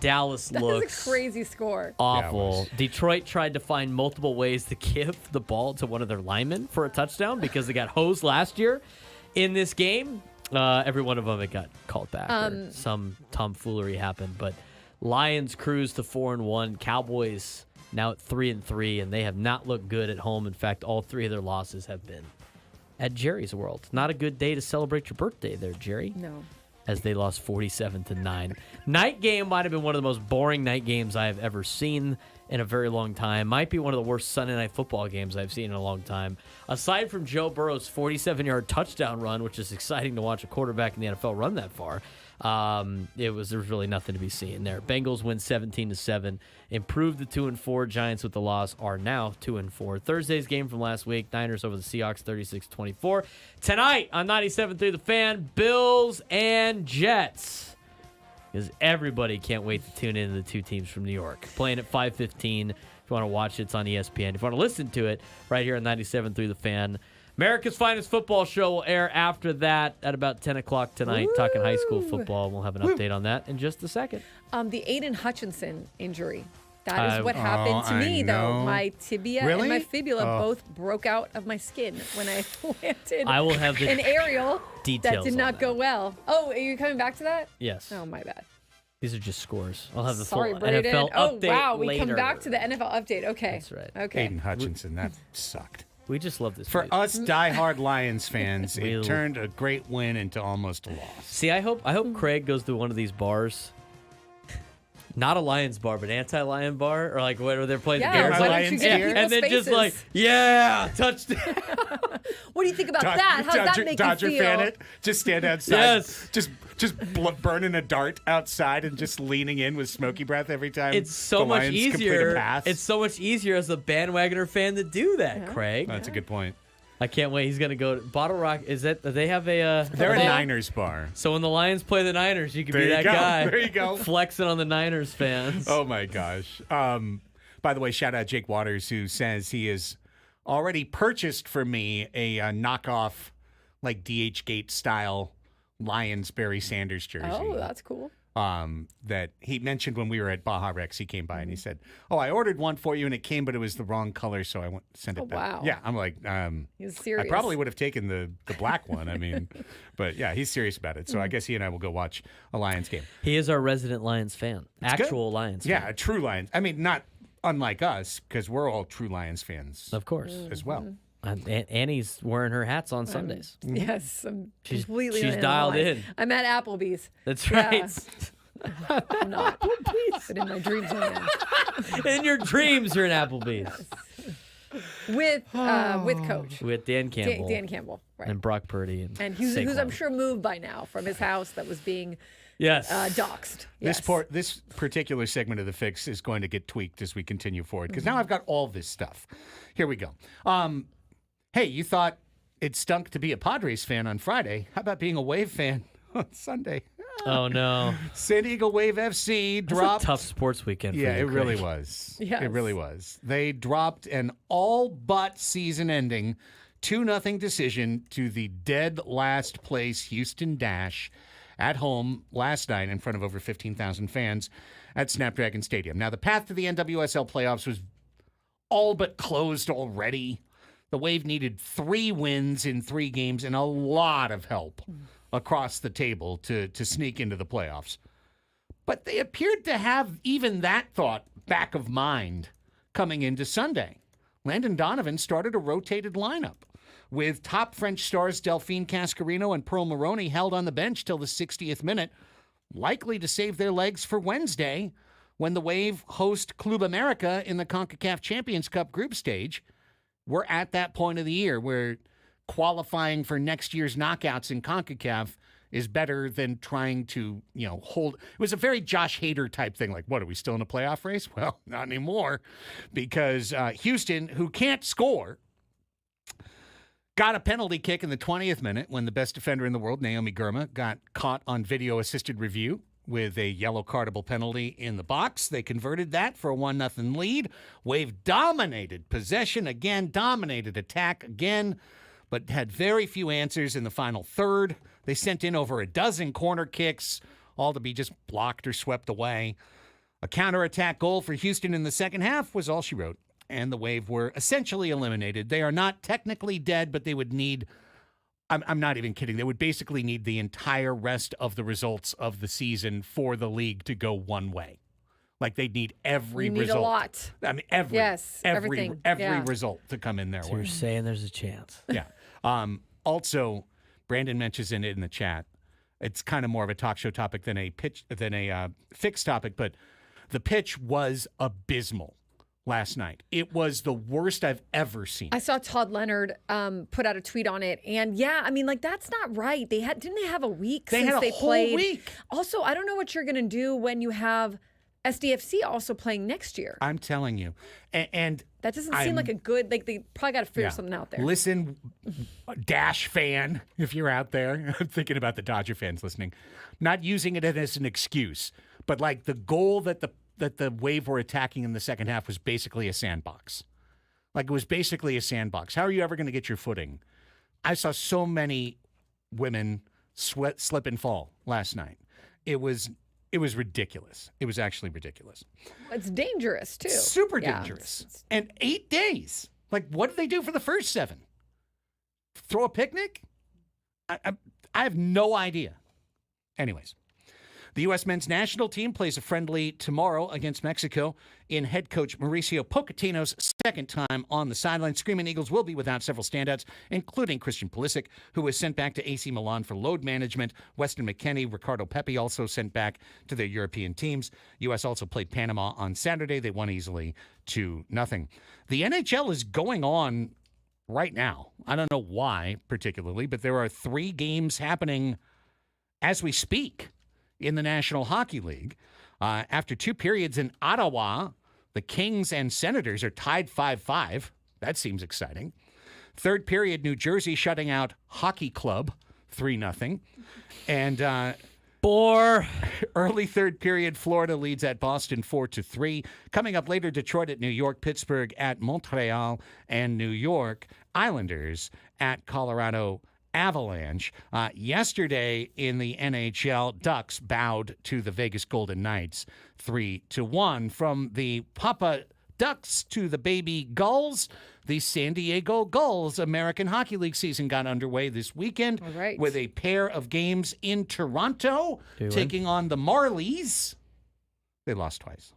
Dallas looks a crazy score. Awful. Detroit tried to find multiple ways to give the ball to one of their linemen for a touchdown because they got hosed last year in this game. Every one of them it got called back. Or some tomfoolery happened, but Lions cruised to 4-1. Cowboys now at 3-3, and they have not looked good at home. In fact, all three of their losses have been at Jerry's World. Not a good day to celebrate your birthday there, Jerry. No. As they lost 47-9. Night game might have been one of the most boring night games I have ever seen in a very long time. Might be one of the worst Sunday Night Football games I've seen in a long time. Aside from Joe Burrow's 47-yard touchdown run, which is exciting to watch a quarterback in the NFL run that far, there was really nothing to be seen there. Bengals win 17-7, improved to 2-4. Giants with the loss are now 2-4. Thursday's game from last week, Niners over the Seahawks 36-24. Tonight on 97.3 The Fan, Bills and Jets. Because everybody can't wait to tune in to the two teams from New York. Playing at 5:15. If you want to watch it, it's on ESPN. If you want to listen to it, right here on 97.3 The Fan. America's Finest Football Show will air after that at about 10 o'clock tonight, talking high school football. We'll have an update on that in just a second. The Aiden Hutchinson injury. That is what happened to me, though. My tibia and my fibula both broke out of my skin when I landed I will have an aerial details that did not go well. Oh, are you coming back to that? Yes. Oh, my bad. These are just scores. I'll have the Sorry, full Braden. NFL update wow. We later. come back to the NFL update. Okay. That's right. Okay. Aiden Hutchinson, that sucked. We just love this. For dude. us diehard Lions fans, it turned a great win into almost a loss. See, I hope Craig goes to one of these bars. Not a Lions bar, but anti-Lion bar, or like where they're playing the Bears. Lions gear. And then faces. just like, touchdown. What do you think about that? How does that make Dodger you feel? fan it. Just stand outside. Yes. Just burning a dart outside and just leaning in with smoky breath every time. It's so the much Lions complete a easier. pass. It's so much easier as a bandwagoner fan to do that, Craig. That's a good point. I can't wait. He's gonna go to Bottle Rock. Is that they have a? They're a Niners bar. So when the Lions play the Niners, you can be There that you go. guy. There you go. Flexing on the Niners fans. Oh my gosh. By the way, shout out Jake Waters, who says he has already purchased for me a knockoff, like DH Gate style Lions Barry Sanders jersey. Oh, that's cool. that he mentioned when we were at Baja Rex. He came by and he said, "Oh, I ordered one for you and it came, but it was the wrong color, so I went send it back." Wow. Yeah, I'm like, He was serious. I probably would have taken the black one. I mean, but yeah, he's serious about it. So I guess he and I will go watch a Lions game. He is our resident Lions fan, actual Lions Yeah, fan. a true Lions. I mean, not unlike us because we're all true Lions fans, Of course. as well. Annie's wearing her hats on Sundays. Yes, I'm She's- completely she's in dialed line. in. I'm at Applebee's. That's Yeah. right. I'm not. But in my dreams, I am. In your dreams, you're in Applebee's. With Coach. With Dan Campbell. Dan Campbell, right. And Brock Purdy. And who's Saquon. I'm sure moved by now from his house that was being Yes. doxxed. Yes. This particular segment of the fix is going to get tweaked as we continue forward because now I've got all this stuff. Here we go. Hey, you thought it stunk to be a Padres fan on Friday. How about being a Wave fan on Sunday? Oh, no. San Diego Wave FC That's dropped. a tough sports weekend for Yeah, you, it really Craig. was. Yes. It really was. They dropped an all but season ending 2-0 decision to the dead last place Houston Dash at home last night in front of over 15,000 fans at Snapdragon Stadium. Now, the path to the NWSL playoffs was all but closed already. The Wave needed 3 wins in 3 games and a lot of help across the table to sneak into the playoffs. But they appeared to have even that thought back of mind coming into Sunday. Landon Donovan started a rotated lineup with top French stars Delphine Cascarino and Pearl Maroney held on the bench till the 60th minute, likely to save their legs for Wednesday when the Wave host Club America in the CONCACAF Champions Cup group stage. We're at that point of the year where qualifying for next year's knockouts in CONCACAF is better than trying to, hold. It was a very Josh Hader type thing. Like, what, are we still in a playoff race? Well, not anymore because Houston, who can't score, got a penalty kick in the 20th minute when the best defender in the world, Naomi Girma, got caught on video-assisted review with a yellow cardable penalty in the box. They converted that for a 1-0 lead. Wave dominated possession again, dominated attack again, but had very few answers in the final third. They sent in over a dozen corner kicks, all to be just blocked or swept away. A counterattack goal for Houston in the second half was all she wrote, and the Wave were essentially eliminated. They are not technically dead, but they would need, I'm not even kidding, they would basically need the entire rest of the results of the season for the league to go one way. Like they'd need every You need result. a lot. I mean, everything. every Yeah. result to come in their So way. you're saying there's a chance. Yeah. Also, Brandon mentions in it in the chat. It's kind of more of a talk show topic than a fixed topic, but the pitch was abysmal last night. It was the worst I've ever seen. I saw Todd Leonard put out a tweet on it, and yeah, I mean, like that's not right. Didn't they have a week They since had a they whole played? week. Also, I don't know what you're going to do when you have SDFC also playing next year. I'm telling you, and That doesn't seem like a good. Like they probably got to figure something out there. Listen, Dash fan, if you're out there, I'm thinking about the Dodger fans listening, not using it as an excuse, but like the goal that the Wave were attacking in the second half was basically a sandbox. Like it was basically a sandbox. How are you ever going to get your footing? I saw so many women slip and fall last night. It was ridiculous. It was actually ridiculous. It's dangerous too. Super Yeah, dangerous. And 8 days. Like, what did they do for the first 7? Throw a picnic? I have no idea. Anyways, the U.S. men's national team plays a friendly tomorrow against Mexico in head coach Mauricio Pochettino's second time on the sideline. Screaming Eagles will be without several standouts, including Christian Pulisic, who was sent back to AC Milan for load management. Weston McKennie, Ricardo Pepi also sent back to their European teams. U.S. also played Panama on Saturday. They won easily 2-0. The NHL is going on right now. I don't know why particularly, but there are 3 games happening as we speak in the National Hockey League. After 2 periods in Ottawa, the Kings and Senators are tied 5-5. That seems exciting. Third period, New Jersey shutting out Hockey Club 3-0. And early third period, Florida leads at Boston 4-3. Coming up later, Detroit at New York, Pittsburgh at Montreal, and New York Islanders at Colorado Avalanche. Yesterday in the NHL, Ducks bowed to the Vegas Golden Knights 3-1. From the Papa Ducks to the Baby Gulls, the San Diego Gulls American Hockey League season got underway this weekend with a pair of games in Toronto, taking on the Marlies. They lost twice.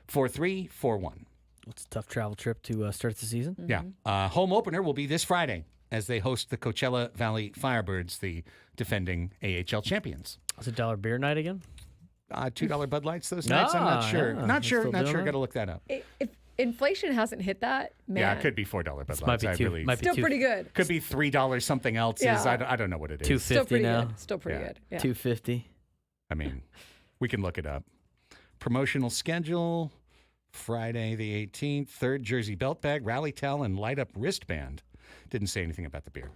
4-3, 4-1. It's a tough travel trip to start the season. Yeah. Home opener will be this Friday as they host the Coachella Valley Firebirds, the defending AHL champions. Is it $1 beer night again? $2 Bud Lights those nights? I'm not sure. Yeah. Not sure. Got to look that up. If inflation hasn't hit that, man. Yeah, it could be $4 Bud Lights. Still pretty good. Could be $3 something else. Yeah. I don't know what it is. $2.50 Still pretty now. good. Still pretty good. Yeah. $2.50. I mean, we can look it up. Promotional schedule, Friday the 18th, third jersey belt bag, rally towel, and light up wristband. Didn't say anything about the beer.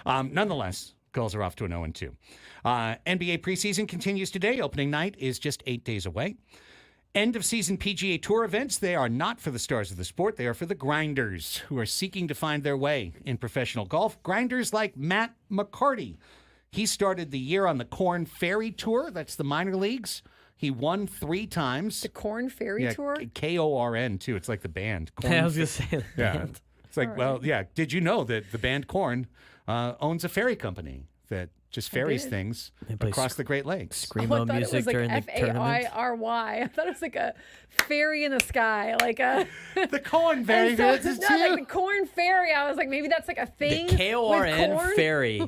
Nonetheless, Gulls are off to an 0-2. NBA preseason continues today. Opening night is just 8 days away. End of season PGA Tour events, they are not for the stars of the sport. They are for the grinders who are seeking to find their way in professional golf. Grinders like Matt McCarty. He started the year on the Korn Ferry Tour. That's the minor leagues. He won 3 times. The Korn Ferry Tour? Korn, too. It's like the band. Korn. I was going to say the band. It's like, well, yeah. Did you know that the band Korn owns a ferry company that just ferries things across the Great Lakes? Screamo music during the tournament. F-A-I-R-Y. I thought it was like a fairy in the sky. Like a... the Korn Ferry. Like the Korn Ferry. I was like, maybe that's like a thing. The Korn Ferry.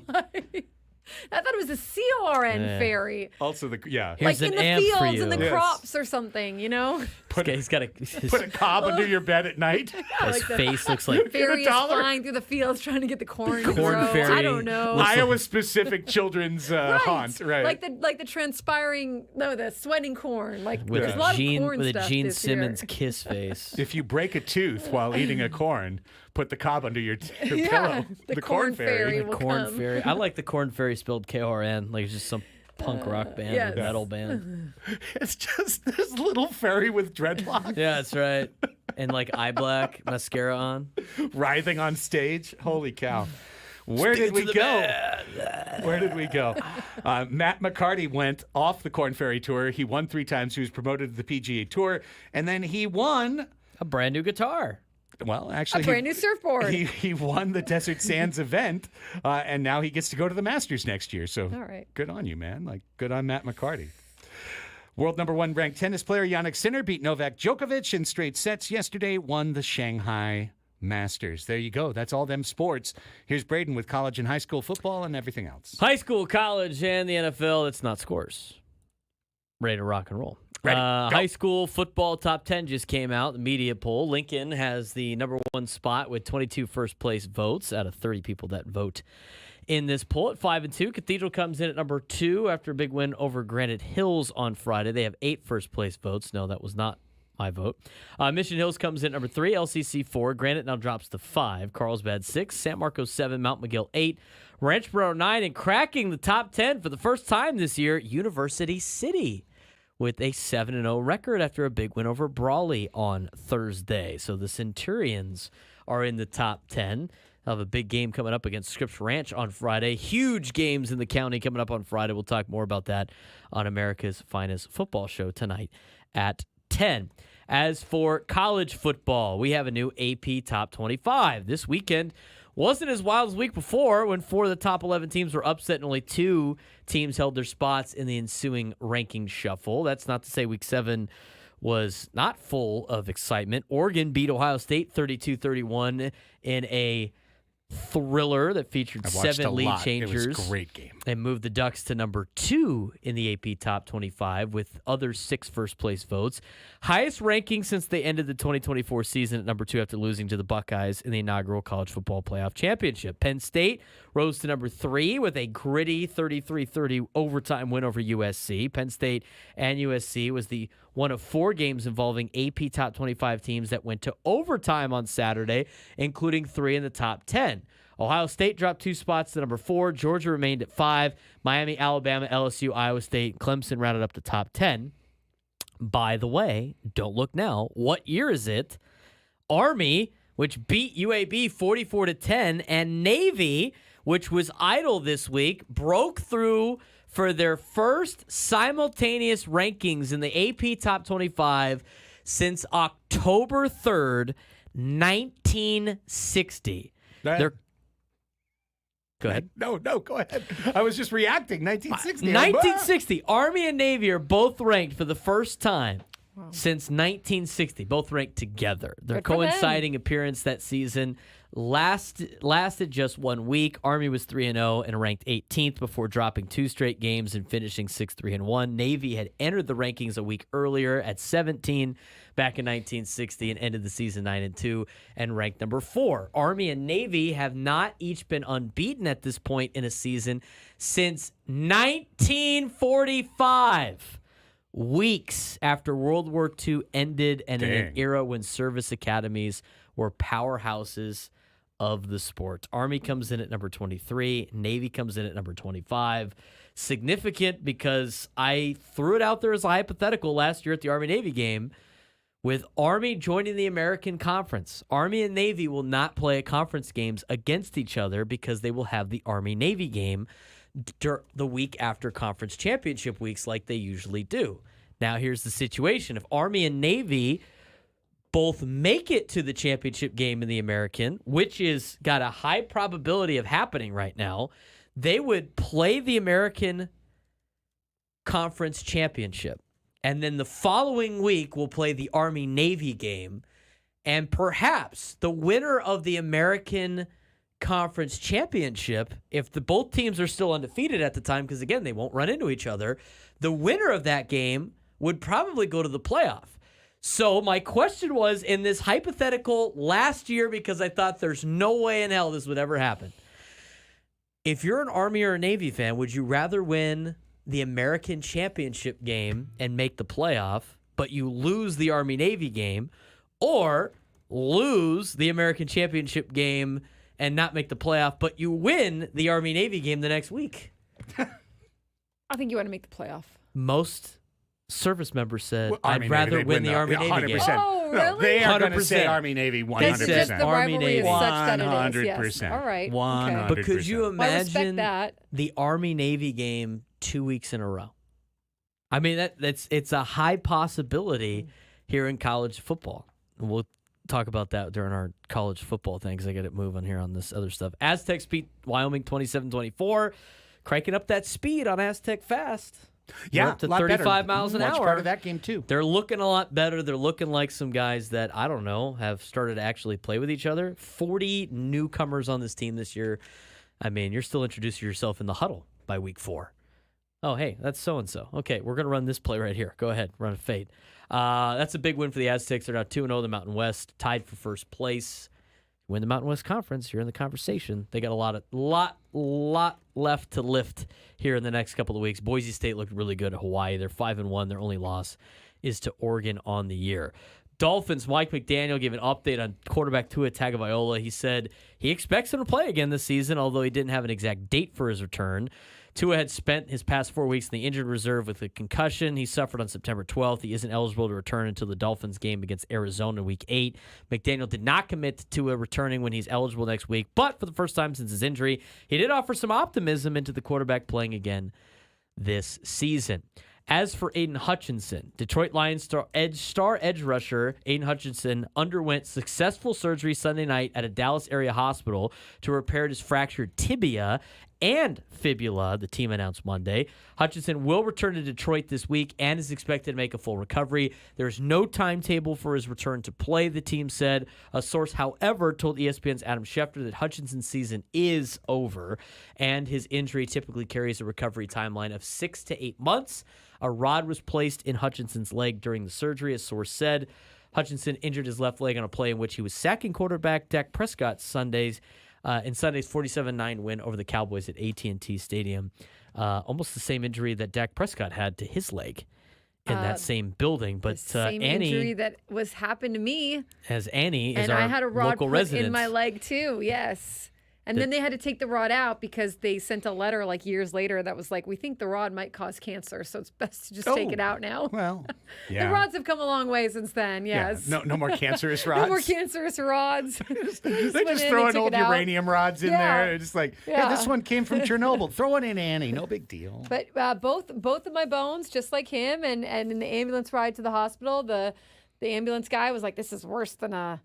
I thought it was a C-O-R-N ferry. Also, Here's like an in the amp fields for you. and the crops or something, you know? Put a cob under your bed at night. His face looks like Ferry is flying through the fields trying to get the corn to Korn grow. Ferry. I don't know. Iowa-specific children's haunt, right? Like the the sweating corn. Like with there's a lot of corn a stuff Gene this Simmons year. kiss face. If you break a tooth while eating a corn, put the cob under your pillow. The Korn Ferry. will Korn come. Ferry. I like the Korn Ferry spelled K-O-R-N. Like it's just some punk rock band or metal band. It's just this little fairy with dreadlocks. Yeah, that's right. And like eye black, mascara on. Writhing on stage. Holy cow. Where did we go? Where did we go? Matt McCarty went off the Korn Ferry Tour. He won 3 times. He was promoted to the PGA Tour. And then he won a brand new guitar. Well, actually, a brand new surfboard. He won the Desert Sands event, and now he gets to go to the Masters next year. So good on you, man. Like, good on Matt McCarty. World number 1 ranked tennis player Jannik Sinner beat Novak Djokovic in straight sets yesterday, won the Shanghai Masters. There you go. That's all them sports. Here's Braden with college and high school football and everything else. High school, college, and the NFL. It's not scores. Ready to rock and roll. High school football top 10 just came out, the media poll. Lincoln has the number 1 spot with 22 first place votes out of 30 people that vote in this poll at 5-2. Cathedral comes in at number 2 after a big win over Granite Hills on Friday. They have 8 first place votes. No, that was not my vote. Mission Hills comes in at number 3, LCC 4. Granite now drops to 5. Carlsbad 6, San Marcos 7, Mount McGill 8, Ranchboro 9, and cracking the top 10 for the first time this year, University City, with a 7-0 record after a big win over Brawley on Thursday. So the Centurions are in the top 10. They'll have a big game coming up against Scripps Ranch on Friday. Huge games in the county coming up on Friday. We'll talk more about that on America's Finest Football Show tonight at 10. As for college football, we have a new AP Top 25. This weekend wasn't as wild as the week before when 4 of the top 11 teams were upset and only 2 teams held their spots in the ensuing ranking shuffle. That's not to say week 7 was not full of excitement. Oregon beat Ohio State 32-31 in a thriller that featured 7 lead changers. It was a great game. And moved the Ducks to number 2 in the AP Top 25 with other 6 first-place votes. Highest ranking since they ended the 2024 season at number 2 after losing to the Buckeyes in the inaugural College Football Playoff Championship. Penn State rose to number 3 with a gritty 33-30 overtime win over USC. Penn State and USC was the one of 4 games involving AP Top 25 teams that went to overtime on Saturday, including 3 in the top 10. Ohio State dropped 2 spots to number 4. Georgia remained at 5. Miami, Alabama, LSU, Iowa State, Clemson rounded up the top 10. By the way, don't look now. What year is it? Army, which beat UAB 44-10, and Navy, which was idle this week, broke through for their first simultaneous rankings in the AP Top 25 since October 3rd, 1960. They're Go ahead. No, go ahead. I was just reacting. 1960. 1960. Army and Navy are both ranked for the first time since 1960. Both ranked together. Their Good for them. coinciding appearance that season lasted just 1 week. Army was 3-0 and ranked 18th before dropping 2 straight games and finishing 6-3-1. Navy had entered the rankings a week earlier at 17 back in 1960 and ended the season 9-2 and ranked number 4. Army and Navy have not each been unbeaten at this point in a season since 1945. Weeks after World War II ended and in an era when service academies were powerhouses of the sport. Army comes in at number 23. Navy comes in at number 25. Significant because I threw it out there as a hypothetical last year at the Army-Navy game with Army joining the American Conference. Army and Navy will not play conference games against each other because they will have the Army-Navy game the week after conference championship weeks like they usually do. Now, here's the situation. If Army and Navy both make it to the championship game in the American, which is got a high probability of happening right now, they would play the American Conference Championship. And then the following week, we'll play the Army-Navy game. And perhaps the winner of the American Conference Championship, if both teams are still undefeated at the time, because, again, they won't run into each other, the winner of that game would probably go to the playoff. So my question was, in this hypothetical last year, because I thought there's no way in hell this would ever happen, if you're an Army or a Navy fan, would you rather win the American Championship game and make the playoff, but you lose the Army-Navy game, or lose the American Championship game and not make the playoff, but you win the Army-Navy game the next week? I think you want to make the playoff. Most service members said, Well, I'd rather win the Army-Navy game. Oh, No, really? they are going to 100%. say Army-Navy 100%. Because just the rivalry is Army-Navy. such that it is. 100%. Yes. All right. 100%. Okay. But could you Well, I respect imagine that. the Army-Navy game 2 weeks in a row? I mean, it's a high possibility here in college football. We'll talk about that during our college football thing because I got to move on here on this other stuff. Aztecs beat Wyoming 27-24, cranking up that speed on Aztec Fast. Yeah, They're up to a lot 35 better. miles an Much hour. part of that game, too. They're looking a lot better. They're looking like some guys that, I don't know, have started to actually play with each other. 40 newcomers on this team this year. I mean, you're still introducing yourself in the huddle by week 4. Oh, hey, that's so-and-so. Okay, we're going to run this play right here. Go ahead, run a fade. That's a big win for the Aztecs. They're now 2-0 in the Mountain West, tied for first place. Win the Mountain West Conference, you're in the conversation. They got a lot left to lift here in the next couple of weeks. Boise State looked really good at Hawaii. They're 5-1. Their only loss is to Oregon on the year. Dolphins, Mike McDaniel gave an update on quarterback Tua Tagovailoa. He said he expects him to play again this season, although he didn't have an exact date for his return. Tua had spent his past 4 weeks in the injured reserve with a concussion. He suffered on September 12th. He isn't eligible to return until the Dolphins game against Arizona in Week 8. McDaniel did not commit to Tua returning when he's eligible next week, but for the first time since his injury, he did offer some optimism into the quarterback playing again this season. As for Aiden Hutchinson, Detroit Lions star edge rusher Aiden Hutchinson underwent successful surgery Sunday night at a Dallas area hospital to repair his fractured tibia and fibula, the team announced Monday. Hutchinson will return to Detroit this week and is expected to make a full recovery. There's no timetable for his return to play, the team said. A source, however, told ESPN's Adam Schefter that Hutchinson's season is over, and his injury typically carries a recovery timeline of 6 to 8 months. A rod was placed in Hutchinson's leg during the surgery, a source said. Hutchinson injured his left leg on a play in which he was sacking quarterback Dak Prescott in Sunday's 47-9 win over the Cowboys at AT&T Stadium. Almost the same injury that Dak Prescott had to his leg in that same building. But the same Annie, injury that happened to me. as Annie is And our I had a rod local put resident. in my leg too. Yes. And then they had to take the rod out because they sent a letter like years later that was like, we think the rod might cause cancer, so it's best to just take it out now. Well, yeah. The rods have come a long way since then, yes. Yeah. No more cancerous rods. No more cancerous rods. They just throw in old uranium rods in there. It's just like, hey, this one came from Chernobyl. Throw it in, Annie. No big deal. But both of my bones, just like him, and in the ambulance ride to the hospital, the ambulance guy was like, this is worse than a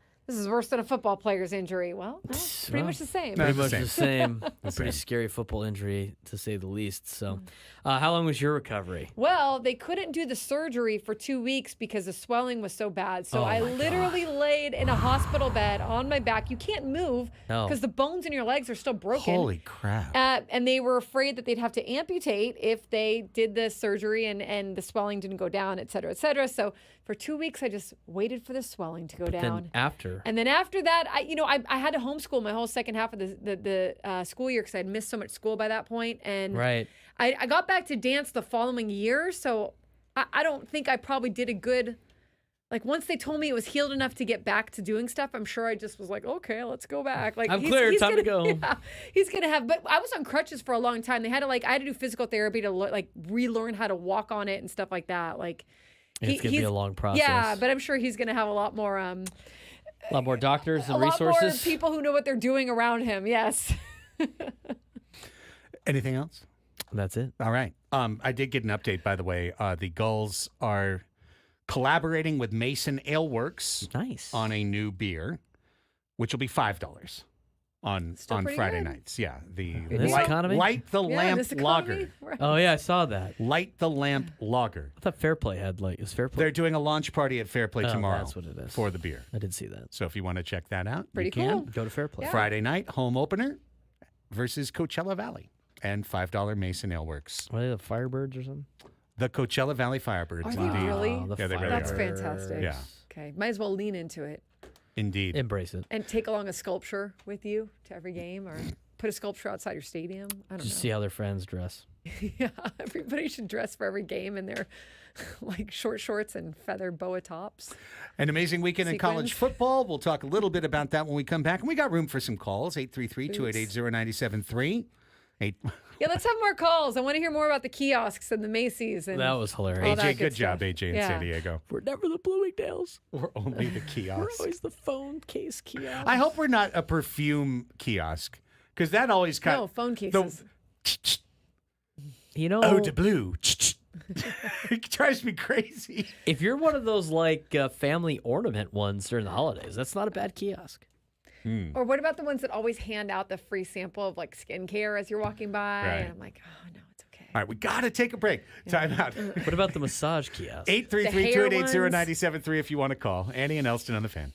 football player's injury. Well, no, pretty much the same. Pretty much the same. A pretty scary football injury, to say the least. So, how long was your recovery? Well, they couldn't do the surgery for 2 weeks because the swelling was so bad. So I literally laid in a hospital bed on my back. You can't move because the bones in your legs are still broken. Holy crap. And they were afraid that they'd have to amputate if they did the surgery and the swelling didn't go down, et cetera, et cetera. So for 2 weeks, I just waited for the swelling to go down. Then And after that, I had to homeschool my whole second half of the school year because I'd missed so much school by that point. And I got back to dance the following year. So I don't think I probably did a good, like once they told me it was healed enough to get back to doing stuff, I'm sure I just was like, okay, let's go back. Like I'm clear, time to go. Yeah, he's going to have, but I was on crutches for a long time. They had to I had to do physical therapy to relearn how to walk on it and stuff like that. Like it's going to be a long process. Yeah, but I'm sure he's going to have a lot more doctors and a resources. lot more people who know what they're doing around him. Yes. Anything else? That's it. All right. I did get an update, by the way. The Gulls are collaborating with Mason Ale Works on a new beer, which will be $5 on Friday good. nights. Yeah, the This economy? Light the Lamp this economy? Lager. Right. Oh yeah, I saw that. Light the Lamp Lager. I thought Fairplay had is Fairplay. They're doing a launch party at Fairplay tomorrow. That's what it is. For the beer. I did see that. So if you want to check that out, Pretty you can. cool. Go to Fairplay. Yeah. Friday night, home opener versus Coachella Valley and $5 Mason Ale Works. Are they the Firebirds or something? The Coachella Valley Firebirds. Are they indeed. really? Yeah, they really That's are. fantastic. Yeah. Okay. Might as well lean into it Indeed. Embrace it. and take along a sculpture with you to every game or put a sculpture outside your stadium. I don't Just know. see how their friends dress. Yeah. Everybody should dress for every game in their like short shorts and feather boa tops. An amazing weekend in college Sequins. football. We'll talk a little bit about that when we come back. And we got room for some calls. 833-288-0973. Yeah, let's have more calls. I want to hear more about the kiosks and the Macy's. And That was hilarious. all that AJ, good stuff. job, AJ in Yeah. San Diego. We're never the Bloomingdales. We're only the We're kiosk. always the phone case kiosk. I hope we're not a perfume kiosk because that always kind No, phone cases. You know, Eau de blue. It drives me crazy. if you're one of those family ornament ones during the holidays, that's not a bad kiosk. Or what about the ones that always hand out the free sample of like skincare as you're walking by? Right. And I'm like, oh no, it's okay. All right, we got to take a break. Time out. What about the massage kiosk? 833-288-0973 if you want to call. Annie and Elsten on the Fan.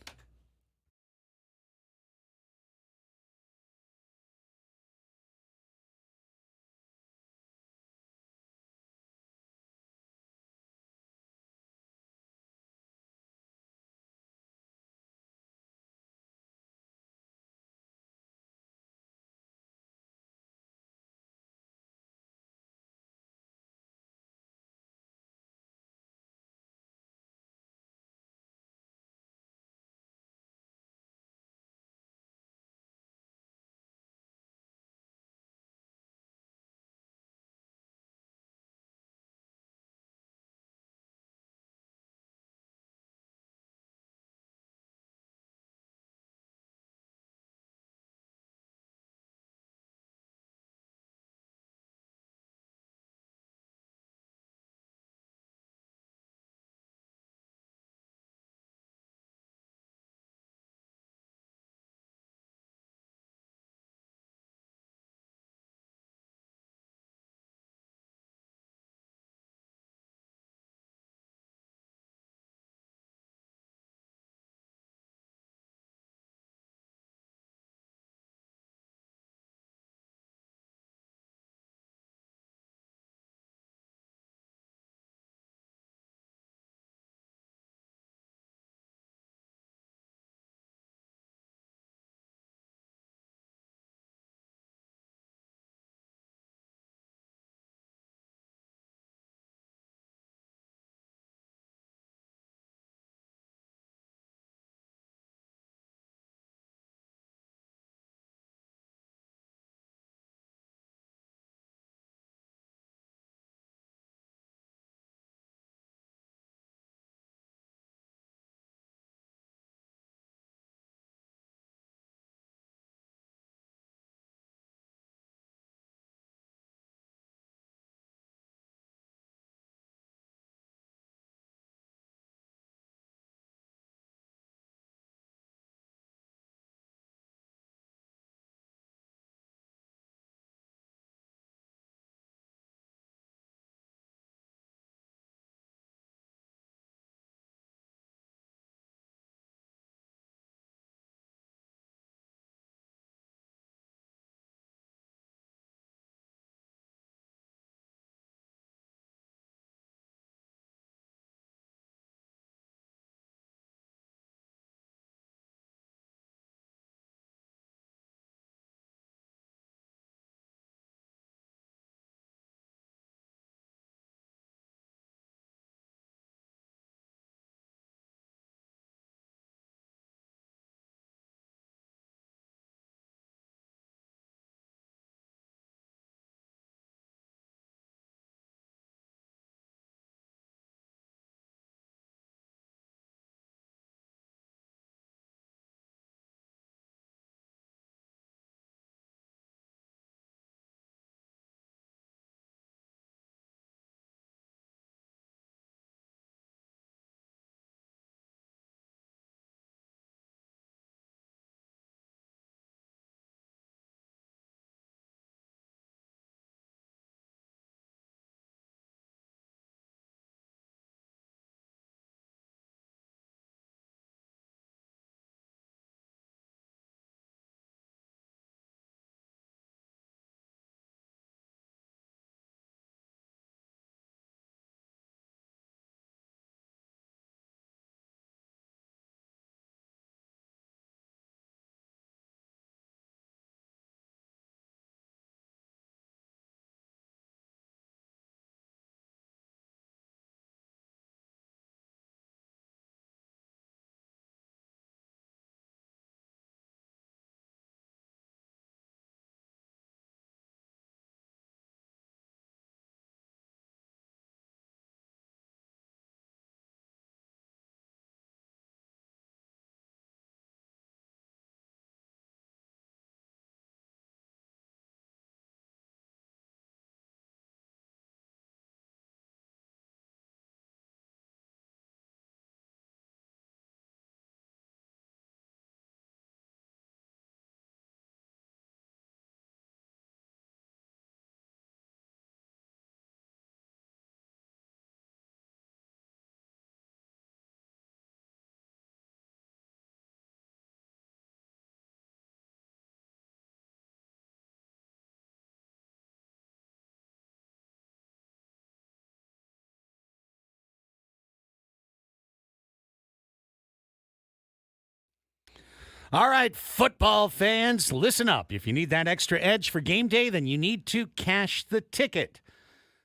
All right, football fans, listen up. If you need that extra edge for game day, then you need to cash the ticket.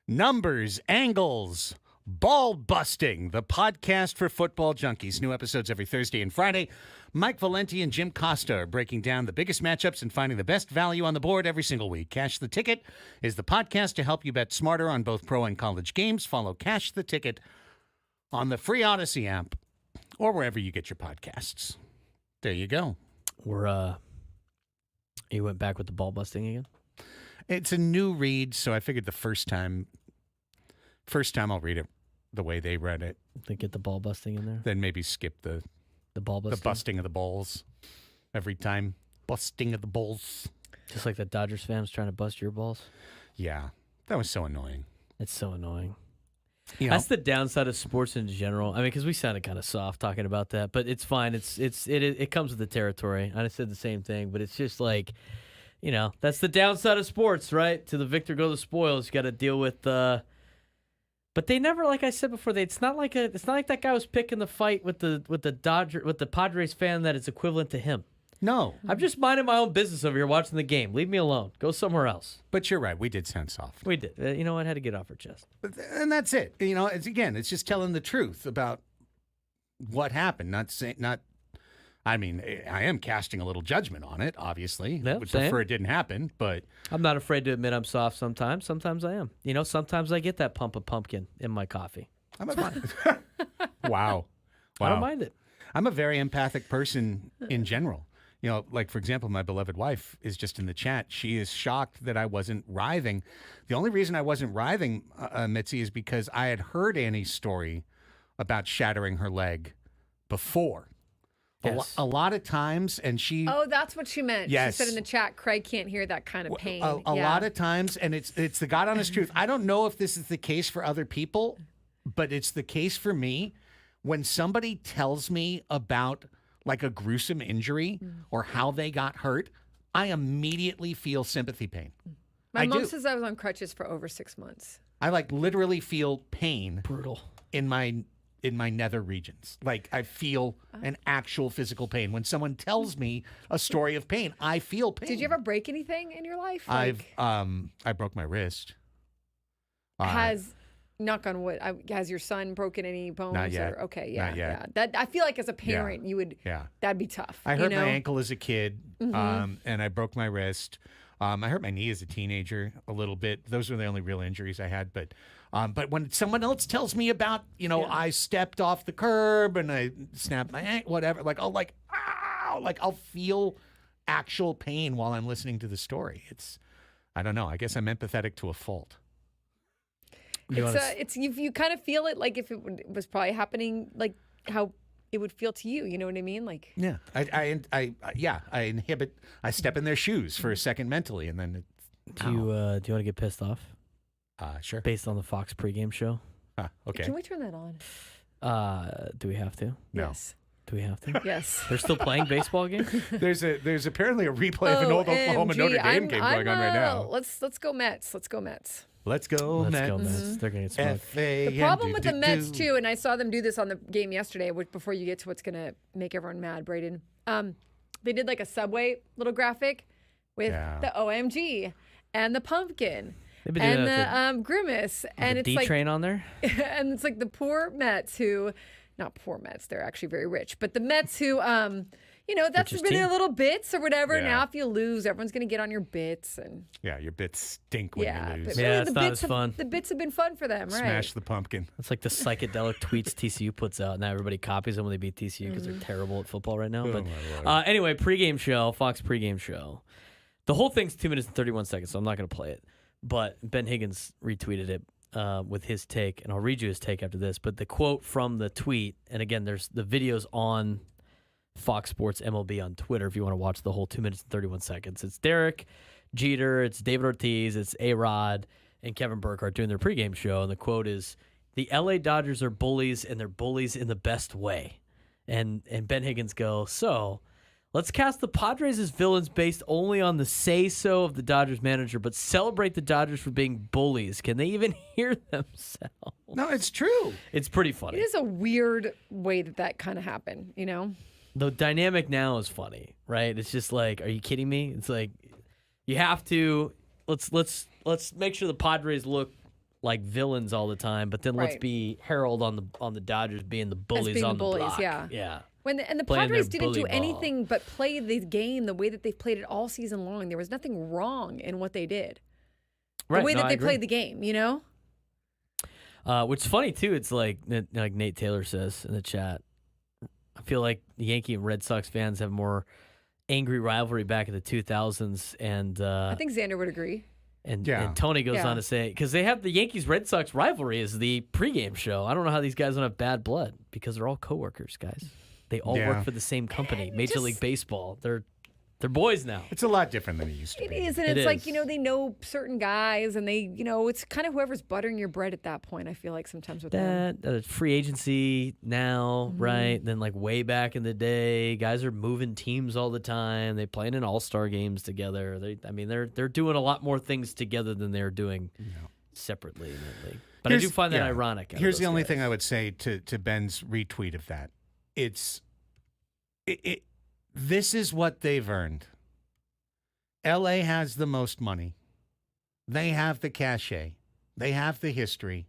Numbers, angles, ball busting, the podcast for football junkies. New episodes every Thursday and Friday. Mike Valenti and Jim Costa are breaking down the biggest matchups and finding the best value on the board every single week. Cash the Ticket is the podcast to help you bet smarter on both pro and college games. Follow Cash the Ticket on the free Odyssey app or wherever you get your podcasts. There you go. You went back with the ball busting again? It's a new read, so I figured the first time I'll read it the way they read it. Then get the ball busting in there? Then maybe skip the ball busting? The busting of the balls every time. Busting of the balls. Just like the Dodgers fans trying to bust your balls? Yeah. That was so annoying. It's so annoying. You know, that's the downside of sports in general. I mean, because we sounded kind of soft talking about that, but it's fine. It comes with the territory. I said the same thing, but it's just like, you know, that's the downside of sports, right? To the victor go the spoils. You got to deal with but they never, like I said before, it's not like that guy was picking the fight with the Padres fan that is equivalent to him. No. I'm just minding my own business over here watching the game. Leave me alone. Go somewhere else. But you're right. We did sound soft. We did. You know what? I had to get off our chest. And that's it. You know, it's just telling the truth about what happened. I mean, I am casting a little judgment on it, obviously. Yeah, Would same. prefer it didn't happen, but I'm not afraid to admit I'm soft sometimes. Sometimes I am. You know, sometimes I get that pump of pumpkin in my coffee. Wow. I don't mind it. I'm a very empathic person in general. You know, like, for example, my beloved wife is just in the chat. She is shocked that I wasn't writhing. The only reason I wasn't writhing, Mitzi, is because I had heard Annie's story about shattering her leg before. Yes. A lot of times, and she... Oh, that's what she meant. Yes. She said in the chat, Craig can't hear that kind of pain. A lot of times, and it's the God honest truth. I don't know if this is the case for other people, but it's the case for me. When somebody tells me about like a gruesome injury or how they got hurt, I immediately feel sympathy pain. My mom do. says I was on crutches for over 6 months. I like literally feel pain. Brutal. In my nether regions. Like I feel an actual physical pain. When someone tells me a story of pain, I feel pain. Did you ever break anything in your life? I broke my wrist. Knock on wood. Has your son broken any bones? Not yet. Okay, yeah, Not yet. yeah. That I feel like as a parent, you would. Yeah. That'd be tough. I hurt you know? my ankle as a kid, and I broke my wrist. I hurt my knee as a teenager a little bit. Those were the only real injuries I had. But when someone else tells me about, I stepped off the curb and I snapped my ankle, whatever, I'll feel actual pain while I'm listening to the story. I don't know. I guess I'm empathetic to a fault. You kind of feel it like if it was probably happening, like how it would feel to you. You know what I mean? Like yeah, I step in their shoes for a second mentally, and then do you want to get pissed off? Sure. Based on the Fox pregame show. Okay. Can we turn that on? Do we have to? No. Yes. Do we have to? Yes. They're still playing baseball games? There's apparently a replay of an old Oklahoma Notre Dame game going on right now. Let's go Mets. Let's go Mets. Let's go Mets. They're going to get smoked. The problem with the Mets, too, and I saw them do this on the game yesterday, before you get to what's going to make everyone mad, Braden, they did like a Subway little graphic with the OMG and the pumpkin and the grimace. And it's like D-train on there? And it's like the poor Mets who, not poor Mets, they're actually very rich, but the Mets who, that's been their little bits or whatever. Yeah. Now if you lose, everyone's going to get on your bits. And yeah, your bits stink when you lose. But yeah, really, it's not as fun. The bits have been fun for them, right? Smash the pumpkin. It's like the psychedelic tweets TCU puts out. Now everybody copies them when they beat TCU because they're terrible at football right now. Oh, but anyway, pregame show, Fox pregame show. The whole thing's 2 minutes and 31 seconds, so I'm not going to play it. But Ben Higgins retweeted it with his take, and I'll read you his take after this. But the quote from the tweet, and again, there's the videos on Fox Sports MLB on Twitter if you want to watch the whole 2 minutes and 31 seconds. It's Derek Jeter, it's David Ortiz, it's A-Rod, and Kevin Burkhardt doing their pregame show. And the quote is, "The LA Dodgers are bullies, and they're bullies in the best way." And Ben Higgins goes, "So let's cast the Padres as villains based only on the say-so of the Dodgers manager, but celebrate the Dodgers for being bullies. Can they even hear themselves?" No, it's true. It's pretty funny. It is a weird way that kind of happened, The dynamic now is funny, right? It's just like, are you kidding me? It's like you have to let's make sure the Padres look like villains all the time, but then let's Right. be herald on the Dodgers being the bullies being on the bullies, block. yeah. Yeah. And the Playing Padres their didn't do bully ball. anything but play the game the way that they've played it all season long. There was nothing wrong in what they did. Right. The way No, that I they agree. played the game, you know? Which is funny too. It's like Nate Taylor says in the chat. I feel like the Yankee and Red Sox fans have more angry rivalry back in the 2000s, and I think Xander would agree. and Yeah. Tony goes Yeah. on to say because they have the Yankees Red Sox rivalry as the pregame show. I don't know how these guys don't have bad blood because they're all coworkers, guys. They all Yeah. work for the same company, Major just- League Baseball. They're boys now. It's a lot different than it used to It be. is, and It it's like, is. you know, they know certain guys, and they, you know, it's kind of whoever's buttering your bread at that point, I feel like sometimes with them. That free agency now, right? Then like way back in the day, guys are moving teams all the time. They playing in all-star games together. They're doing a lot more things together than they're doing separately in the league. But I do find that ironic. out of Here's the those only guys. thing I would say to Ben's retweet of that. This is what they've earned. LA has the most money. They have the cachet. They have the history.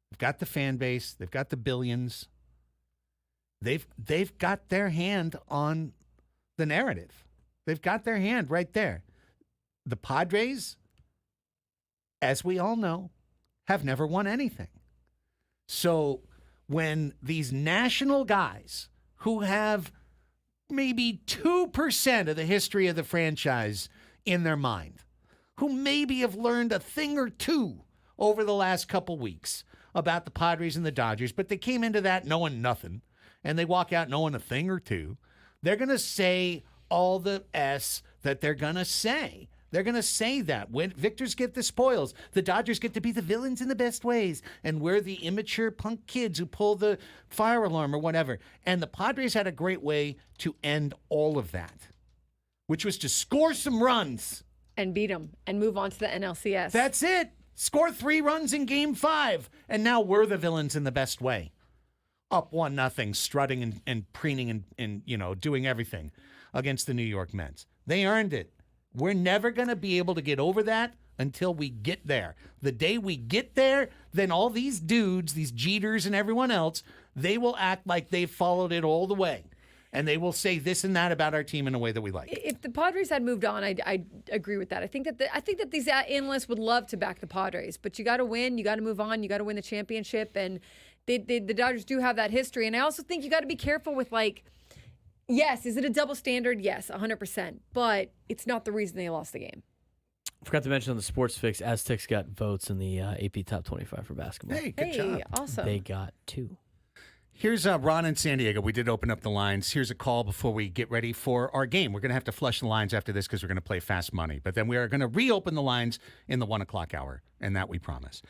They've got the fan base. They've got the billions. They've got their hand on the narrative. They've got their hand right there. The Padres, as we all know, have never won anything. So when these national guys who have maybe 2% of the history of the franchise in their mind, who maybe have learned a thing or two over the last couple weeks about the Padres and the Dodgers, but they came into that knowing nothing, and they walk out knowing a thing or two, they're going to say all the S that they're going to say. They're going to say that. When victors get the spoils, the Dodgers get to be the villains in the best ways, and we're the immature punk kids who pull the fire alarm or whatever. And the Padres had a great way to end all of that, which was to score some runs. And beat them and move on to the NLCS. That's it. Score 3 runs in Game 5, and now we're the villains in the best way. Up 1-0, strutting and preening and doing everything against the New York Mets. They earned it. We're never going to be able to get over that until we get there. The day we get there, then all these dudes, these Jeters and everyone else, they will act like they've followed it all the way. And they will say this and that about our team in a way that we like. If the Padres had moved on, I agree with that. I think that these analysts would love to back the Padres, but you got to win, you got to move on, you got to win the championship, and the Dodgers do have that history. And I also think you got to be careful with yes, is it a double standard? Yes, 100%, but it's not the reason they lost the game. Forgot to mention on the Sports Fix, Aztecs got votes in the AP Top 25 for basketball. Hey, good job. Awesome. They got 2. Here's Ron in San Diego. We did open up the lines. Here's a call before we get ready for our game. We're going to have to flush the lines after this because we're going to play Fast Money. But then we are going to reopen the lines in the 1 o'clock hour, and that we promise.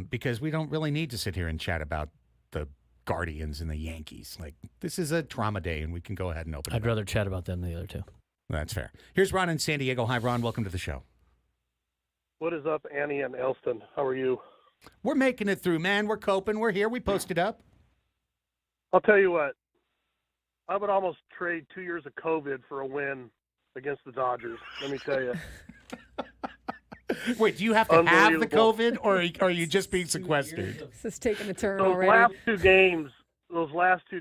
Because we don't really need to sit here and chat about the Guardians and the Yankees. This is a trauma day, and we can go ahead and open it I'd up. rather chat about them than the other two. That's fair. Here's Ron in San Diego. Hi, Ron. Welcome to the show. What is up, Annie and Elsten? How are you? We're making it through, man. We're coping. We're here. We posted up. I'll tell you what. I would almost trade 2 years of COVID for a win against the Dodgers. Let me tell you. Wait, do you have to have the Unbelievable. COVID, or are you just being sequestered? This is taking a turn Those already. last two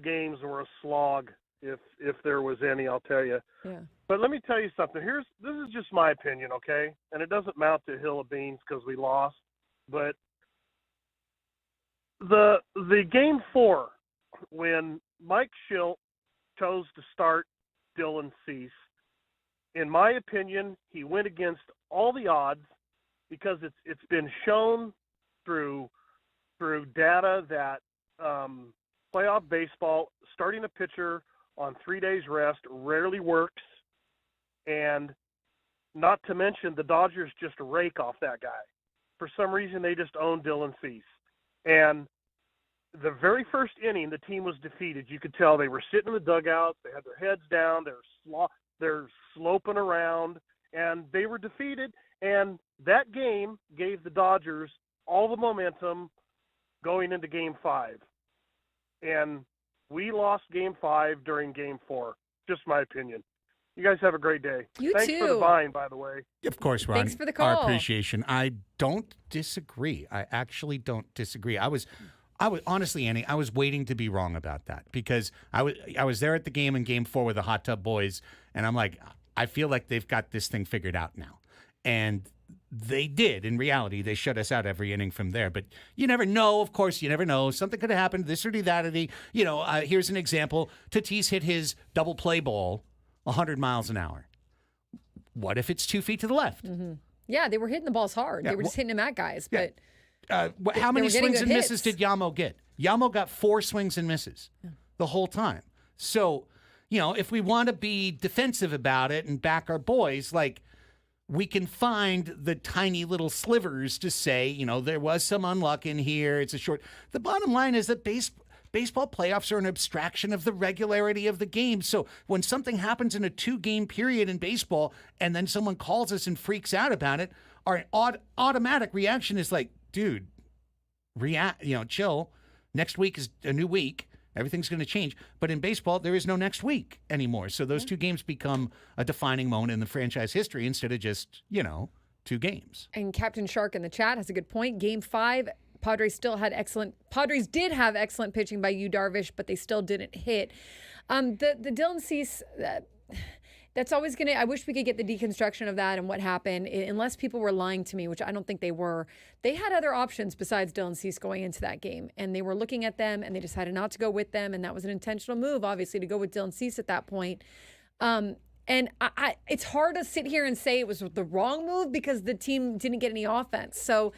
games were a slog, if there was any, I'll tell you. Yeah. But let me tell you something. This is just my opinion, okay? And it doesn't mount to a hill of beans because we lost. But the game 4, when Mike Schilt chose to start Dylan Cease, in my opinion, he went against all the odds because it's been shown through data that playoff baseball, starting a pitcher on 3 days rest rarely works. And not to mention the Dodgers just rake off that guy. For some reason, they just own Dylan Cease. And the very first inning, the team was defeated. You could tell they were sitting in the dugouts. They had their heads down. They're sloping around, and they were defeated. And that game gave the Dodgers all the momentum going into Game 5. And We lost Game 5 during Game 4. Just my opinion. You guys have a great day. You Thanks too. for the vine, by the way. Of course, Ron. Thanks for the Our call. appreciation. I don't disagree. I actually don't disagree. I was honestly, Annie, I was waiting to be wrong about that because I was there at the game in Game 4 with the Hot Tub Boys, and I'm like, I feel like they've got this thing figured out now. And they did. In reality, they shut us out every inning from there. But you never know. Of course, you never know. Something could have happened. This or that. Here's an example. Tatis hit his double play ball 100 miles an hour. What if it's 2 feet to the left? Mm-hmm. Yeah, they were hitting the balls hard. Yeah, they were just hitting them at guys. Yeah. But how many were getting swings good and misses hits. did Yamo get? Yamo got 4 swings and misses the whole time. So, if we want to be defensive about it and back our boys, like, we can find the tiny little slivers to say, there was some unluck in here. It's a short. The bottom line is that baseball playoffs are an abstraction of the regularity of the game. So when something happens in a 2-game period in baseball and then someone calls us and freaks out about it, our automatic reaction is like, dude, chill. Next week is a new week. Everything's going to change. But in baseball, there is no next week anymore. So those 2 games become a defining moment in the franchise history instead of just, 2 games. And Captain Shark in the chat has a good point. Game 5, Padres did have excellent pitching by Yu Darvish, but they still didn't hit. The Dylan Cease, that's always going to, I wish we could get the deconstruction of that and what happened, unless people were lying to me, which I don't think they were. They had other options besides Dylan Cease going into that game, and they were looking at them, and they decided not to go with them, and that was an intentional move, obviously, to go with Dylan Cease at that point. And it's hard to sit here and say it was the wrong move because the team didn't get any offense. So,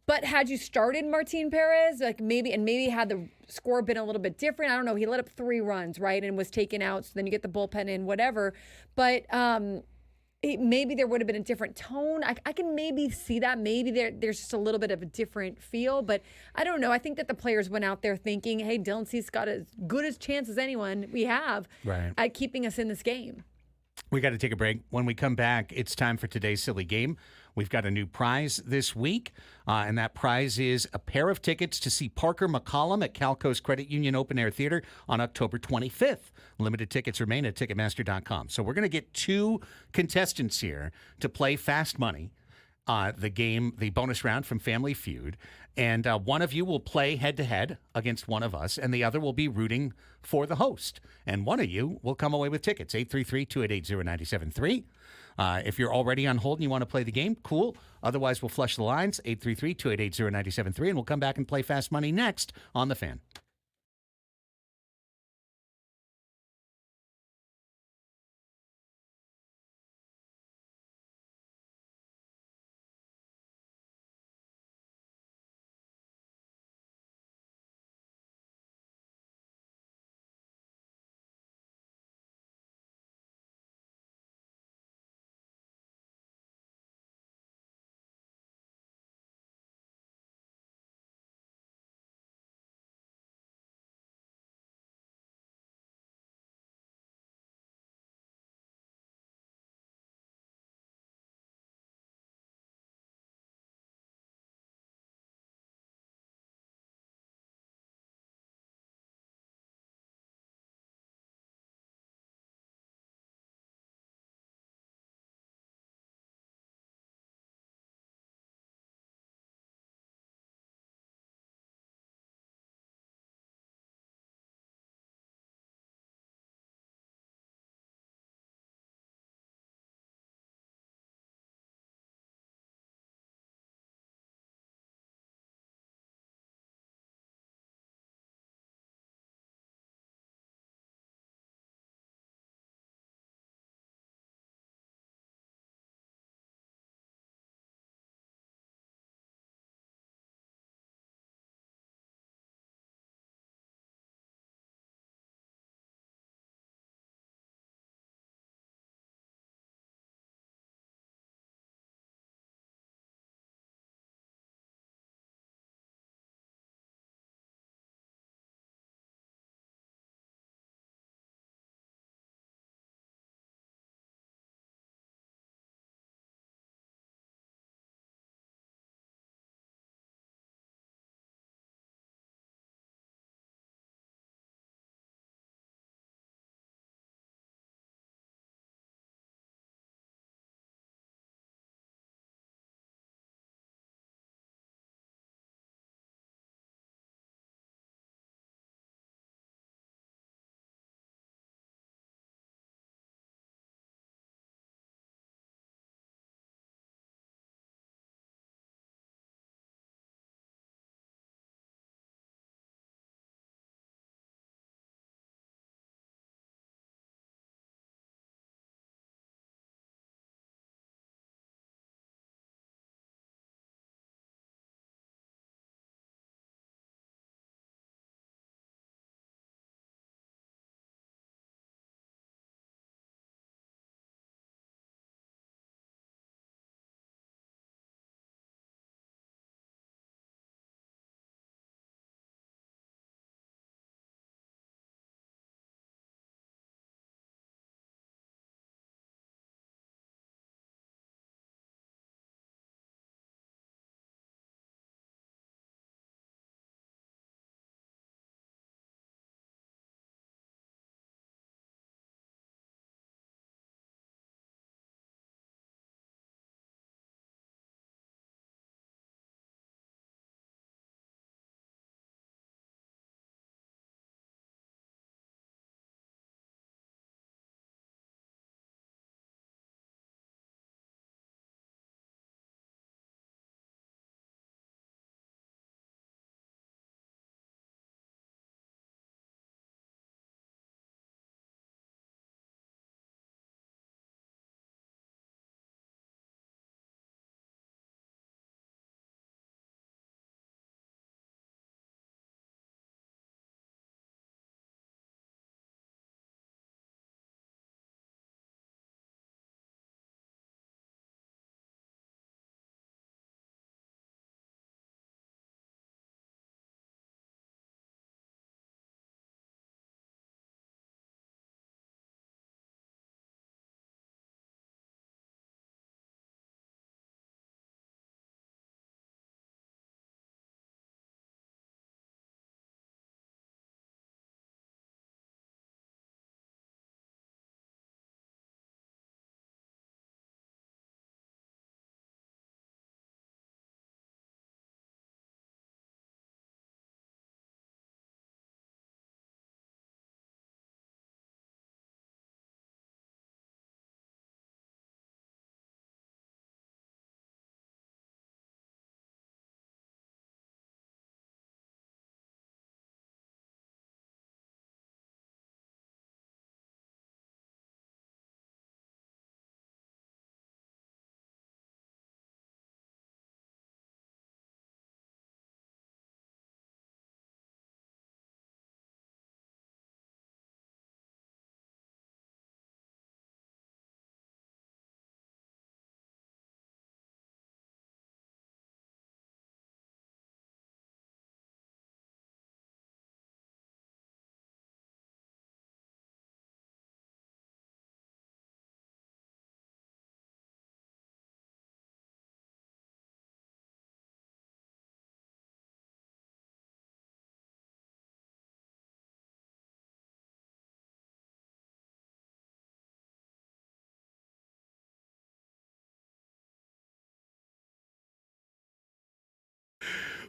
but had you started Martin Perez, maybe had the score been a little bit different, I don't know. He let up 3 runs, right, and was taken out. So then you get the bullpen in, whatever. But maybe there would have been a different tone. I can maybe see that. Maybe there's just a little bit of a different feel. But I don't know. I think that the players went out there thinking, hey, Dylan Cease got as good a chance as anyone we have at keeping us in this game. We got to take a break. When we come back, it's time for today's silly game. We've got a new prize this week, and that prize is a pair of tickets to see Parker McCollum at Cal Coast Credit Union Open Air Theater on October 25th. Limited tickets remain at Ticketmaster.com. So we're going to get 2 contestants here to play Fast Money, the bonus round from Family Feud. And one of you will play head-to-head against one of us, and the other will be rooting for the host. And one of you will come away with tickets, 833-288-0973. If you're already on hold and you want to play the game, cool. Otherwise, we'll flush the lines, 833-288-0973, and we'll come back and play Fast Money next on The Fan.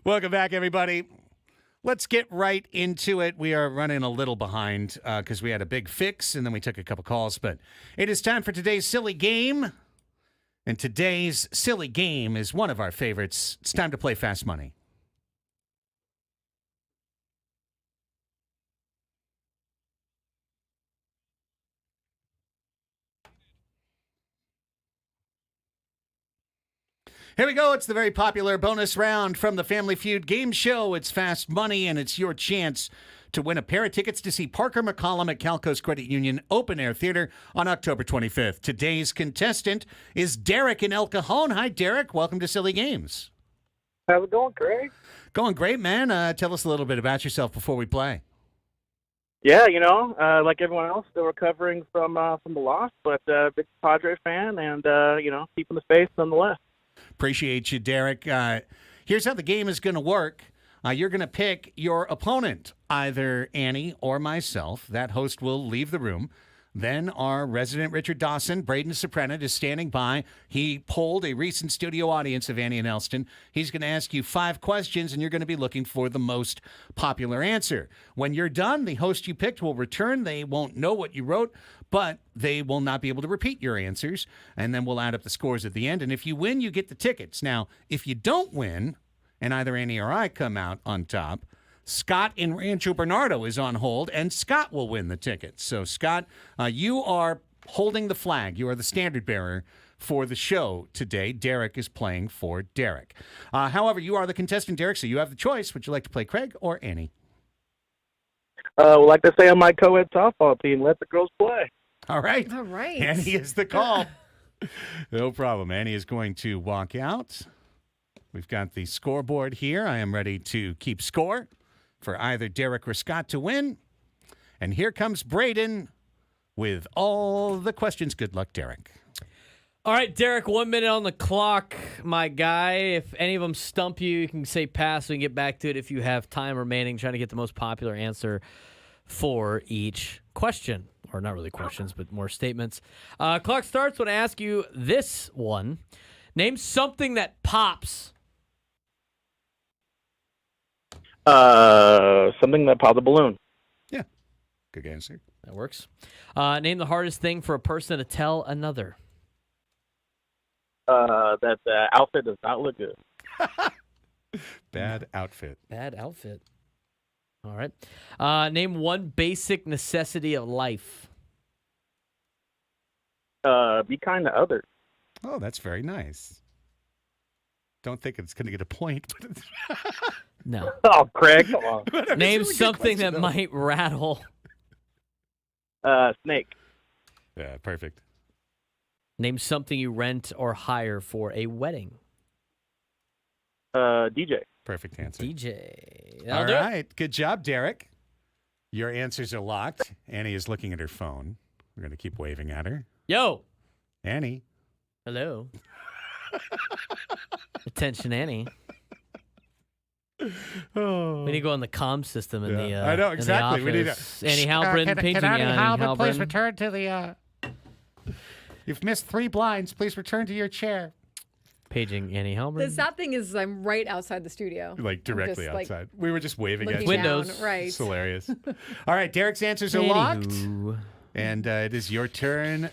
Welcome back, everybody. Let's get right into it. We are running a little behind because we had a big fix and then we took a couple calls. But it is time for today's silly game. And today's silly game is one of our favorites. It's time to play Fast Money. Here we go. It's the very popular bonus round from the Family Feud game show. It's Fast Money, and it's your chance to win a pair of tickets to see Parker McCollum at Cal Coast Credit Union Open Air Theater on October 25th. Today's contestant is Derek in El Cajon. Hi, Derek. Welcome to Silly Games. How's it going, Craig? Going great, man. Tell us a little bit about yourself before we play. Yeah, like everyone else, still recovering from the loss, but big Padres fan, and keeping the faith nonetheless. Appreciate you, Derek. Here's how the game is going to work. You're going to pick your opponent, either Annie or myself. That host will leave the room. Then our resident Richard Dawson, Braden Sopranet, is standing by. He polled a recent studio audience of Annie and Elsten. He's going to ask you 5 questions, and you're going to be looking for the most popular answer. When you're done, the host you picked will return. They won't know what you wrote, but they will not be able to repeat your answers, and then we'll add up the scores at the end. And if you win, you get the tickets. Now, if you don't win, and either Annie or I come out on top, Scott in Rancho Bernardo is on hold, and Scott will win the tickets. So, Scott, you are holding the flag. You are the standard bearer for the show today. Derek is playing for Derek. However, you are the contestant, Derek, so you have the choice. Would you like to play Craig or Annie? Well, like they say on my co-ed softball team, let the girls play. All right. All right. Annie is the call. No problem. Annie is going to walk out. We've got the scoreboard here. I am ready to keep score for either Derek or Scott to win. And here comes Braden with all the questions. Good luck, Derek. All right, Derek, 1 minute on the clock, my guy. If any of them stump you, you can say pass. We can get back to it if you have time remaining, trying to get the most popular answer for each question. Or not really questions, but more statements. Clock starts when I ask you this one. Name something that pops. Something that popped a balloon. Yeah, good answer. That works. Name the hardest thing for a person to tell another. That the outfit does not look good. Bad outfit. Bad outfit. All right. Name one basic necessity of life. Be kind to others. Oh, that's very nice. Don't think it's going to get a point. But No. Oh, Craig, come on. Name really something question, that might rattle. Snake. Yeah, perfect. Name something you rent or hire for a wedding. DJ. Perfect answer. DJ. All right. Good job, Derek. Your answers are locked. Annie is looking at her phone. We're going to keep waving at her. Yo. Annie. Hello. Attention, Annie. Oh. We need to go on the comm system in the I know, exactly. In We the need office. Annie Halbrin, paging Annie Halbrin, please Halbrin. return to the... You've missed 3 blinds. Please return to your chair. Paging Annie Halbrin. The sad thing is I'm right outside the studio. Like directly I'm just, outside. We were just waving at looking you. Windows. down, right. It's hilarious. All right, Derek's answers are locked. Anywho. And it is your turn.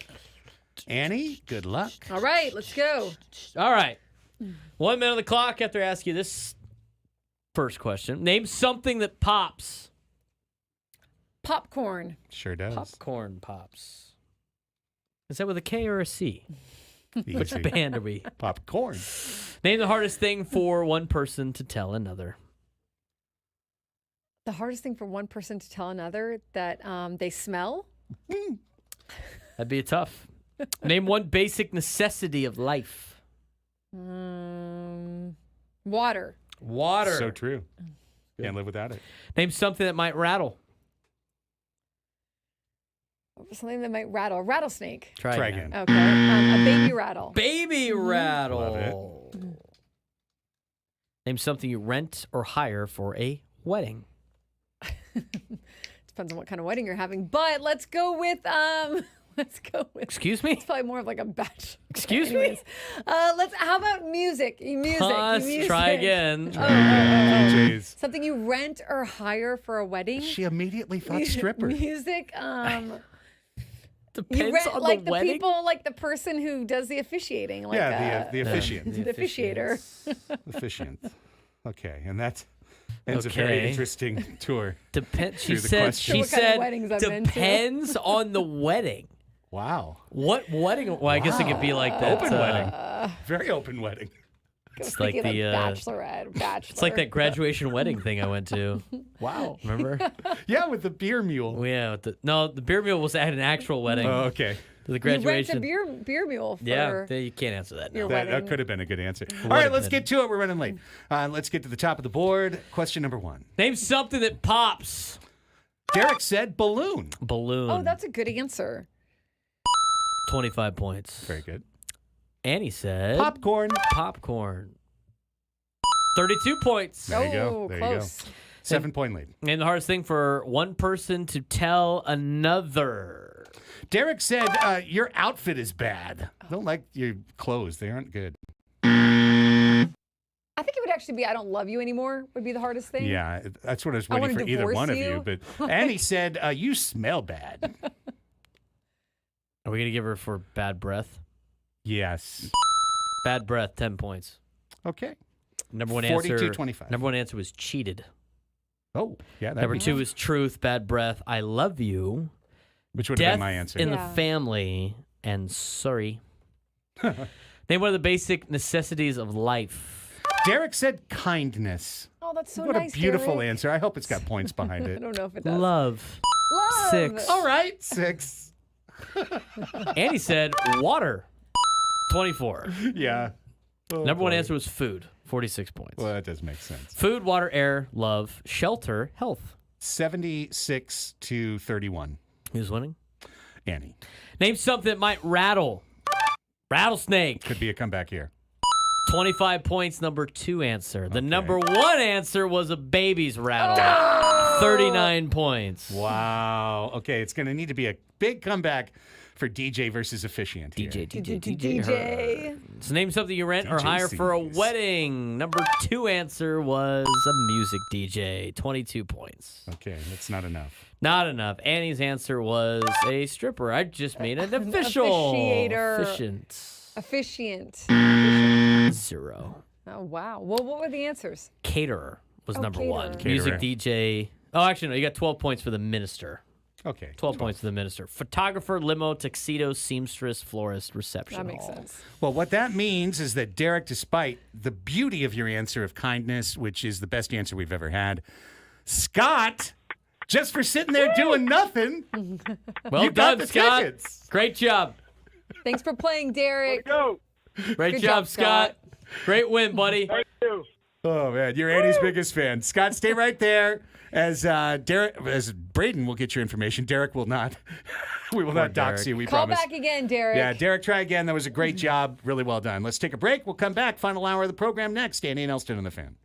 Annie, good luck. All right, let's go. All right. 1 minute on the clock after I ask you this first question. Name something that pops. Popcorn. Sure does. Popcorn pops. Is that with a K or a C? Which Easy. band are we? Popcorn. Name the hardest thing for one person to tell another. The hardest thing for one person to tell another that they smell. That'd be tough. Name one basic necessity of life. Water. Water. So true. Can't live without it. Name something that might rattle. Something that might rattle. A rattlesnake. Try again. Okay. A baby rattle. Baby rattle. Love it. Name something you rent or hire for a wedding. Depends on what kind of wedding you're having, but let's go with Let's go with. Excuse me? It's probably more of like a batch. Excuse me? Anyways, how about music? Music. Let's try again. DJs. Something you rent or hire for a wedding. She immediately thought stripper. Music. Depends You rent on like the wedding. people, like the person who does the officiating. Like, The officiant. the officiator. Officiant. Okay, and that ends a very Okay. interesting tour. She through the said. question. She What kind of said weddings I'm into. depends on the wedding. Wow. What wedding? Well, I guess it could be like that. Open wedding. Very open wedding. It's Thinking like the bachelorette, bachelor. it's like that graduation wedding thing I went to. Wow. Remember? Yeah, with the beer mule. Yeah. The beer mule was at an actual wedding. Oh, okay. The You graduation. rent a beer mule for Yeah, you can't answer that. your No. That wedding. could have been a good answer. All right, let's get to it. We're running late. Let's get to the top of the board. Question number 1. Name something that pops. Derek said balloon. Balloon. Oh, that's a good answer. 25 points. Very good. Annie said Popcorn. popcorn. 32 points. There you go. Oh, There close. you go. 7-point lead. And the hardest thing for one person to tell another. Derek said your outfit is bad. I don't like your clothes. They aren't good. I think it would actually be I don't love you anymore would be the hardest thing. Yeah, that's what I was I waiting wanna for either divorce one of you. you. But Annie said you smell bad. Are we going to give her for bad breath? Yes. Bad breath, 10 points. Okay. Number one 42-25. answer. Number one answer was cheated. Oh, yeah. Number two is truth, bad breath, I love you. Which would have Death been my answer. in Yeah. the family, and sorry. Name one of the basic necessities of life. Derek said kindness. Oh, that's so what nice. a beautiful Derek. answer. I hope it's got points behind I it. don't know if it does. Love. Love. 6. All right, 6. Annie said water. 24. Yeah. Oh, Number one boy. answer was food. 46 points. Well, that does make sense. Food, water, air, love, shelter, health. 76-31. Who's winning? Annie. Name something that might rattle. Rattlesnake. Could be a comeback here. 25 points, number 2 answer. The number 1 answer was a baby's rattle. 39 points. Wow. Okay, it's going to need to be a big comeback for DJ versus officiant here. DJ. So name something you rent or DJ hire for a C's. wedding. Number 2 answer was a music DJ. 22 points. Okay, that's not enough. Not enough. Annie's answer was a stripper. I just made an official. Officiator. Officiant. Officiant. 0. Oh, wow. Well, what were the answers? Caterer was number 1. Caterer. Music DJ. Oh, actually, no. You got 12 points for the minister. Okay. 12 points for the minister. Photographer, limo, tuxedo, seamstress, florist, reception That makes hall. sense. Well, what that means is that Derek, despite the beauty of your answer of kindness, which is the best answer we've ever had, Scott, just for sitting there doing nothing, Well you got done, the Scott. tickets. Great job. Thanks for playing, Derek. Go. Great Good job, job, Scott. Great win, buddy. Thank you. Oh man, you're Annie's biggest fan. Scott, stay right there. As Braden will get your information, Derek will not. We will not dox Derek. you. We Call promise. back again, Derek. Yeah, Derek, try again. That was a great job. Really well done. Let's take a break. We'll come back. Final hour of the program next. Annie and Elsten on the Fan.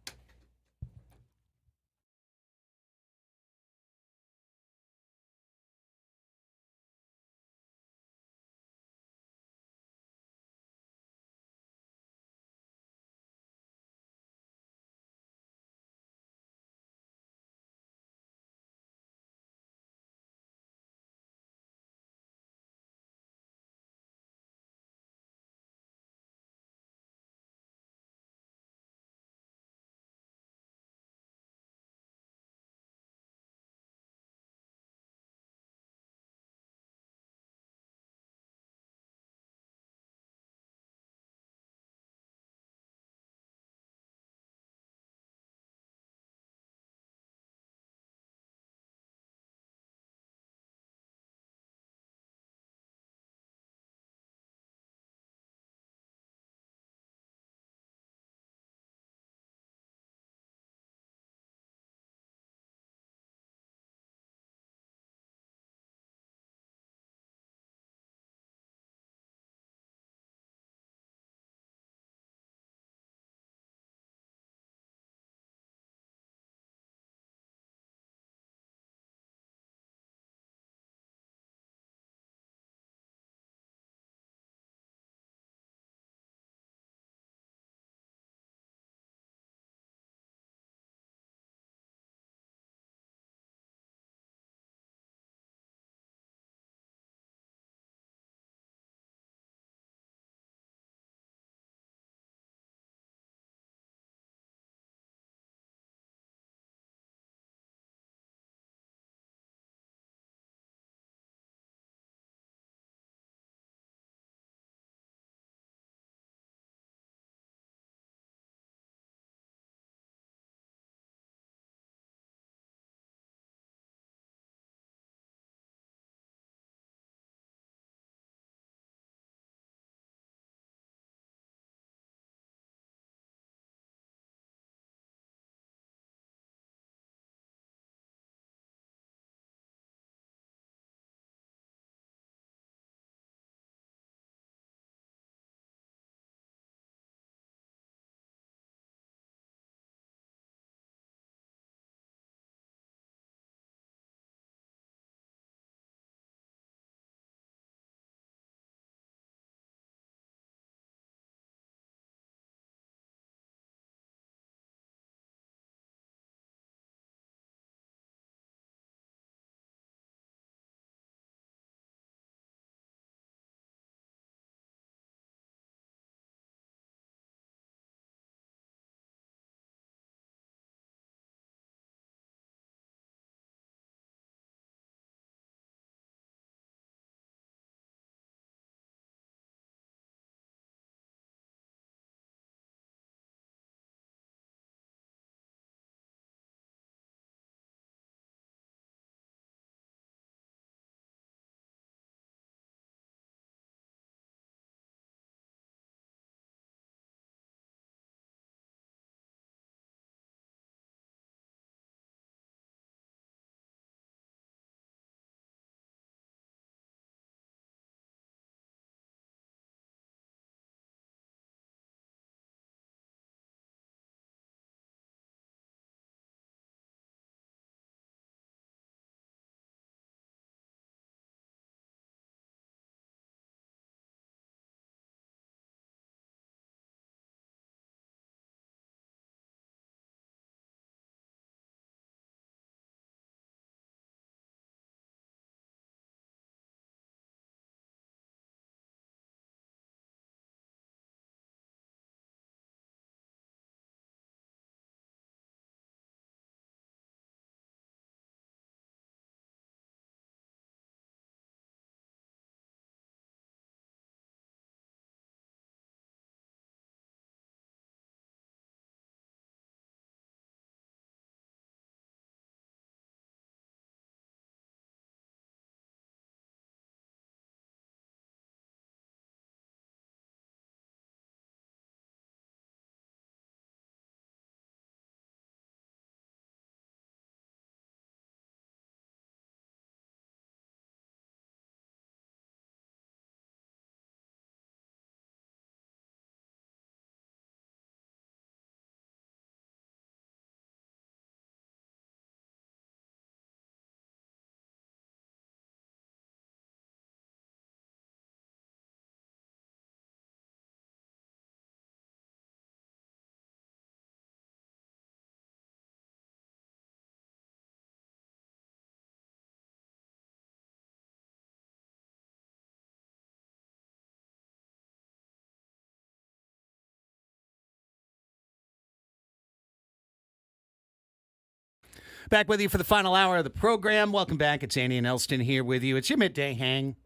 Back with you for the final hour of the program. Welcome back. It's Andy and Elsten here with you. It's your midday hang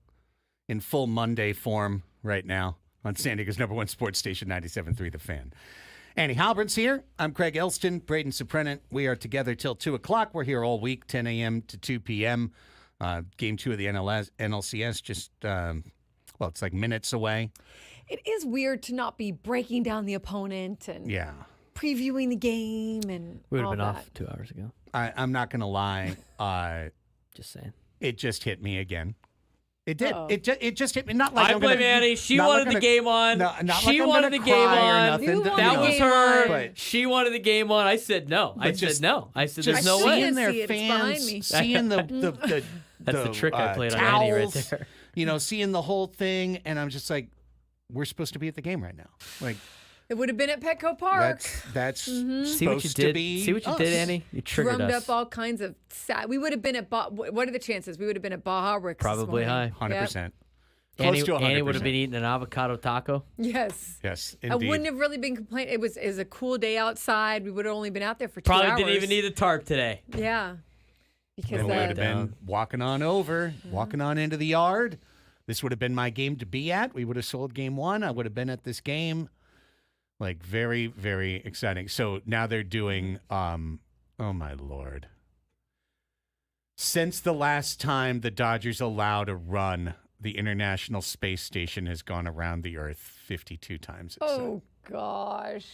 in full Monday form right now on San Diego's #1 sports station, 97.3 The Fan. Andy Halbern's here. I'm Craig Elsten, Braden Suprenant. We are together till 2 o'clock. We're here all week, 10 a.m. to 2 p.m. Game 2 of the NLCS just, it's like minutes away. It is weird to not be breaking down the opponent and previewing the game and We would all have been that. off 2 hours ago. I'm not going to lie. Just saying. It just hit me again. It did. Uh-oh. It just hit me. Not like I I'm blame gonna, Annie. She not wanted like the game on. not She like I'm wanted gonna the game cry or on. nothing. You wanted That the was game her. on. But- She wanted the game on. I said no. I said no. I said there's no seeing way. can't their see it. It's behind me. fans, seeing the That's the trick I played on Annie right towels, there. You know, seeing the whole thing, and I'm just like, we're supposed to be at the game right now. Like It would have been at Petco Park. that's supposed See what you to did. be. See what you us. did, Annie. You triggered Drummed us. up all kinds of sad. We would have been at what are the chances? We would have been at Baja Ricks. this Probably morning. high. 100%. Annie, Close to 100%. Annie would have been eating an avocado taco. Yes. Yes, I indeed. wouldn't have really been complaining. It was a cool day outside. We would have only been out there for 2 Probably hours. didn't even need a tarp today. Yeah. Because Then we would have Down. been walking on over, walking on into the yard. This would have been my game to be at. We would have sold game 1. I would have been at this game. Like, very, very exciting. So now they're doing, oh my Lord. Since the last time the Dodgers allowed a run, the International Space Station has gone around the Earth 52 times. It said. oh gosh.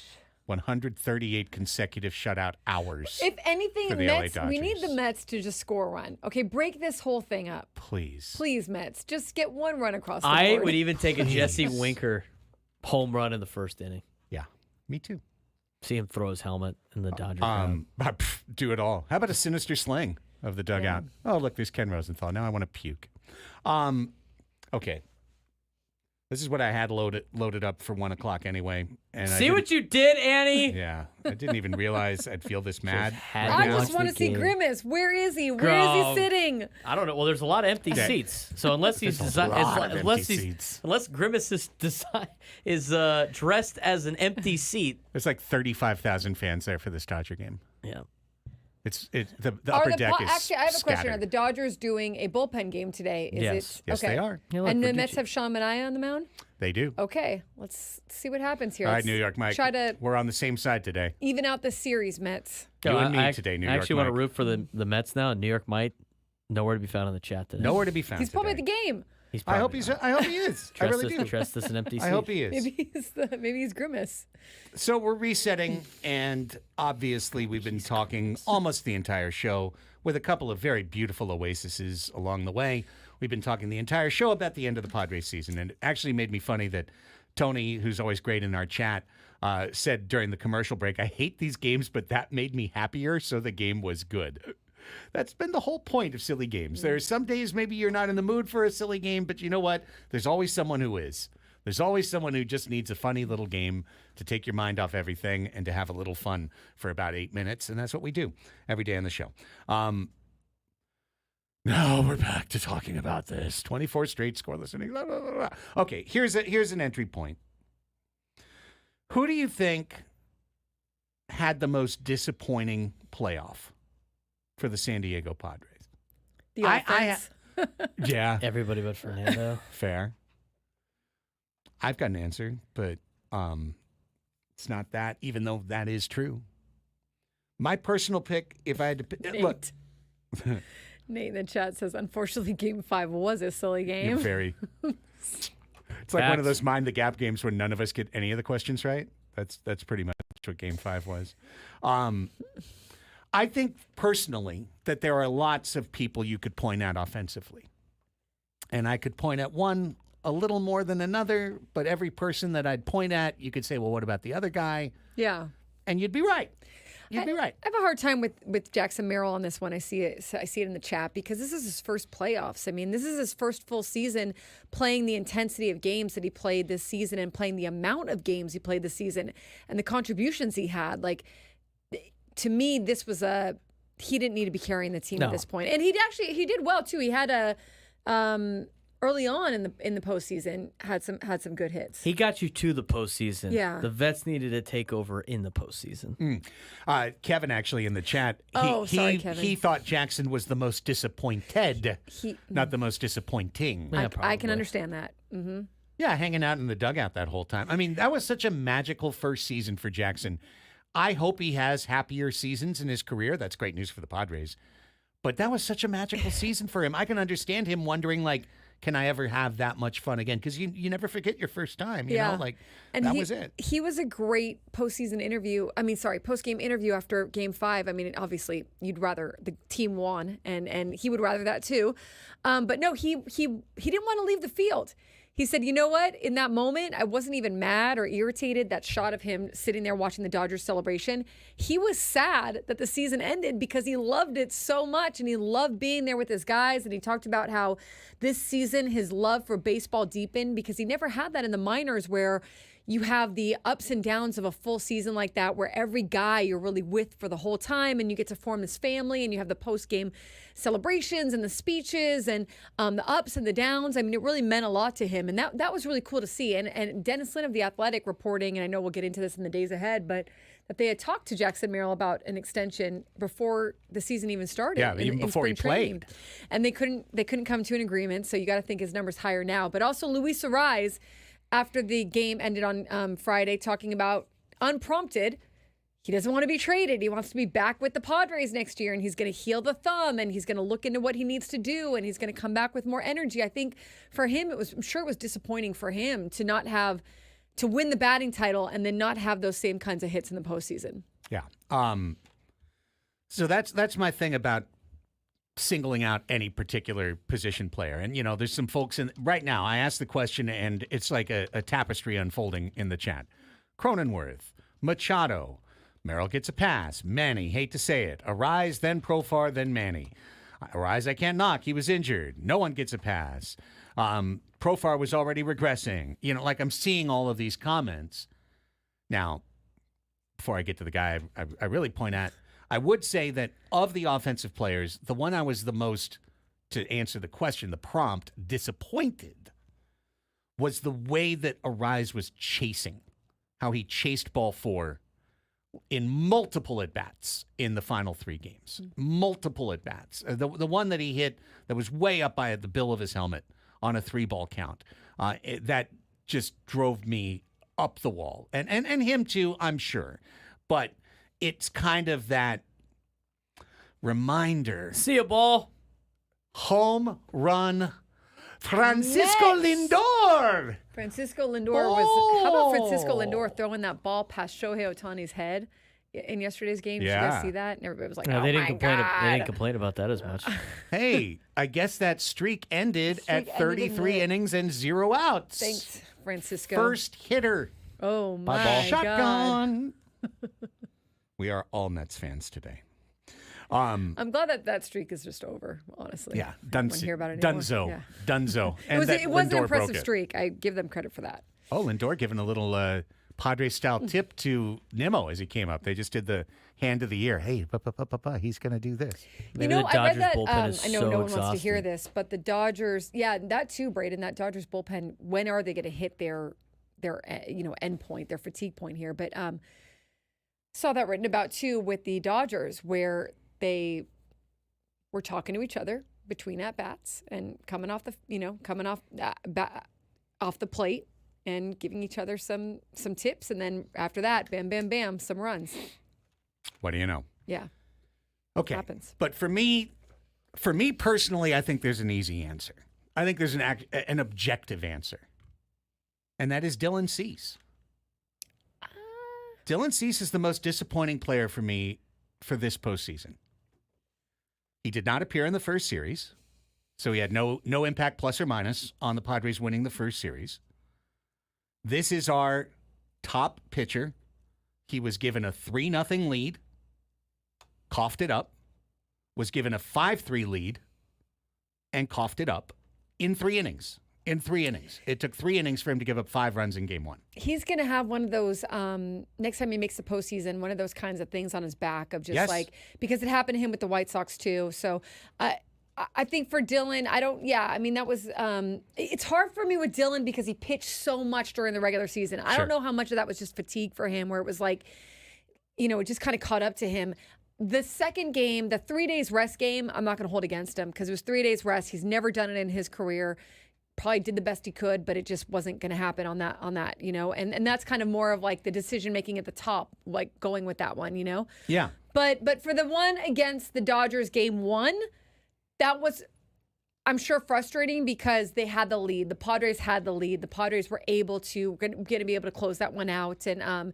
138 consecutive shutout hours. If anything, for the LA Mets, we need the Dodgers. Mets to just score a run. Okay, break this whole thing up. Please. Please, Mets, just get one run across the I board. would even take a Jesse Please. Winker home run in the first inning. Yeah, me too. See him throw his helmet in the Dodger crowd. Do it all. How about a sinister sling of the dugout? Oh, look, there's Ken Rosenthal. Now I want to puke. Okay. This is what I had loaded up for 1 o'clock anyway. And See what you did, Annie? Yeah, I didn't even realize I'd feel this mad. had I to just watch want the to see game. Grimace. Where is he? Where is Girl. he sitting? I don't know. Well, there's a lot of empty Okay. seats. So unless he's There's a lot of unless empty he's seats. unless Grimace is dressed as an empty seat. There's like 35,000 fans there for this Dodger game. Yeah. The upper deck is Actually, I have a question. Are scattered. the Dodgers doing a bullpen game today? Is Yes. it Yes, okay? they are. Yeah, look, And the Verducci. Mets have Sean Manaea on the mound? They do. Okay, let's see what happens here. All right, Let's New York Mike. Try to We're on the same side today. even out the series, Mets. You No, and me I today, New I York actually want to Mike. root for the Mets now. And New York might nowhere to be found in the chat today. Nowhere to be found. He's probably today. at the game. He's I hope probably he's. not. I hope he is. I really do. Trust this an empty seat. I hope he is. Maybe he's Grimace. So we're resetting, and obviously we've been talking almost the entire show with a couple of very beautiful oases along the way. We've been talking the entire show about the end of the Padres season, and it actually made me funny that Tony, who's always great in our chat, said during the commercial break, "I hate these games, but that made me happier, so the game was good." That's been the whole point of silly games. There are some days maybe you're not in the mood for a silly game, but you know what? There's always someone who is. There's always someone who just needs a funny little game to take your mind off everything and to have a little fun for about 8 minutes, and that's what we do every day on the show. Now we're back to talking about this. 24 straight scoreless innings. Blah, blah, blah, blah. Okay, here's an entry point. Who do you think had the most disappointing playoff for the San Diego Padres? The offense. Yeah, Everybody but Fernando. fair. I've got an answer, but it's not that, even though that is true. My personal pick, if I had to pick, look, Nate in the chat says, unfortunately, Game 5 was a silly you're game. very. It's like one of Facts. those mind the gap games where none of us get any of the questions right. That's pretty much what Game 5 was. I think personally that there are lots of people you could point at offensively, and I could point at one a little more than another. But every person that I'd point at, you could say, "Well, what about the other guy?" Yeah. And you'd be right. You'd be right. I have a hard time with Jackson Merrill on this one. I see it in the chat because this is his first playoffs. I mean, this is his first full season playing the intensity of games that he played this season and playing the amount of games he played this season and the contributions he had. Like, to me, this was he didn't need to be carrying the team at No. this point. And he did well too. He had a early on in the postseason had some good hits. He got you to the postseason. Yeah. The vets needed to take over in the postseason. Kevin actually in the chat. Sorry, Kevin. He thought Jackson was the most disappointed, not the most disappointing. Yeah, I can probably. understand that. Mm-hmm. Yeah, hanging out in the dugout that whole time. I mean, that was such a magical first season for Jackson. I hope he has happier seasons in his career. That's great news for the Padres. But that was such a magical season for him. I can understand him wondering, like, can I ever have that much fun again? Because you never forget your first time, you know? Like, and that was it. He was a great postseason interview. Post-game interview after Game 5. I mean, obviously, you'd rather the team won, and he would rather that too. But no, he didn't want to leave the field. He said, you know what? In that moment, I wasn't even mad or irritated. That shot of him sitting there watching the Dodgers celebration. He was sad that the season ended because he loved it so much and he loved being there with his guys. And he talked about how this season his love for baseball deepened because he never had that in the minors where you have the ups and downs of a full season like that where every guy you're really with for the whole time and you get to form this family and you have the post-game celebrations and the speeches and the ups and the downs. I mean, it really meant a lot to him. And that was really cool to see. And Dennis Lynn of The Athletic reporting, and I know we'll get into this in the days ahead, but that they had talked to Jackson Merrill about an extension before the season even started. Yeah, even before he played. And they couldn't come to an agreement. So you got to think his number's higher now. But also Luis Arraez, after the game ended on Friday, talking about unprompted, he doesn't want to be traded. He wants to be back with the Padres next year, and he's going to heal the thumb, and he's going to look into what he needs to do, and he's going to come back with more energy. I think for him, I'm sure it was disappointing for him to win the batting title and then not have those same kinds of hits in the postseason. Yeah. So that's my thing about singling out any particular position player. And, there's some folks right now, I asked the question and it's like a tapestry unfolding in the chat. Cronenworth, Machado, Merrill gets a pass. Manny, hate to say it. Arraez, then Profar, then Manny. Arraez, I can't knock. He was injured. No one gets a pass. Profar was already regressing. I'm seeing all of these comments. Now, before I get to the guy I really point at, I would say that of the offensive players, the one I was the most, to answer the question, the prompt, disappointed was the way that Arraez was chasing, how he chased ball 4 in multiple at-bats in the final 3 games. Multiple at-bats. The one that he hit that was way up by the bill of his helmet on a 3-ball count, that just drove me up the wall. And him too, I'm sure. But it's kind of that reminder. See ya, ball. Home run, Francisco Lindor. Francisco Lindor was. How about Francisco Lindor throwing that ball past Shohei Ohtani's head in yesterday's game? Did you guys see that? And everybody was like, No, "Oh they my didn't complain. God!" They didn't complain about that as much. Hey, I guess that streak ended at 33 innings and 0 outs. Thanks, Francisco. First hitter. Oh my ball. God. Shotgun. We are all Mets fans today. I'm glad that streak is just over, honestly. Yeah, I don't want to hear about it anymore. Dunzo. It was an Lindor impressive broke it. streak. I give them credit for that. Oh, Lindor giving a little Padres-style tip to Nimmo as he came up. They just did the hand of the year. Hey, he's going to do this. Maybe I the Dodgers read that. bullpen is I know so no one wants to hear exhausting. this, but the Dodgers, that too, Braden. That Dodgers bullpen. When are they going to hit their end point, their fatigue point here? But saw that written about too with the Dodgers, where they were talking to each other between at bats and coming off the plate and giving each other some tips, and then after that, bam, bam, bam, some runs. What do you know? Yeah. Okay. Happens. But for me personally, I think there's an easy answer. I think there's an objective answer. And that is Dylan Cease. Dylan Cease is the most disappointing player for me for this postseason. He did not appear in the first series, so he had no impact plus or minus on the Padres winning the first series. This is our top pitcher. He was given a 3-0 lead, coughed it up, was given a 5-3 lead, and coughed it up in 3 innings. It took 3 innings for him to give up 5 runs in game 1. He's going to have one of those, next time he makes the postseason, one of those kinds of things on his back of just because it happened to him with the White Sox too. So I think for Dylan, that was, it's hard for me with Dylan because he pitched so much during the regular season. I don't know how much of that was just fatigue for him, where it was like, it just kind of caught up to him. The second game, the 3 days rest game, I'm not going to hold against him because it was 3 days rest. He's never done it in his career. Probably did the best he could, but it just wasn't going to happen on that, and that's kind of more of like the decision making at the top, like going with that one, Yeah. But for the one against the Dodgers game 1, that was, I'm sure, frustrating because they had the lead. The Padres had the lead. The Padres were able to be able to close that one out, and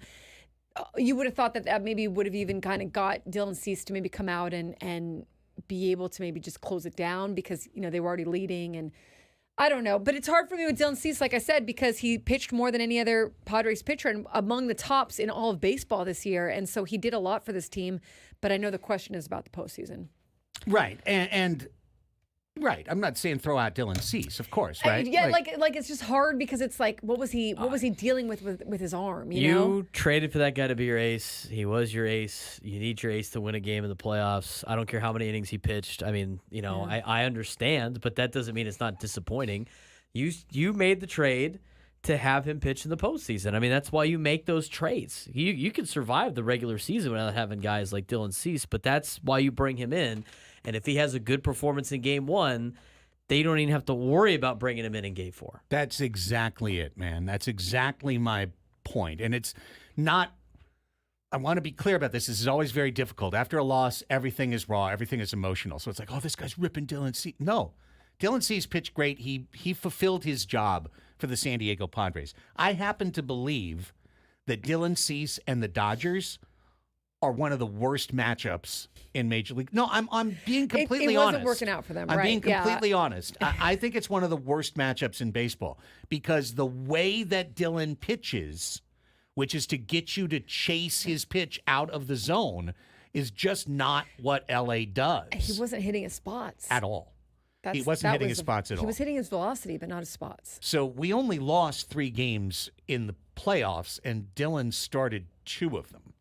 you would have thought that maybe would have even kind of got Dylan Cease to maybe come out and be able to maybe just close it down because they were already leading. And I don't know, but it's hard for me with Dylan Cease, like I said, because he pitched more than any other Padres pitcher and among the tops in all of baseball this year. And so he did a lot for this team. But I know the question is about the postseason. Right. And right. I'm not saying throw out Dylan Cease, of course, right? Like it's just hard because it's like, what was he dealing with his arm? You traded for that guy to be your ace. He was your ace. You need your ace to win a game in the playoffs. I don't care how many innings he pitched. I mean, I understand, but that doesn't mean it's not disappointing. You made the trade to have him pitch in the postseason. I mean, that's why you make those trades. You can survive the regular season without having guys like Dylan Cease, but that's why you bring him in. And if he has a good performance in game 1, they don't even have to worry about bringing him in game 4. That's exactly it, man. That's exactly my point. And it's not, I want to be clear about this. This is always very difficult. After a loss, everything is raw. Everything is emotional. So it's like, oh, this guy's ripping Dylan Cease. No. Dylan Cease pitched great. He fulfilled his job for the San Diego Padres. I happen to believe that Dylan Cease and the Dodgers are one of the worst matchups in Major League. No, I'm being completely honest. It wasn't working out for them, I'm right? being completely honest. I think it's one of the worst matchups in baseball because the way that Dylan pitches, which is to get you to chase his pitch out of the zone, is just not what LA does. He wasn't hitting his spots. At all. He wasn't hitting his spots at all. He was hitting his velocity, but not his spots. So we only lost 3 games in the playoffs, and Dylan started 2 of them.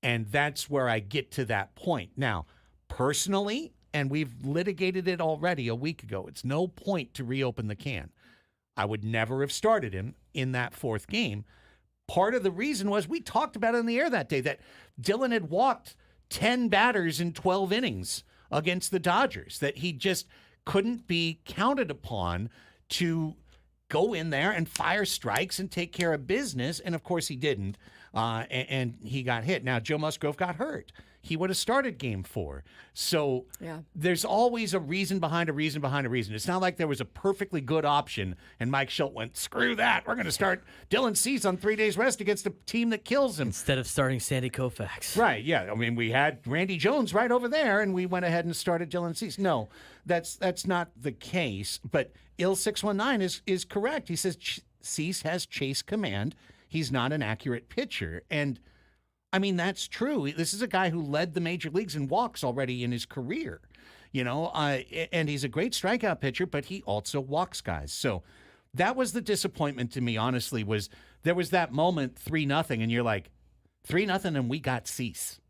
And that's where I get to that point. Now, personally, and we've litigated it already a week ago, it's no point to reopen the can. I would never have started him in that 4th game. Part of the reason was we talked about it on the air that day, that Dylan had walked 10 batters in 12 innings against the Dodgers, that he just couldn't be counted upon to go in there and fire strikes and take care of business. And, of course, he didn't. And he got hit. Now, Joe Musgrove got hurt. He would have started game 4. So there's always a reason behind a reason behind a reason. It's not like there was a perfectly good option and Mike Schilt went, screw that. We're going to start Dylan Cease on 3 days rest against a team that kills him. Instead of starting Sandy Koufax. Right, yeah. I mean, we had Randy Jones right over there, and we went ahead and started Dylan Cease. No, that's not the case. But Il619 is correct. He says Cease has chase command. He's not an accurate pitcher. And, I mean, that's true. This is a guy who led the major leagues in walks already in his career, and he's a great strikeout pitcher, but he also walks guys. So that was the disappointment to me, honestly, was there was that moment, 3-0, and you're like, 3-0, and we got Cease.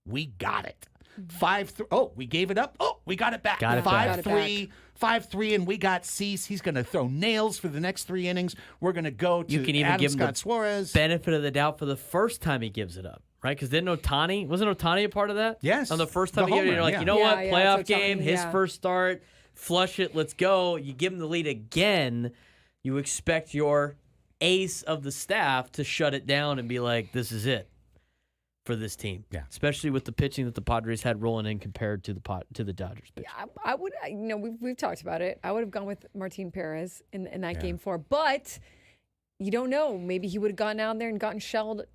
We got it. 5-3. Oh, we gave it up. Oh, we got it back. 5-3. 5-3, and we got Cease. He's going to throw nails for the next 3 innings. We're going to go to you can even Adam give him Scott the Suarez. Benefit of the doubt for the first time he gives it up, right? Because wasn't Ohtani a part of that? Yes. On the first time he gave it, you're like, you know what? Playoff game, his first start, flush it, let's go. You give him the lead again. You expect your ace of the staff to shut it down and be like, this is it for this team. Yeah. Especially with the pitching that the Padres had rolling in compared to the Dodgers pitching. Yeah, I would, we've talked about it. I would have gone with Martin Perez in that game 4, but you don't know. Maybe he would have gone out there and gotten shelled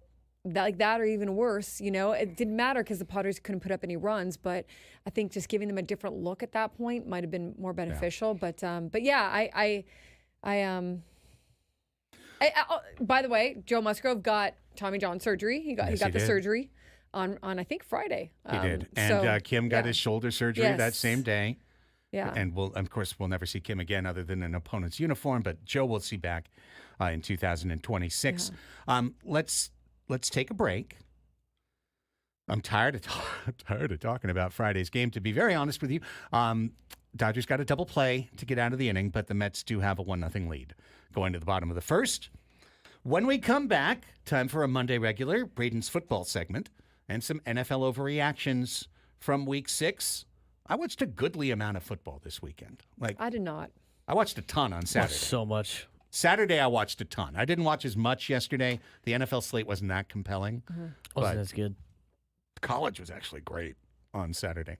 like that or even worse. It didn't matter because the Padres couldn't put up any runs, but I think just giving them a different look at that point might have been more beneficial. Yeah. But yeah, by the way, Joe Musgrove got Tommy John surgery. He got the surgery on I think Friday. He did, and Kim got his shoulder surgery that same day. Yeah, and we'll never see Kim again other than an opponent's uniform. But Joe will see back in 2026. Yeah. Let's take a break. I'm tired of talking about Friday's game. To be very honest with you, Dodgers got a double play to get out of the inning, but the Mets do have a 1-0 lead going to the bottom of the first. When we come back, time for a Monday regular, Braden's football segment, and some NFL overreactions from Week 6. I watched a goodly amount of football this weekend. I did not. I watched a ton on Saturday. So much. Saturday, I watched a ton. I didn't watch as much yesterday. The NFL slate wasn't that compelling. Wasn't as good. College was actually great on Saturday.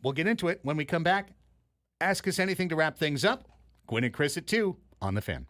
We'll get into it when we come back. Ask us anything to wrap things up. Gwynn and Chris at 2 on The Fan.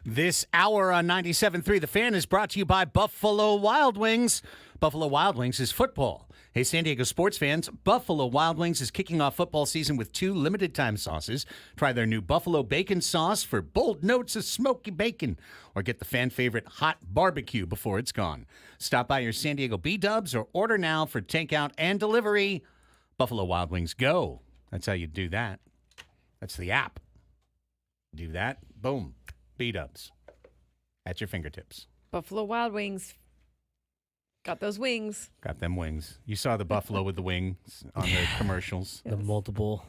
This hour on 97.3 The Fan is brought to you by Buffalo Wild Wings. Buffalo Wild Wings is football. Hey, San Diego sports fans, Buffalo Wild Wings is kicking off football season with 2 limited-time sauces. Try their new Buffalo Bacon Sauce for bold notes of smoky bacon, or get the fan favorite hot barbecue before it's gone. Stop by your San Diego B-Dubs or order now for takeout and delivery. Buffalo Wild Wings, go. That's how you do that. That's the app. Do that, boom. B-Dubs at your fingertips. Buffalo Wild Wings. Got those wings. Got them wings. You saw the buffalo with the wings on the commercials. The multiple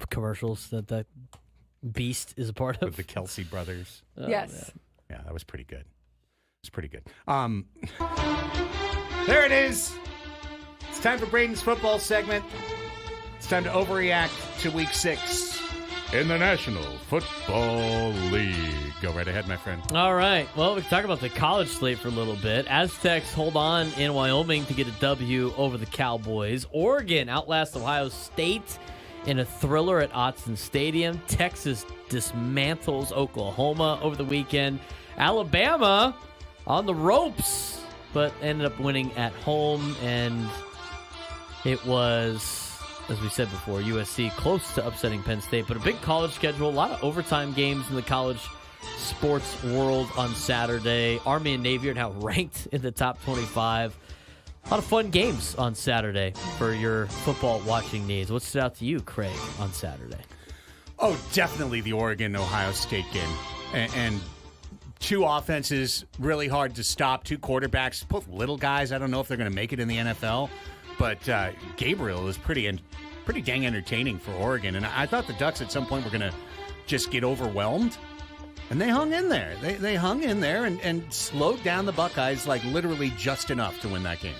commercials that beast is a part of. With the Kelsey brothers. Oh, yes. Yeah, that was pretty good. It's pretty good. There it is. It's time for Braden's football segment. It's time to overreact to week 6 in the National Football League. Go right ahead, my friend. All right. Well, we can talk about the college slate for a little bit. Aztecs hold on in Wyoming to get a W over the Cowboys. Oregon outlasts Ohio State in a thriller at Autzen Stadium. Texas dismantles Oklahoma over the weekend. Alabama on the ropes, but ended up winning at home, and it was, as we said before, USC close to upsetting Penn State, but a big college schedule, a lot of overtime games in the college sports world on Saturday. Army and Navy are now ranked in the top 25. A lot of fun games on Saturday for your football watching needs. What stood out to you, Craig, on Saturday? Oh, definitely the Oregon-Ohio State game. And 2 offenses really hard to stop, 2 quarterbacks, both little guys. I don't know if they're going to make it in the NFL. But Gabriel is pretty dang entertaining for Oregon. And I thought the Ducks at some point were going to just get overwhelmed. And they hung in there. They hung in there and slowed down the Buckeyes like literally just enough to win that game.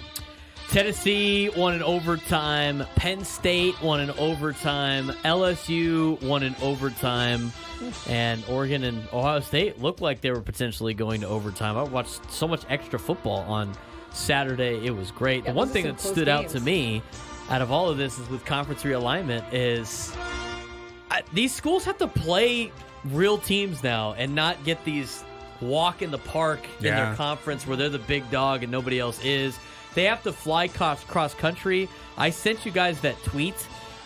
Tennessee won in overtime. Penn State won in overtime. LSU won in overtime. And Oregon and Ohio State looked like they were potentially going to overtime. I watched so much extra football on Saturday. It was great. Yeah, the one thing that stood out to me out of all of this is with conference realignment is these schools have to play real teams now and not get these walk in the park in their conference where they're the big dog and nobody else is. They have to fly cross country. I sent you guys that tweet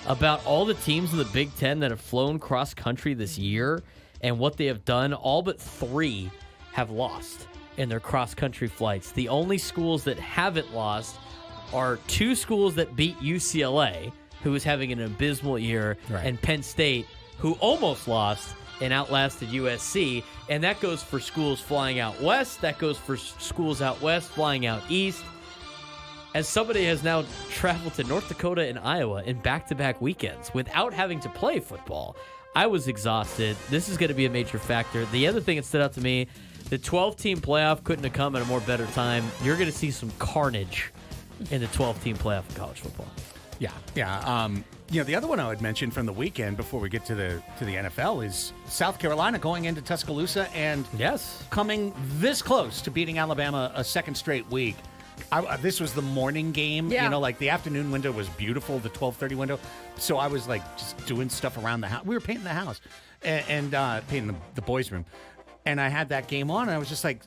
about all the teams in the Big Ten that have flown cross country this year and what they have done. All but 3 have lost in their cross-country flights. The only schools that haven't lost are 2 schools that beat UCLA, who is having an abysmal year, and Penn State, who almost lost and outlasted USC. And that goes for schools flying out west. That goes for schools out west flying out east. As somebody has now traveled to North Dakota and Iowa in back-to-back weekends without having to play football, I was exhausted. This is going to be a major factor. The other thing that stood out to me, the 12-team playoff couldn't have come at a more better time. You're going to see some carnage in the 12-team playoff in college football. Yeah. The other one I would mention from the weekend before we get to the NFL is South Carolina going into Tuscaloosa and coming this close to beating Alabama a second straight week. This was the morning game. Yeah. Like the afternoon window was beautiful, the 12:30 window. So I was like just doing stuff around the house. We were painting the house and painting the boys' room. And I had that game on, and I was just like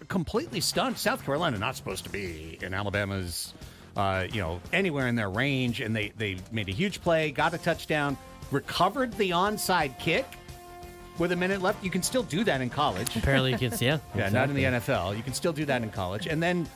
completely stunned. South Carolina not supposed to be in Alabama's, anywhere in their range. And they made a huge play, got a touchdown, recovered the onside kick with a minute left. You can still do that in college. Apparently you can, yeah. Yeah, not in the NFL. You can still do that in college. And then,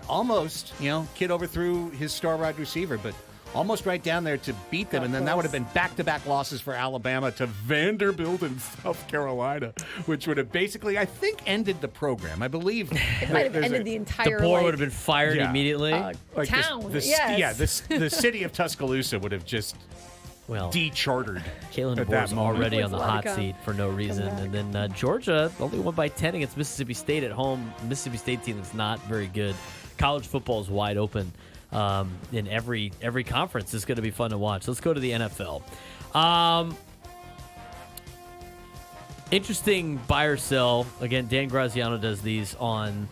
almost, kid overthrew his star wide receiver, but almost right down there to beat them. And then that would have been back-to-back losses for Alabama to Vanderbilt and South Carolina, which would have basically, I think, ended the program. I believe it might have ended the entire. The board would have been fired immediately. Town, the city of Tuscaloosa would have just dechartered. Kalen DeBoer's already on the hot seat for no reason. And then Georgia only won by 10 against Mississippi State at home. Mississippi State team is not very good. College football is wide open in every conference. It's going to be fun to watch. Let's go to the NFL. Interesting buy or sell. Again, Dan Graziano does these on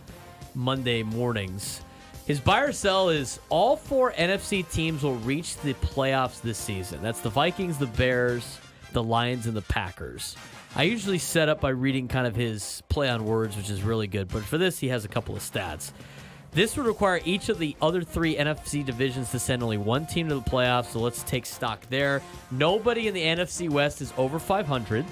Monday mornings. His buy or sell is all 4 NFC teams will reach the playoffs this season. That's the Vikings, the Bears, the Lions and the Packers. I usually set up by reading kind of his play on words, which is really good. But for this, he has a couple of stats. This would require each of the other 3 NFC divisions to send only one team to the playoffs, so let's take stock there. Nobody in the NFC West is over 500.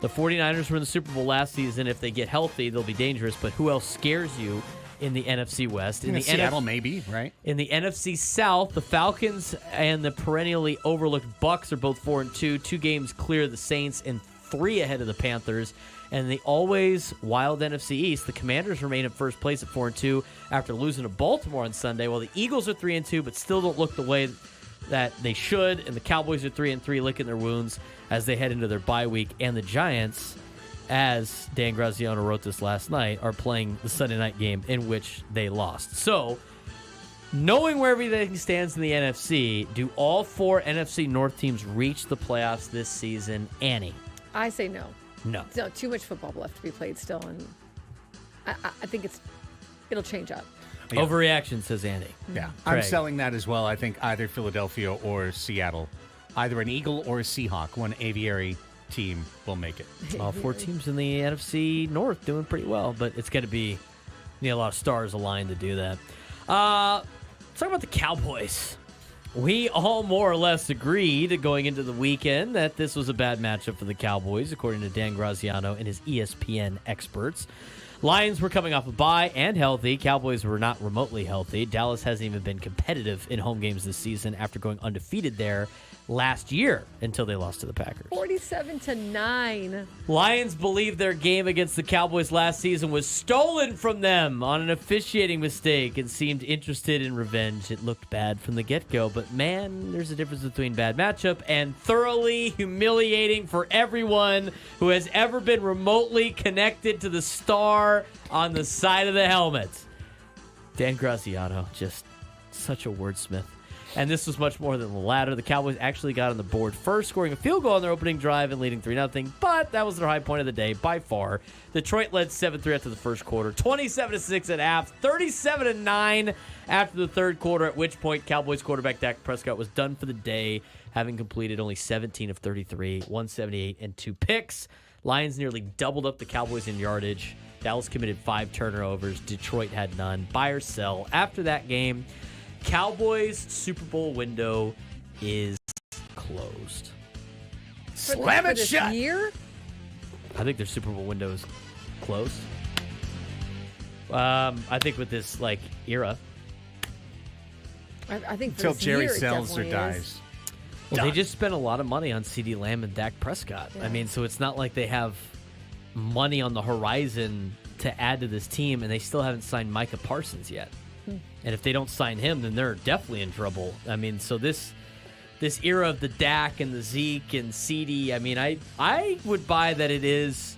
The 49ers were in the Super Bowl last season. If they get healthy, they'll be dangerous. But who else scares you in the NFC West? In the Seattle, maybe, right? In the NFC South, the Falcons and the perennially overlooked Bucs are both 4-2. 2 games clear of the Saints and 3 ahead of the Panthers. And the always wild NFC East, the Commanders remain in first place at 4-2 after losing to Baltimore on Sunday, while the Eagles are 3-2 but still don't look the way that they should, and the Cowboys are 3-3 licking their wounds as they head into their bye week. And the Giants, as Dan Graziano wrote this last night, are playing the Sunday night game in which they lost. So, knowing where everything stands in the NFC, do all 4 NFC North teams reach the playoffs this season? Annie? I say no. No. No, too much football left to be played still, and I think it'll change up. Yeah. Overreaction, says Andy. Yeah, Craig. I'm selling that as well. I think either Philadelphia or Seattle, either an Eagle or a Seahawk, one aviary team will make it. All 4 teams in the NFC North doing pretty well, but it's going to be a lot of stars aligned to do that. Let's talk about the Cowboys. We all more or less agreed going into the weekend that this was a bad matchup for the Cowboys, according to Dan Graziano and his ESPN experts. Lions were coming off a bye and healthy. Cowboys were not remotely healthy. Dallas hasn't even been competitive in home games this season after going undefeated there last year until they lost to the Packers. 47-9. Lions believe their game against the Cowboys last season was stolen from them on an officiating mistake and seemed interested in revenge. It looked bad from the get-go, but man, there's a difference between bad matchup and thoroughly humiliating for everyone who has ever been remotely connected to the star on the side of the helmet. Dan Graziano, just such a wordsmith. And this was much more than the latter. The Cowboys actually got on the board first, scoring a field goal on their opening drive and leading 3-0. But that was their high point of the day by far. Detroit led 7-3 after the first quarter, 27-6 at half, 37-9 after the third quarter, at which point Cowboys quarterback Dak Prescott was done for the day, having completed only 17 of 33, 178, and 2 picks. Lions nearly doubled up the Cowboys in yardage. Dallas committed 5 turnovers. Detroit had none. Buy or sell. After that game, Cowboys Super Bowl window is closed. Slam it shut. Year? I think their Super Bowl window is closed. I think with this era. I think until Jerry year, sells or is. dies. Well, they just spent a lot of money on CeeDee Lamb and Dak Prescott. Yeah. I mean, so it's not like they have money on the horizon to add to this team, and they still haven't signed Micah Parsons yet. And if they don't sign him, then they're definitely in trouble. I mean, so this era of the Dak and the Zeke and CeeDee, I mean, I would buy that it is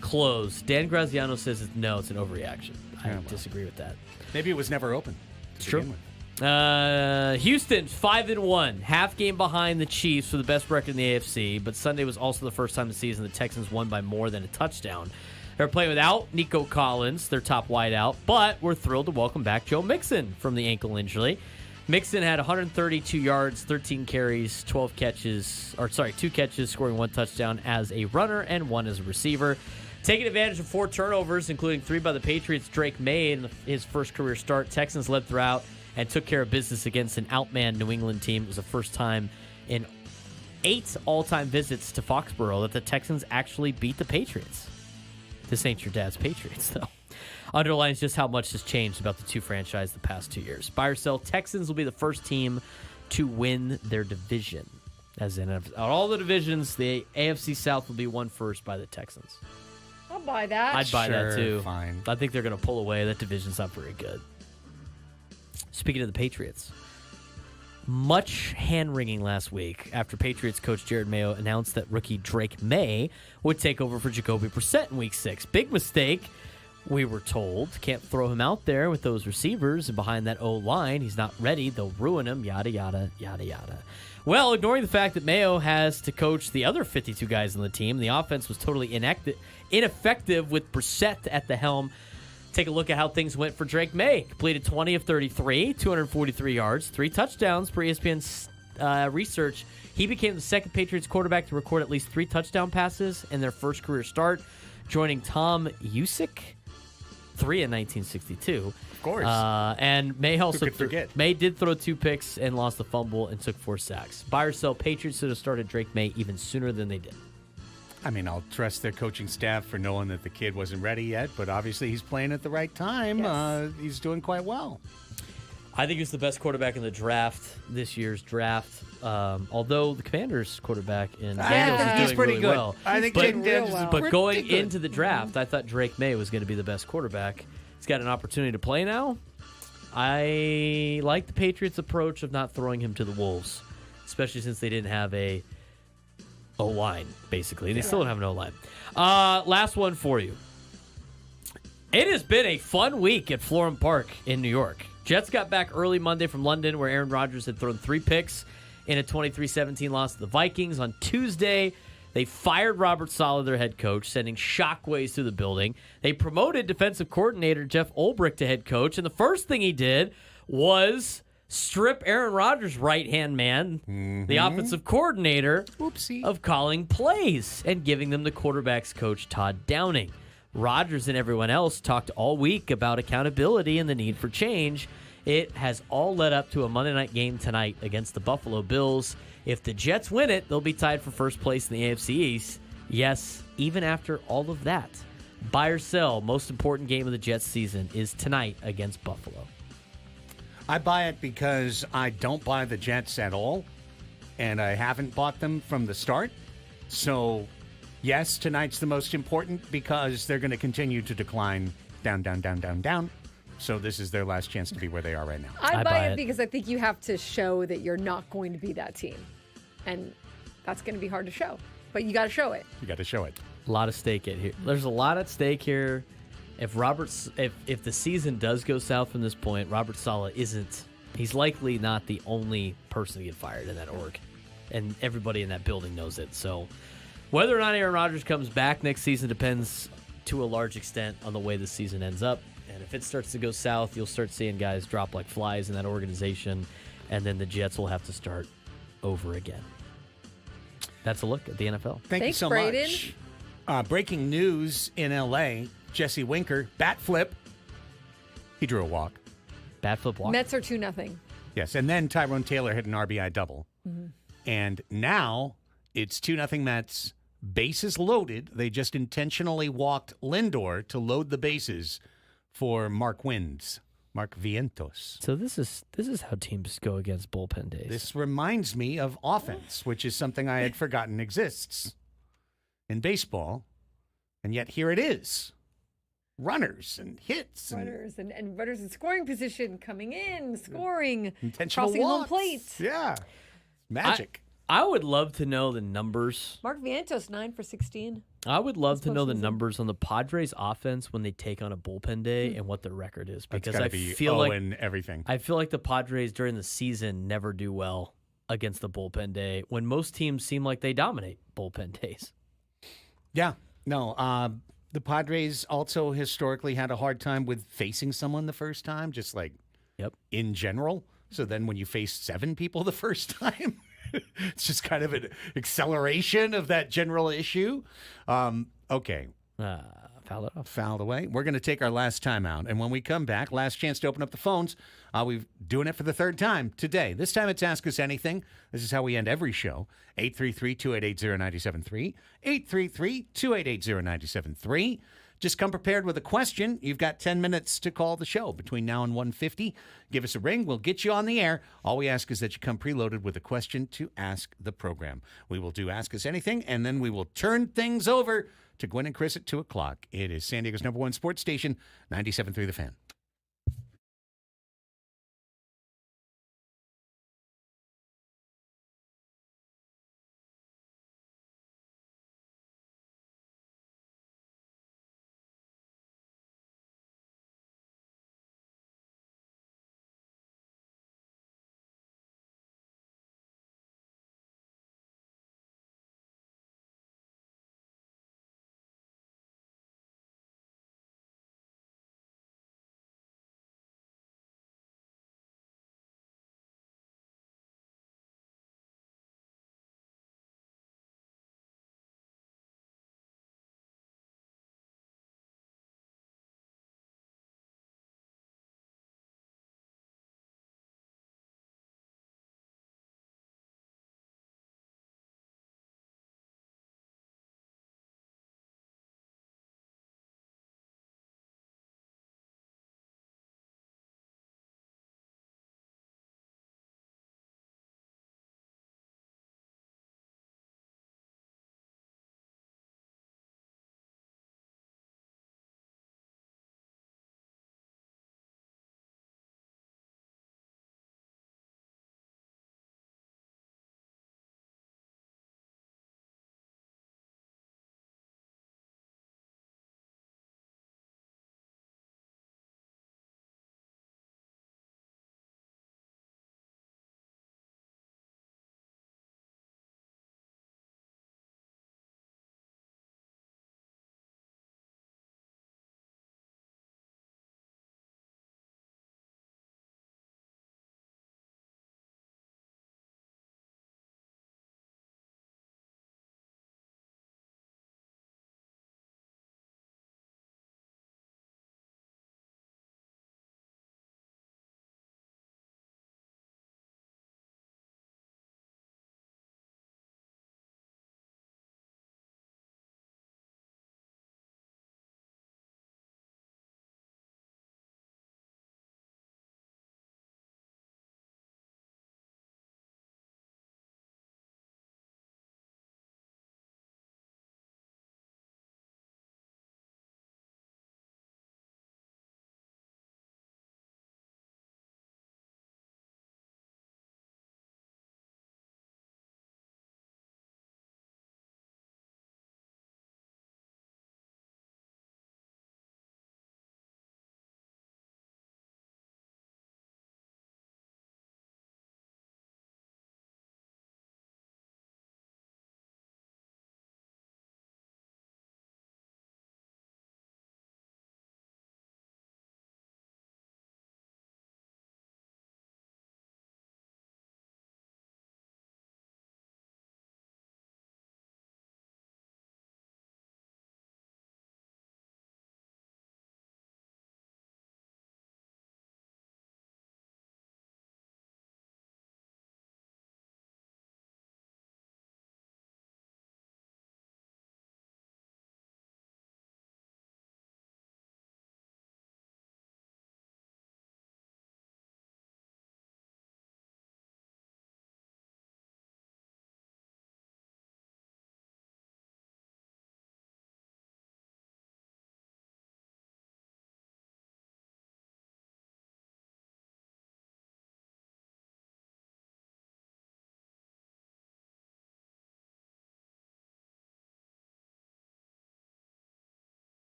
closed. Dan Graziano says it's an overreaction. I disagree with that. Maybe it was never open. True. Houston's 5-1, half game behind the Chiefs for the best record in the AFC, but Sunday was also the first time this season the Texans won by more than a touchdown. They're playing without Nico Collins, their top wideout, but we're thrilled to welcome back Joe Mixon from the ankle injury. Mixon had 132 yards, 13 carries, 2 catches, scoring 1 touchdown as a runner and 1 as a receiver. Taking advantage of 4 turnovers, including 3 by the Patriots, Drake May in his first career start. Texans led throughout and took care of business against an outmanned New England team. It was the first time in 8 all-time visits to Foxborough that the Texans actually beat the Patriots. This ain't your dad's Patriots, though. Underlines just how much has changed about the 2 franchises the past 2 years. Buy or sell, Texans will be the first team to win their division. As in, out of all the divisions, the AFC South will be won first by the Texans. I'll buy that. I'd buy that, too. Fine. I think they're going to pull away. That division's not very good. Speaking of the Patriots, much hand-wringing last week after Patriots coach Jared Mayo announced that rookie Drake May would take over for Jacoby Brissett in Week 6. Big mistake, we were told. Can't throw him out there with those receivers and behind that O-line. He's not ready. They'll ruin him, yada, yada, yada, yada. Well, ignoring the fact that Mayo has to coach the other 52 guys on the team, the offense was totally ineffective with Brissett at the helm. Take a look at how things went for Drake May. Completed 20 of 33, 243 yards, 3 touchdowns per ESPN research, he became the second Patriots quarterback to record at least 3 touchdown passes in their first career start, joining Tom Usick, 3 in 1962. Of course. And May also could forget? May did throw 2 picks and lost the fumble and took 4 sacks. Buy or sell, Patriots should have started Drake May even sooner than they did. I mean, I'll trust their coaching staff for knowing that the kid wasn't ready yet, but obviously he's playing at the right time. Yes. He's doing quite well. I think he's the best quarterback in the draft, this year's draft. Although the Commanders' quarterback in Daniels is he's doing pretty really good. well. I think but, Jaden Daniels is but pretty going good. into the draft, I thought Drake May was going to be the best quarterback. He's got an opportunity to play now. I like the Patriots' approach of not throwing him to the Wolves, especially since they didn't have a O-line, basically. They still don't have an O-line. Last one for you. It has been a fun week at Florham Park in New York. Jets got back early Monday from London, where Aaron Rodgers had thrown 3 picks in a 23-17 loss to the Vikings. On Tuesday, they fired Robert Saleh, their head coach, sending shockwaves through the building. They promoted defensive coordinator Jeff Ulbrich to head coach, and the first thing he did was strip Aaron Rodgers' right-hand man, the offensive coordinator, of calling plays and giving them the quarterback's coach, Todd Downing. Rodgers and everyone else talked all week about accountability and the need for change. It has all led up to a Monday night game tonight against the Buffalo Bills. If the Jets win it, they'll be tied for first place in the AFC East. Yes, even after all of that. Buy or sell, most important game of the Jets season is tonight against Buffalo. I buy it because I don't buy the Jets at all, and I haven't bought them from the start. So, yes, tonight's the most important because they're going to continue to decline down, down, down, down, down. So this is their last chance to be where they are right now. I buy it because I think you have to show that you're not going to be that team. And that's going to be hard to show. But you got to show it. You got to show it. A lot of stake at here. There's a lot at stake here. If the season does go south from this point, Robert Saleh he's likely not the only person to get fired in that org. And everybody in that building knows it. So whether or not Aaron Rodgers comes back next season depends to a large extent on the way the season ends up. And if it starts to go south, you'll start seeing guys drop like flies in that organization, and then the Jets will have to start over again. That's a look at the NFL. Thank you so Braden. much. Breaking news in L.A., Jesse Winker, bat flip. He drew a walk. Bat flip walk? Mets are 2-0. Yes, and then Tyrone Taylor hit an RBI double. Mm-hmm. And now it's 2-0 Mets. Bases loaded. They just intentionally walked Lindor to load the bases for Mark Vientos. So this is how teams go against bullpen days. This reminds me of offense, which is something I had forgotten exists in baseball. And yet here it is. Runners and hits. Runners and runners in scoring position coming in, scoring, Intentional crossing home walks. plate. Yeah. Magic. I would love to know the numbers. Mark Vientos, 9 for 16. I would love to know the postseason. numbers on the Padres offense when they take on a bullpen day and what their record is. Because I feel like everything. I feel like the Padres during the season never do well against the bullpen day when most teams seem like they dominate bullpen days. Yeah. No, the Padres also historically had a hard time with facing someone the first time, just like in general. So then when you face 7 people the first time, it's just kind of an acceleration of that general issue. Okay. Fouled it off. Fouled away. We're going to take our last timeout. And when we come back, last chance to open up the phones. We're doing it for the 3rd time today. This time it's Ask Us Anything. This is how we end every show. 833-288-0973. 833-288-0973. Just come prepared with a question. You've got 10 minutes to call the show between now and 1:50. Give us a ring. We'll get you on the air. All we ask is that you come preloaded with a question to ask the program. We will do Ask Us Anything, and then we will turn things over to Gwen and Chris at 2 o'clock. It is San Diego's #1 sports station, 97.3 The Fan.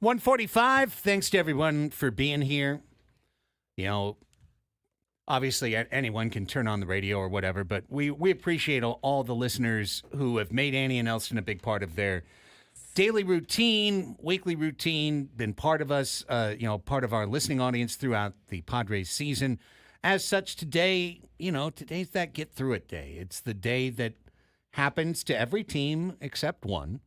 1:45. Thanks to everyone for being here. You know, obviously anyone can turn on the radio or whatever, but we appreciate all the listeners who have made Annie and Elsten a big part of their daily routine, weekly routine, been part of us, part of our listening audience throughout the Padres season. As such, today, today's that get through it day. It's the day that happens to every team except one.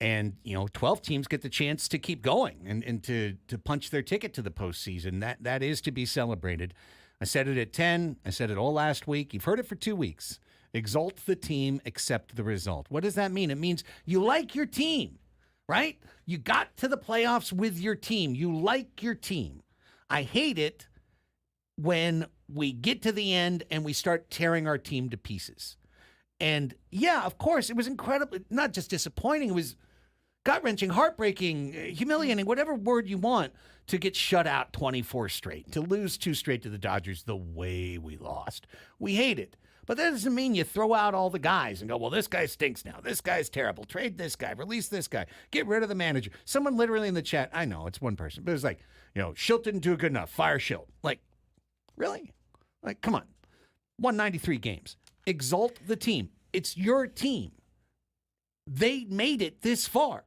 And, 12 teams get the chance to keep going and to punch their ticket to the postseason. That is to be celebrated. I said it at 10. I said it all last week. You've heard it for 2 weeks. Exalt the team, accept the result. What does that mean? It means you like your team, right? You got to the playoffs with your team. You like your team. I hate it when we get to the end and we start tearing our team to pieces. And, yeah, of course, it was incredibly, not just disappointing, it was gut-wrenching, heartbreaking, humiliating, whatever word you want, to get shut out 24 straight, to lose 2 straight to the Dodgers the way we lost. We hate it. But that doesn't mean you throw out all the guys and go, well, this guy stinks now. This guy's terrible. Trade this guy. Release this guy. Get rid of the manager. Someone literally in the chat, I know, it's one person, but it's like, Schilt didn't do good enough. Fire Schilt. Like, really? Like, come on. 193 games. Exalt the team. It's your team. They made it this far.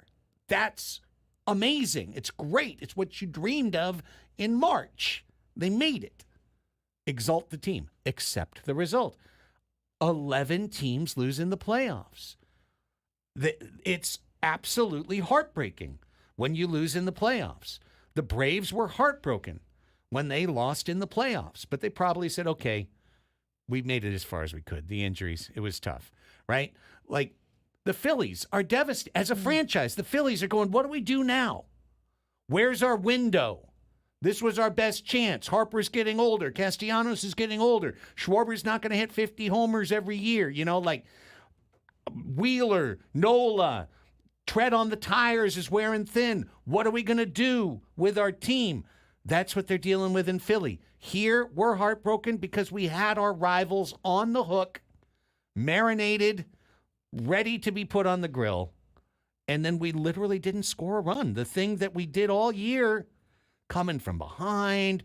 That's amazing. It's great. It's what you dreamed of in March. They made it. Exalt the team. Accept the result. 11 teams lose in the playoffs. It's absolutely heartbreaking when you lose in the playoffs. The Braves were heartbroken when they lost in the playoffs, but they probably said, okay, we made it as far as we could. The injuries, it was tough, right? Like, the Phillies are devastated. As a franchise, the Phillies are going, what do we do now? Where's our window? This was our best chance. Harper's getting older. Castellanos is getting older. Schwarber's not going to hit 50 homers every year. Like Wheeler, Nola, tread on the tires is wearing thin. What are we going to do with our team? That's what they're dealing with in Philly. Here, we're heartbroken because we had our rivals on the hook, marinated, ready to be put on the grill, and then we literally didn't score a run. The thing that we did all year, coming from behind,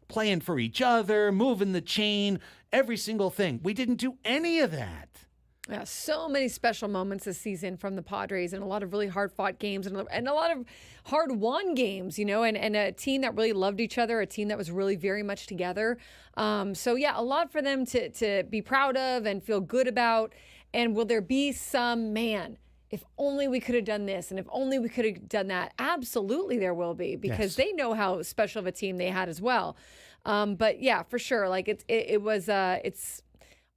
playing for each other, moving the chain, every single thing. We didn't do any of that. Yeah, so many special moments this season from the Padres and a lot of really hard-fought games and a lot of hard-won games, and a team that really loved each other, a team that was really very much together. So, yeah, a lot for them to be proud of and feel good about. And will there be some, if only we could have done this and if only we could have done that? Absolutely there will be, because they know how special of a team they had as well. But, yeah, for sure. Like, it's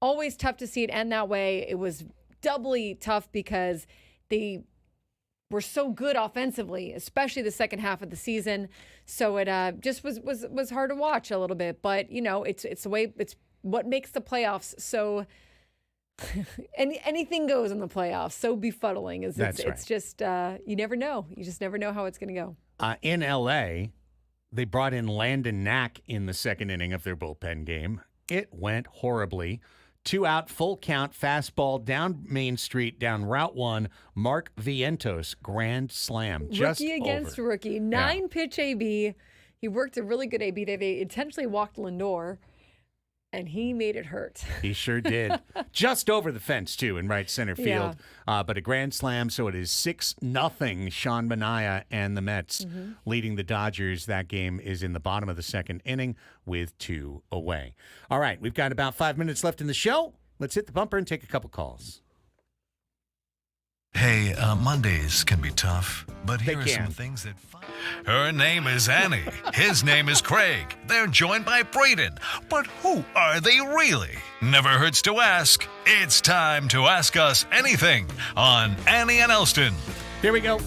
always tough to see it end that way. It was doubly tough because they were so good offensively, especially the second half of the season. So it just was hard to watch a little bit. But, it's the way, it's what makes the playoffs so anything goes in the playoffs. So befuddling. It's just, you never know. You just never know how it's going to go. In L.A., they brought in Landon Knack in the second inning of their bullpen game. It went horribly. 2 out, full count, fastball down Main Street, down Route 1. Mark Vientos, grand slam. Rookie against rookie. 9-pitch AB. He worked a really good AB. They intentionally walked Lindor, and he made it hurt. He sure did. Just over the fence, too, in right center field. Yeah. But a grand slam, so it is 6-0 Sean Manaea and the Mets leading the Dodgers. That game is in the bottom of the second inning with 2 away. All right, we've got about 5 minutes left in the show. Let's hit the bumper and take a couple calls. Hey, Mondays can be tough, but here are some things that... Her name is Annie. His name is Craig. They're joined by Braden. But who are they really? Never hurts to ask. It's time to ask us anything on Annie and Elsten. Here we go.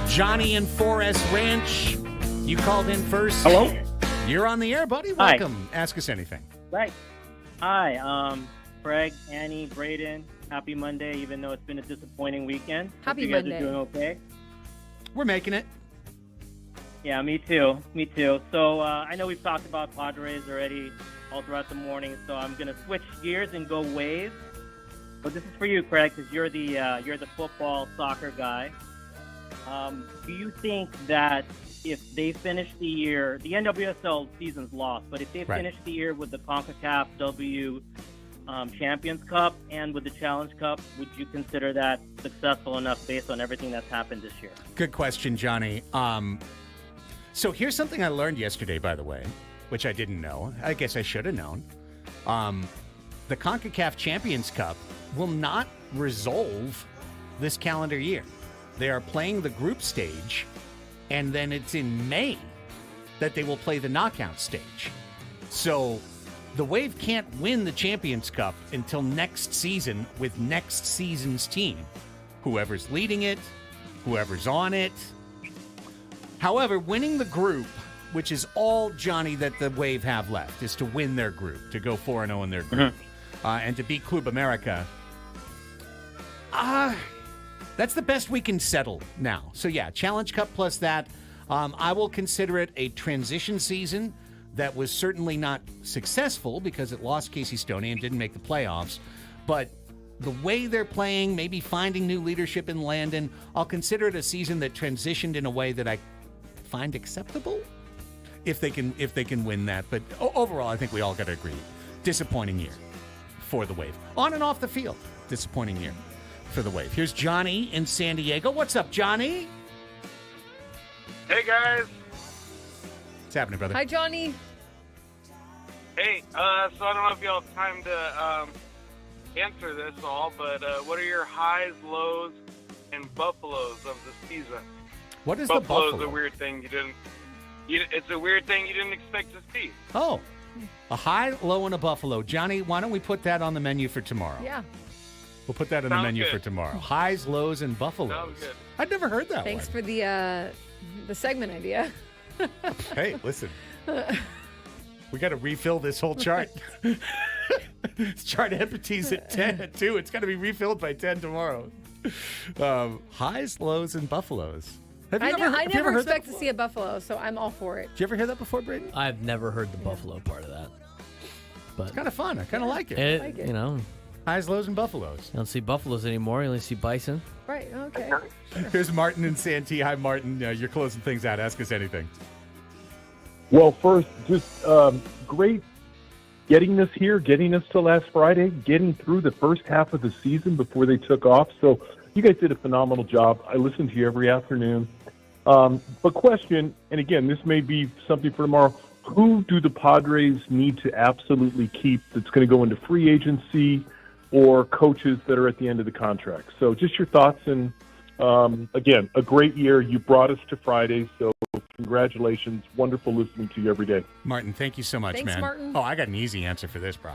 Johnny in Forest Ranch. You called in first. Hello? You're on the air, buddy. Welcome. Hi. Ask us anything. Right. Hi, Craig, Annie, Braden. Happy Monday, even though it's been a disappointing weekend. Happy Monday. You guys are doing okay? We're making it. Yeah, me too. So I know we've talked about Padres already all throughout the morning, so I'm going to switch gears and go Waves. But this is for you, Craig, because you're the football, soccer guy. Do you think that if they finish the year, the NWSL season's lost, but if they finish the year with the CONCACAF W Champions Cup and with the Challenge Cup, would you consider that successful enough based on everything that's happened this year? Good question, Johnny. So here's something I learned yesterday, by the way, which I didn't know. I guess I should have known. The CONCACAF Champions Cup will not resolve this calendar year. They are playing the group stage, and then it's in May that they will play the knockout stage. So the Wave can't win the Champions Cup until next season with next season's team. Whoever's leading it, whoever's on it. However, winning the group, which is all, Johnny, that the Wave have left, is to win their group, to go 4-0 in their group, and to beat Club America. That's the best we can settle now. So, yeah, Challenge Cup plus that. I will consider it a transition season that was certainly not successful because it lost Casey Stoney and didn't make the playoffs. But the way they're playing, maybe finding new leadership in Landon, I'll consider it a season that transitioned in a way that I find acceptable if they can win that. But overall, I think we all got to agree. Disappointing year for the Wave. On and off the field, disappointing year for the Wave. Here's Johnny in San Diego. What's up, Johnny? Hey, guys. What's happening, brother? Hi, Johnny. Hey, so I don't know if y'all have time to answer this all, but what are your highs, lows, and buffaloes of the season? What is Buffalo's the buffalo? a weird thing it's a weird thing you didn't expect to see. Oh, a high, low, and a buffalo. Johnny, why don't we put that on the menu for tomorrow? Yeah. We'll put that on the Sounds menu good. for tomorrow. Highs, lows, and buffaloes. Sounds good. I'd never heard that Thanks one. for the segment idea. Hey, listen. We got to refill this whole chart. This chart empties at 10 too. It's got to be refilled by 10 tomorrow. Highs, lows, and buffaloes. Have you I ever never heard that expect to see a buffalo, so I'm all for it. Did you ever hear that before, Braden? I've never heard the buffalo part of that. But It's kind of fun. I kind of like it. I like it. You know, Highs, lows, and buffaloes. you don't see buffaloes anymore. You only see bison. Right, okay. Here's Martin in Santee. Hi, Martin. You're closing things out. Ask us anything. Well, first, just great getting us here, getting us to last Friday, getting through the first half of the season before they took off. So you guys did a phenomenal job. I listen to you every afternoon. But question, and again, this may be something for tomorrow, who do the Padres need to absolutely keep that's going to go into free agency or coaches that are at the end of the contract? So just your thoughts. And again, a great year. You brought us to Friday, so congratulations. Wonderful listening to you every day. Martin, thank you so much, Thanks, man. Martin. Oh, I got an easy answer for this, bro.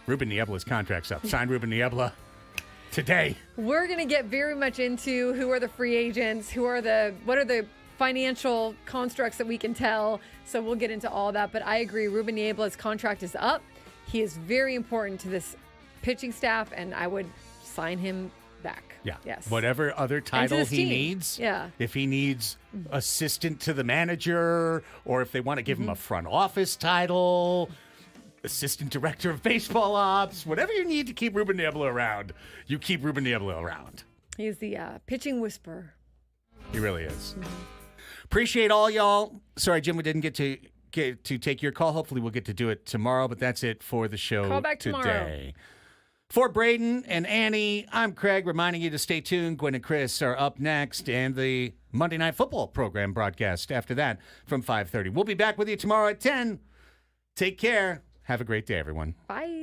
Ruben Niebla's contract's up. Sign Ruben Niebla today. We're going to get very much into who are the free agents, what are the financial constructs that we can tell. So we'll get into all that. But I agree, Ruben Niebla's contract is up. He is very important to this pitching staff, and I would sign him back. Yeah. Yes. Whatever other title this he team. needs. Yeah. If he needs assistant to the manager, or if they want to give him a front office title, assistant director of baseball ops, whatever you need to keep Ruben Niebla around, you keep Ruben Niebla around. He's the pitching whisperer. He really is. Appreciate all y'all. Sorry, Jim, we didn't get to take your call. Hopefully we'll get to do it tomorrow, but that's it for the show Call back today. tomorrow. For Braden and Annie, I'm Craig, reminding you to stay tuned. Gwen and Chris are up next, and the Monday Night Football program broadcast after that from 5:30. We'll be back with you tomorrow at 10. Take care. Have a great day, everyone. Bye.